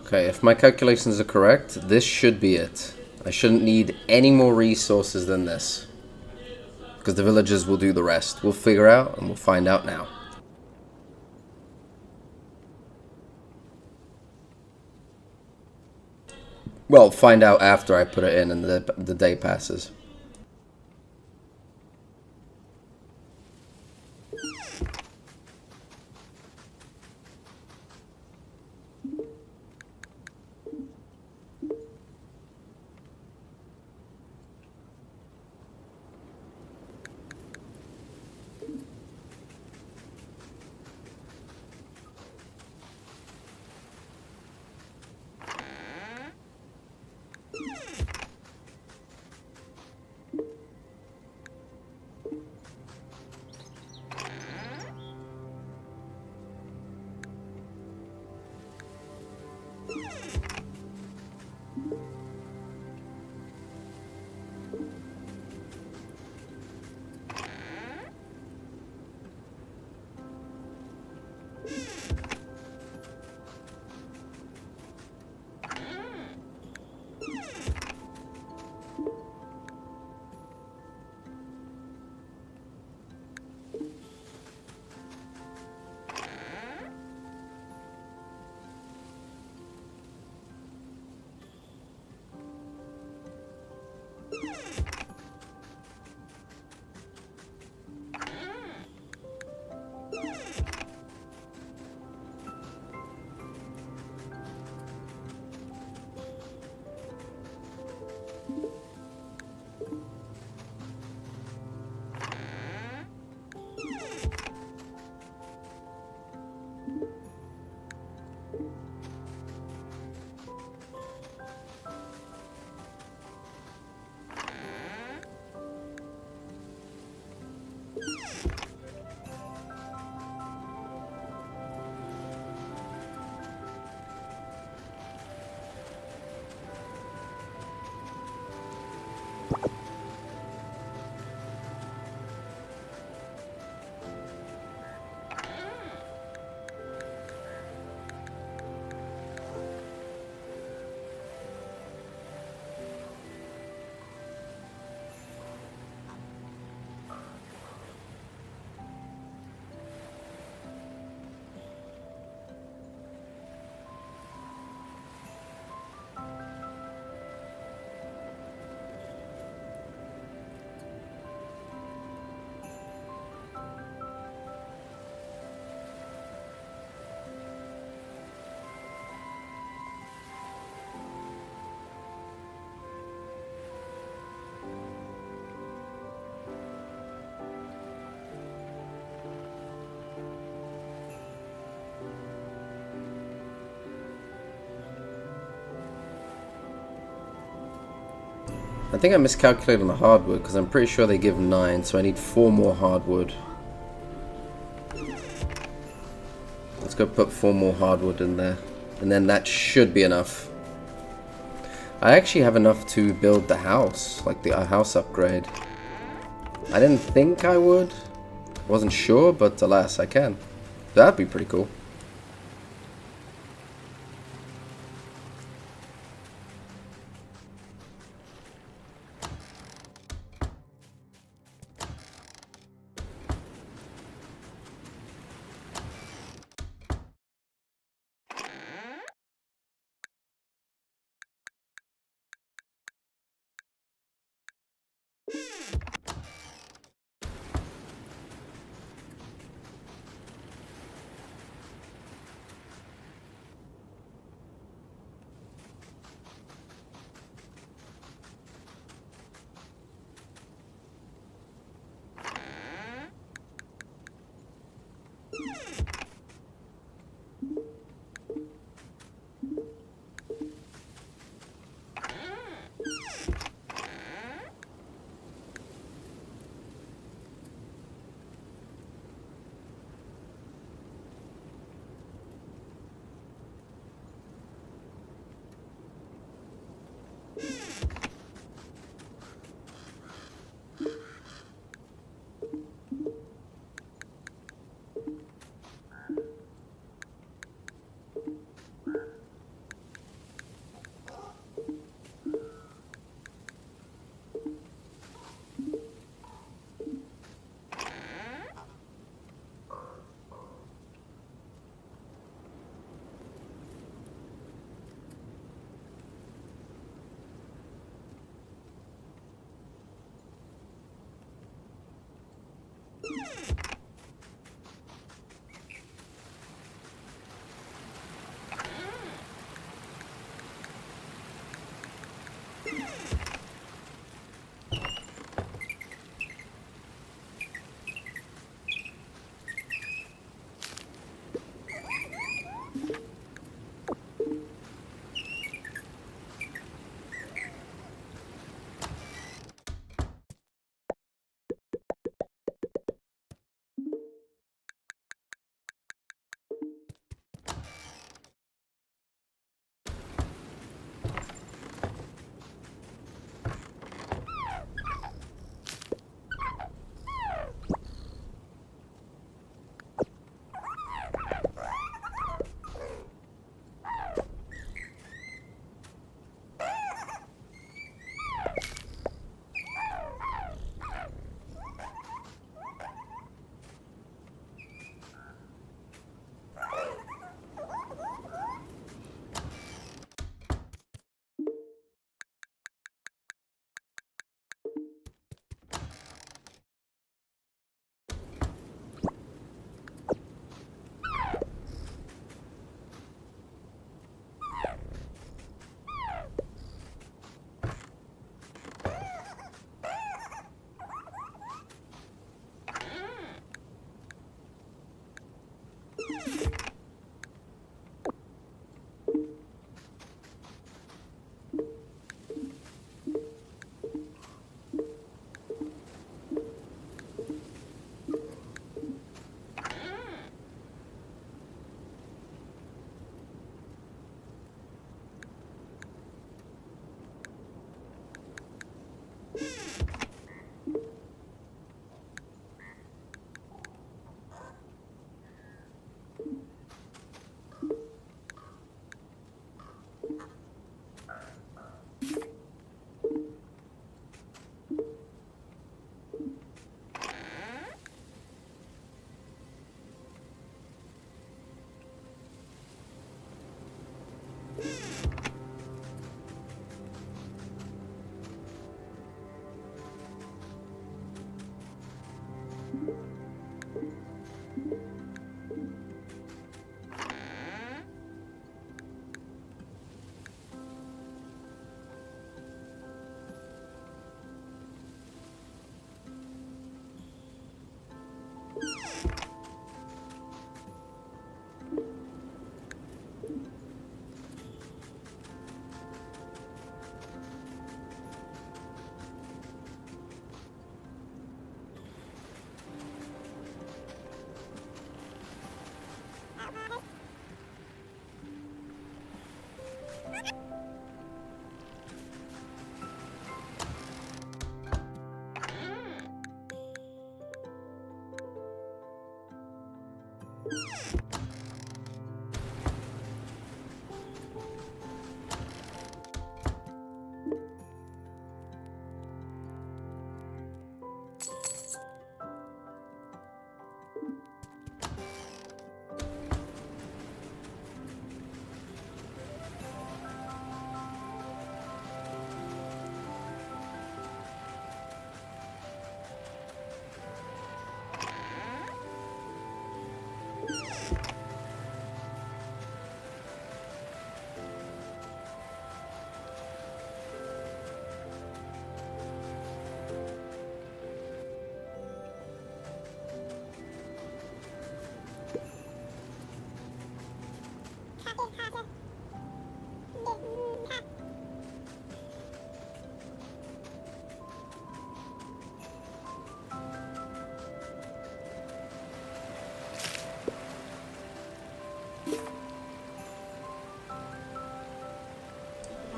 Speaker 1: Okay, if my calculations are correct, this should be it. I shouldn't need any more resources than this. Because the villagers will do the rest. We'll figure out and we'll find out now. Well, find out after I put it in and the day passes. I think I miscalculated on the hardwood because I'm pretty sure they give 9, so I need 4 more hardwood. Let's go put 4 more hardwood in there, and then that should be enough. I actually have enough to build the house, like the house upgrade. I didn't think I would. Wasn't sure, but alas, I can. That'd be pretty cool.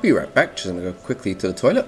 Speaker 1: Be right back, just gonna go quickly to the toilet.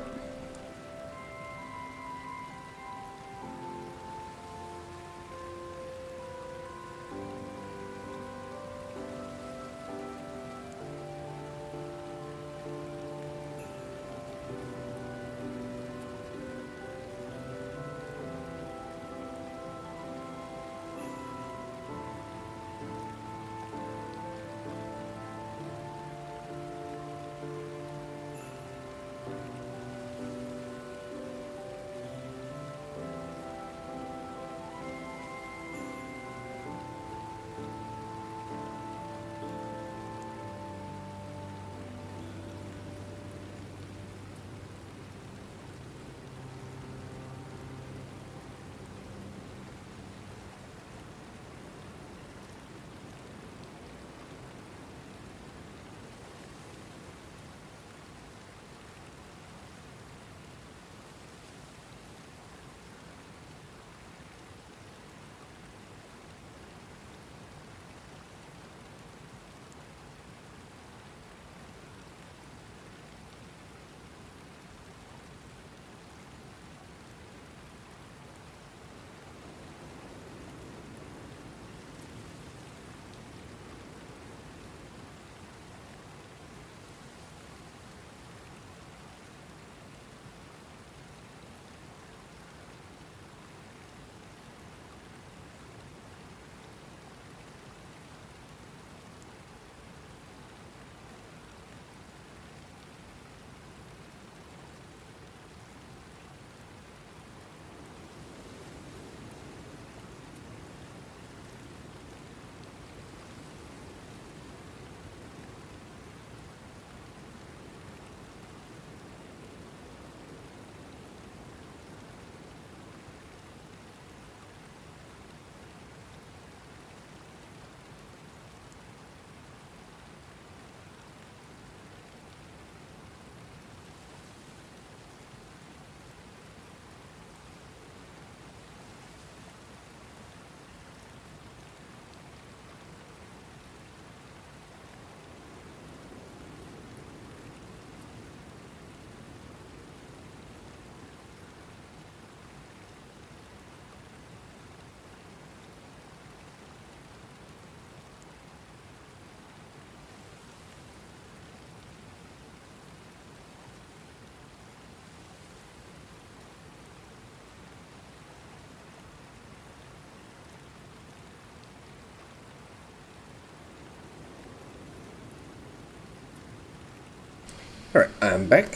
Speaker 1: Alright, I'm back.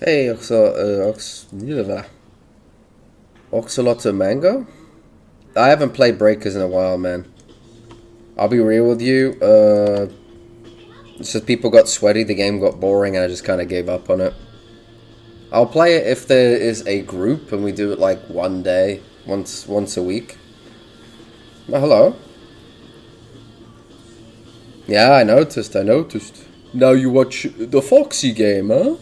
Speaker 1: Hey, Oxalot Mango? I haven't played Breakers in a while, man. I'll be real with you. It's just people got sweaty, the game got boring, and I just kind of gave up on it. I'll play it if there is a group and we do it like one day, once a week. Oh, hello. Yeah, I noticed. Now you watch the Foxy game, huh?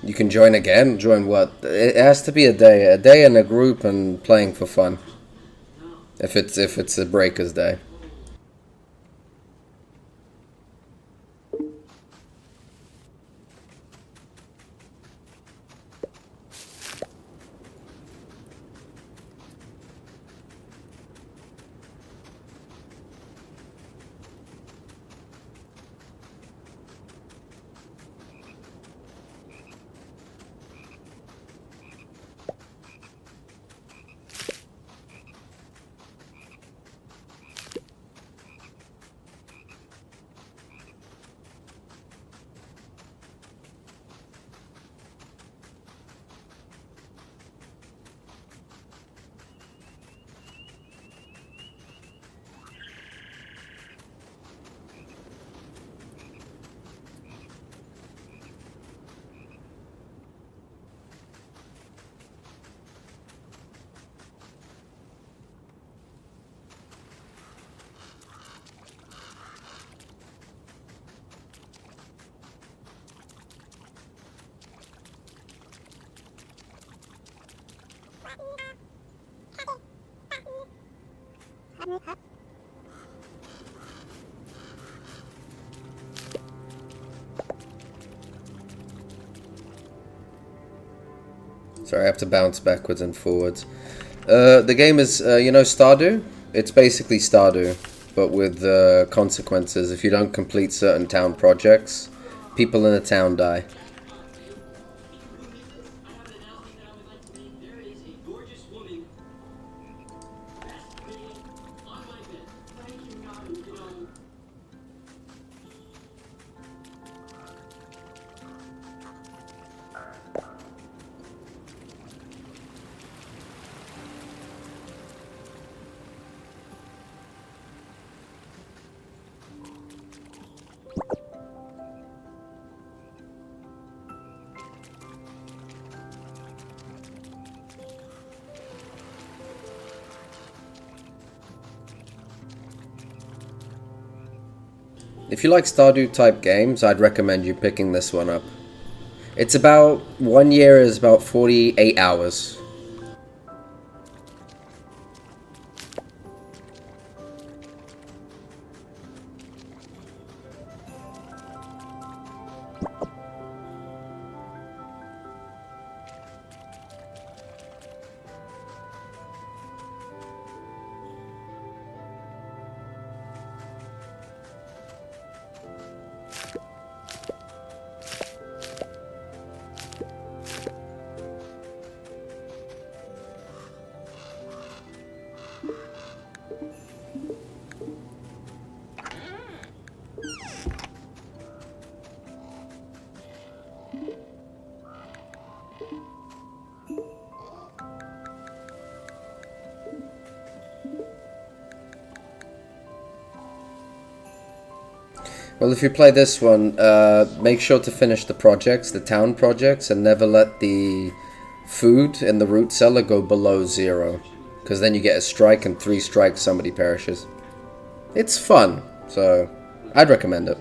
Speaker 1: You can join again. Join what? It has to be a day in a group and playing for fun. If it's a Breakers day. Sorry, I have to bounce backwards and forwards. The game is, you know, Stardew? It's basically Stardew, but with consequences. If you don't complete certain town projects, people in the town die. If you like Stardew type games, I'd recommend you picking this one up. It's about 1 year is about 48 hours. Well, if you play this one, make sure to finish the projects, the town projects, and never let the food in the root cellar go below 0. Because then you get a strike, and 3 strikes, somebody perishes. It's fun, so I'd recommend it.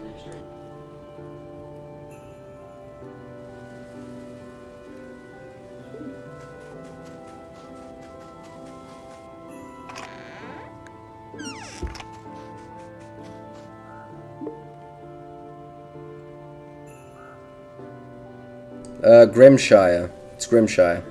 Speaker 1: Grimshire. It's Grimshire.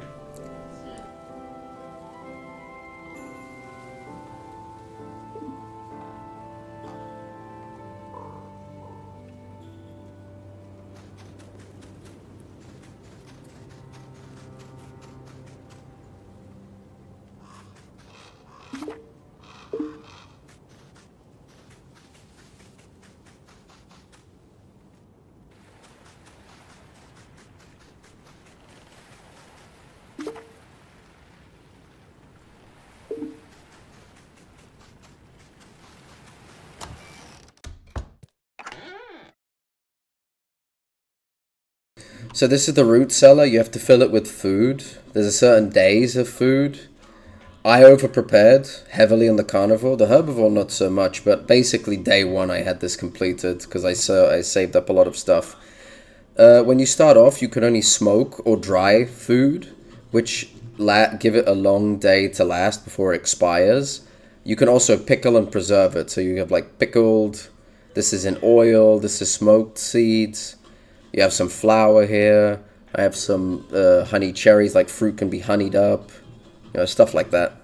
Speaker 1: So this is the root cellar. You have to fill it with food. There's a certain days of food. I over-prepared heavily on the carnivore. The herbivore, not so much, but basically day 1 I had this completed because I saved up a lot of stuff. When you start off, you can only smoke or dry food, which give it a long day to last before it expires. You can also pickle and preserve it. So you have like pickled, this is in oil, this is smoked seeds. You have some flour here. I have some honey cherries, like fruit can be honeyed up. You know, stuff like that.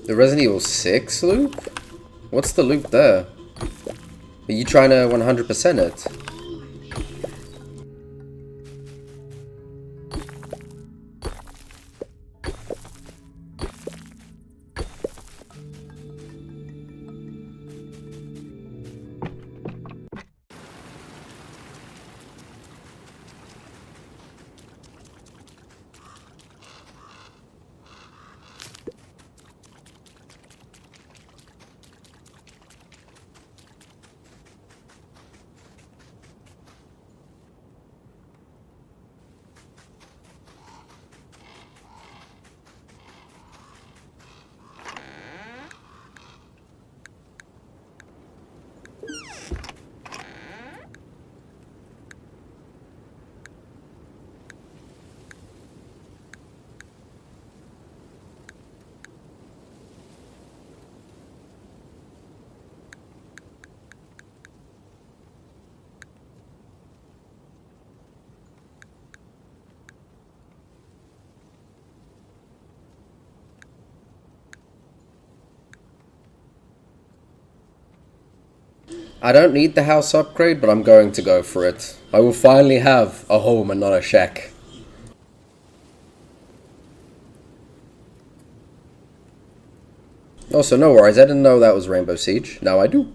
Speaker 1: The Resident Evil 6 loop? What's the loop there? Are you trying to 100% it? I don't need the house upgrade, but I'm going to go for it. I will finally have a home and not a shack. Also, no worries, I didn't know that was Rainbow Siege. Now I do.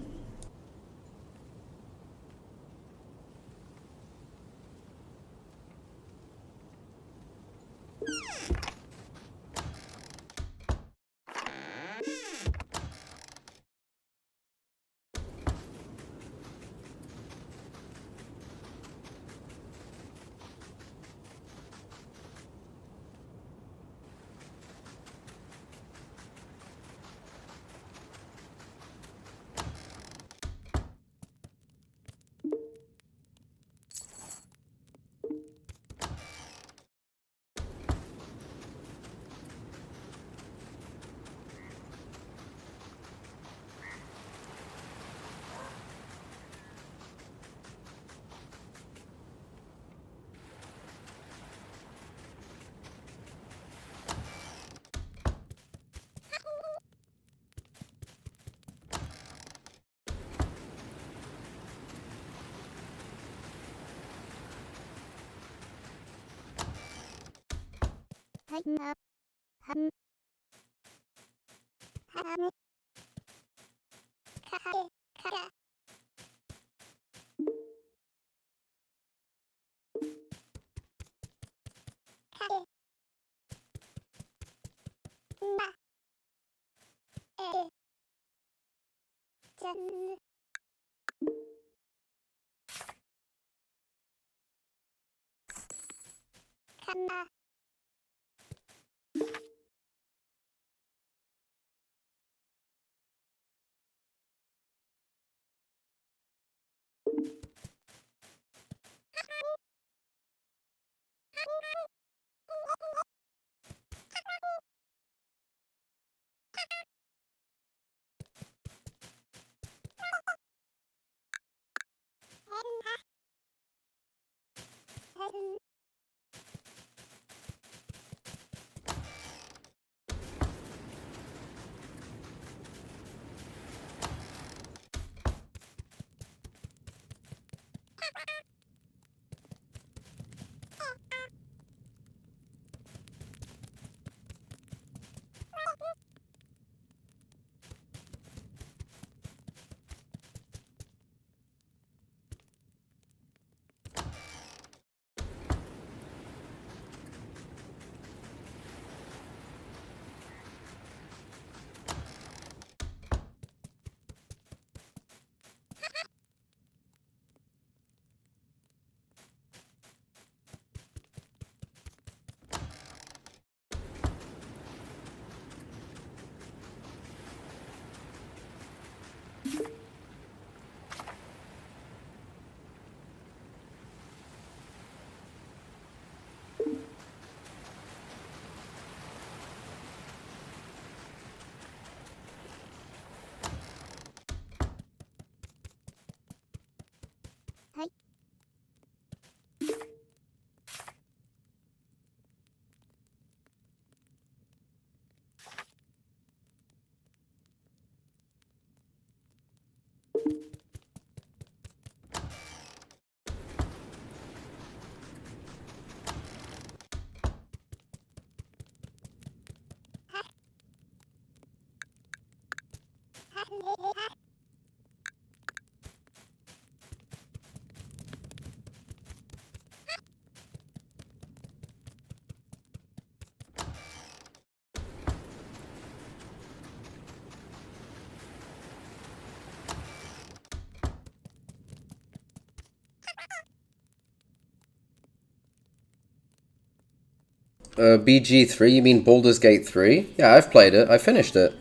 Speaker 1: BG3, you mean Baldur's Gate 3? Yeah, I've played it. I finished it.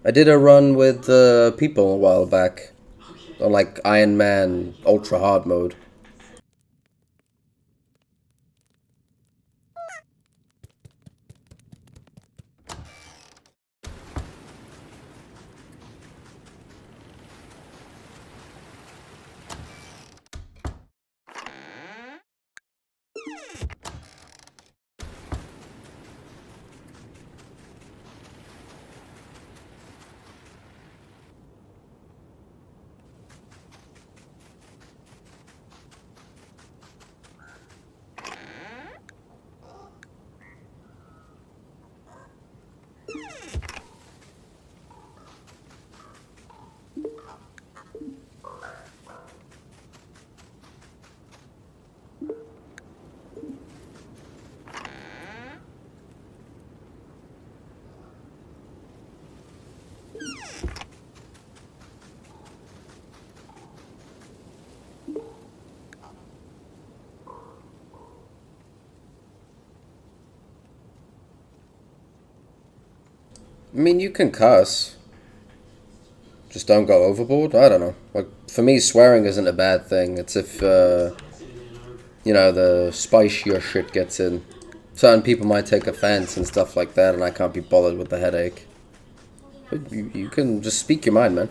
Speaker 1: I did a run with people a while back. On like Iron Man Ultra Hard mode. I mean, you can cuss. Just don't go overboard? I don't know. Like, for me, swearing isn't a bad thing. It's if, you know, the spicier shit gets in. Certain people might take offense and stuff like that, and I can't be bothered with the headache. But you can just speak your mind, man.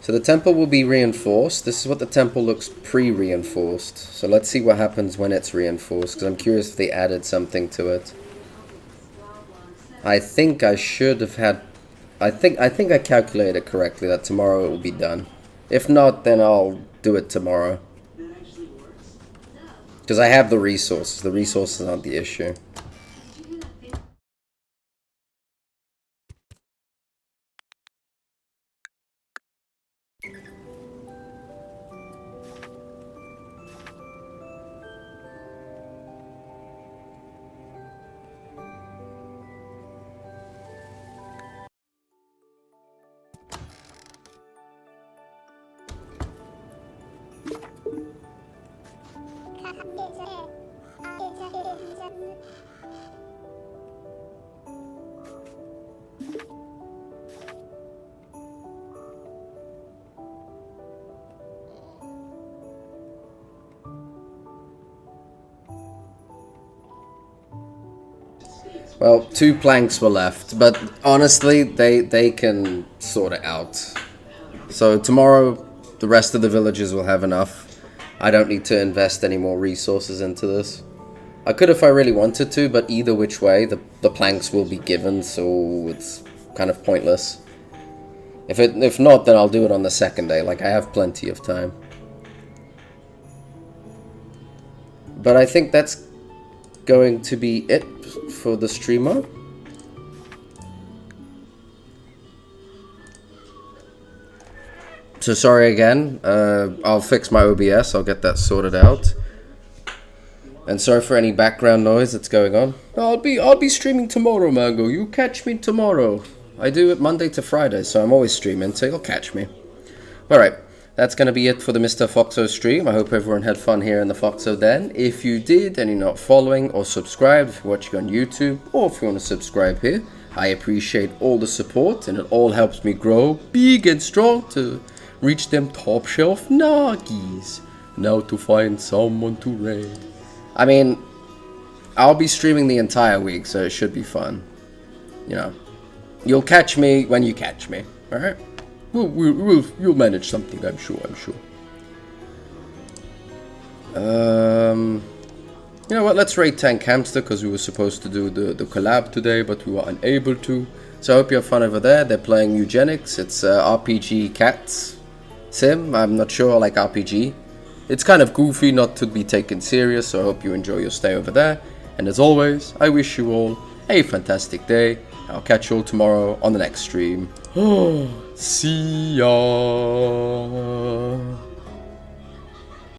Speaker 1: So the temple will be reinforced. This is what the temple looks pre-reinforced. So let's see what happens when it's reinforced, because I'm curious if they added something to it. I think I should have had... I think I calculated correctly that tomorrow it will be done. If not, then I'll do it tomorrow. Because I have the resources. The resources aren't the issue. Well, 2 planks were left, but honestly, they can sort it out. So tomorrow, the rest of the villagers will have enough. I don't need to invest any more resources into this. I could if I really wanted to, but either which way, the planks will be given, so it's kind of pointless. If not, then I'll do it on the second day, like I have plenty of time. But I think that's going to be it for the streamer. So sorry again, I'll fix my OBS, I'll get that sorted out. And sorry for any background noise that's going on. I'll be streaming tomorrow, Mango, you catch me tomorrow. I do it Monday to Friday, so I'm always streaming, so you'll catch me. Alright, that's going to be it for the Mr. Foxo stream. I hope everyone had fun here in the Foxo Den. If you did and you're not following or subscribed, if you're watching on YouTube, or if you want to subscribe here, I appreciate all the support, and it all helps me grow big and strong to reach them top shelf nuggies. Now to find someone to raid. I mean, I'll be streaming the entire week, so it should be fun. You know, you'll catch me when you catch me. All right? You'll manage something, I'm sure. You know what? Let's raid Tank Hamster because we were supposed to do the collab today, but we were unable to. So I hope you have fun over there. They're playing Eugenics. It's RPG Cats Sim. I'm not sure. I like RPG. It's kind of goofy, not to be taken serious. So I hope you enjoy your stay over there. And as always, I wish you all a fantastic day. I'll catch you all tomorrow on the next stream. See ya.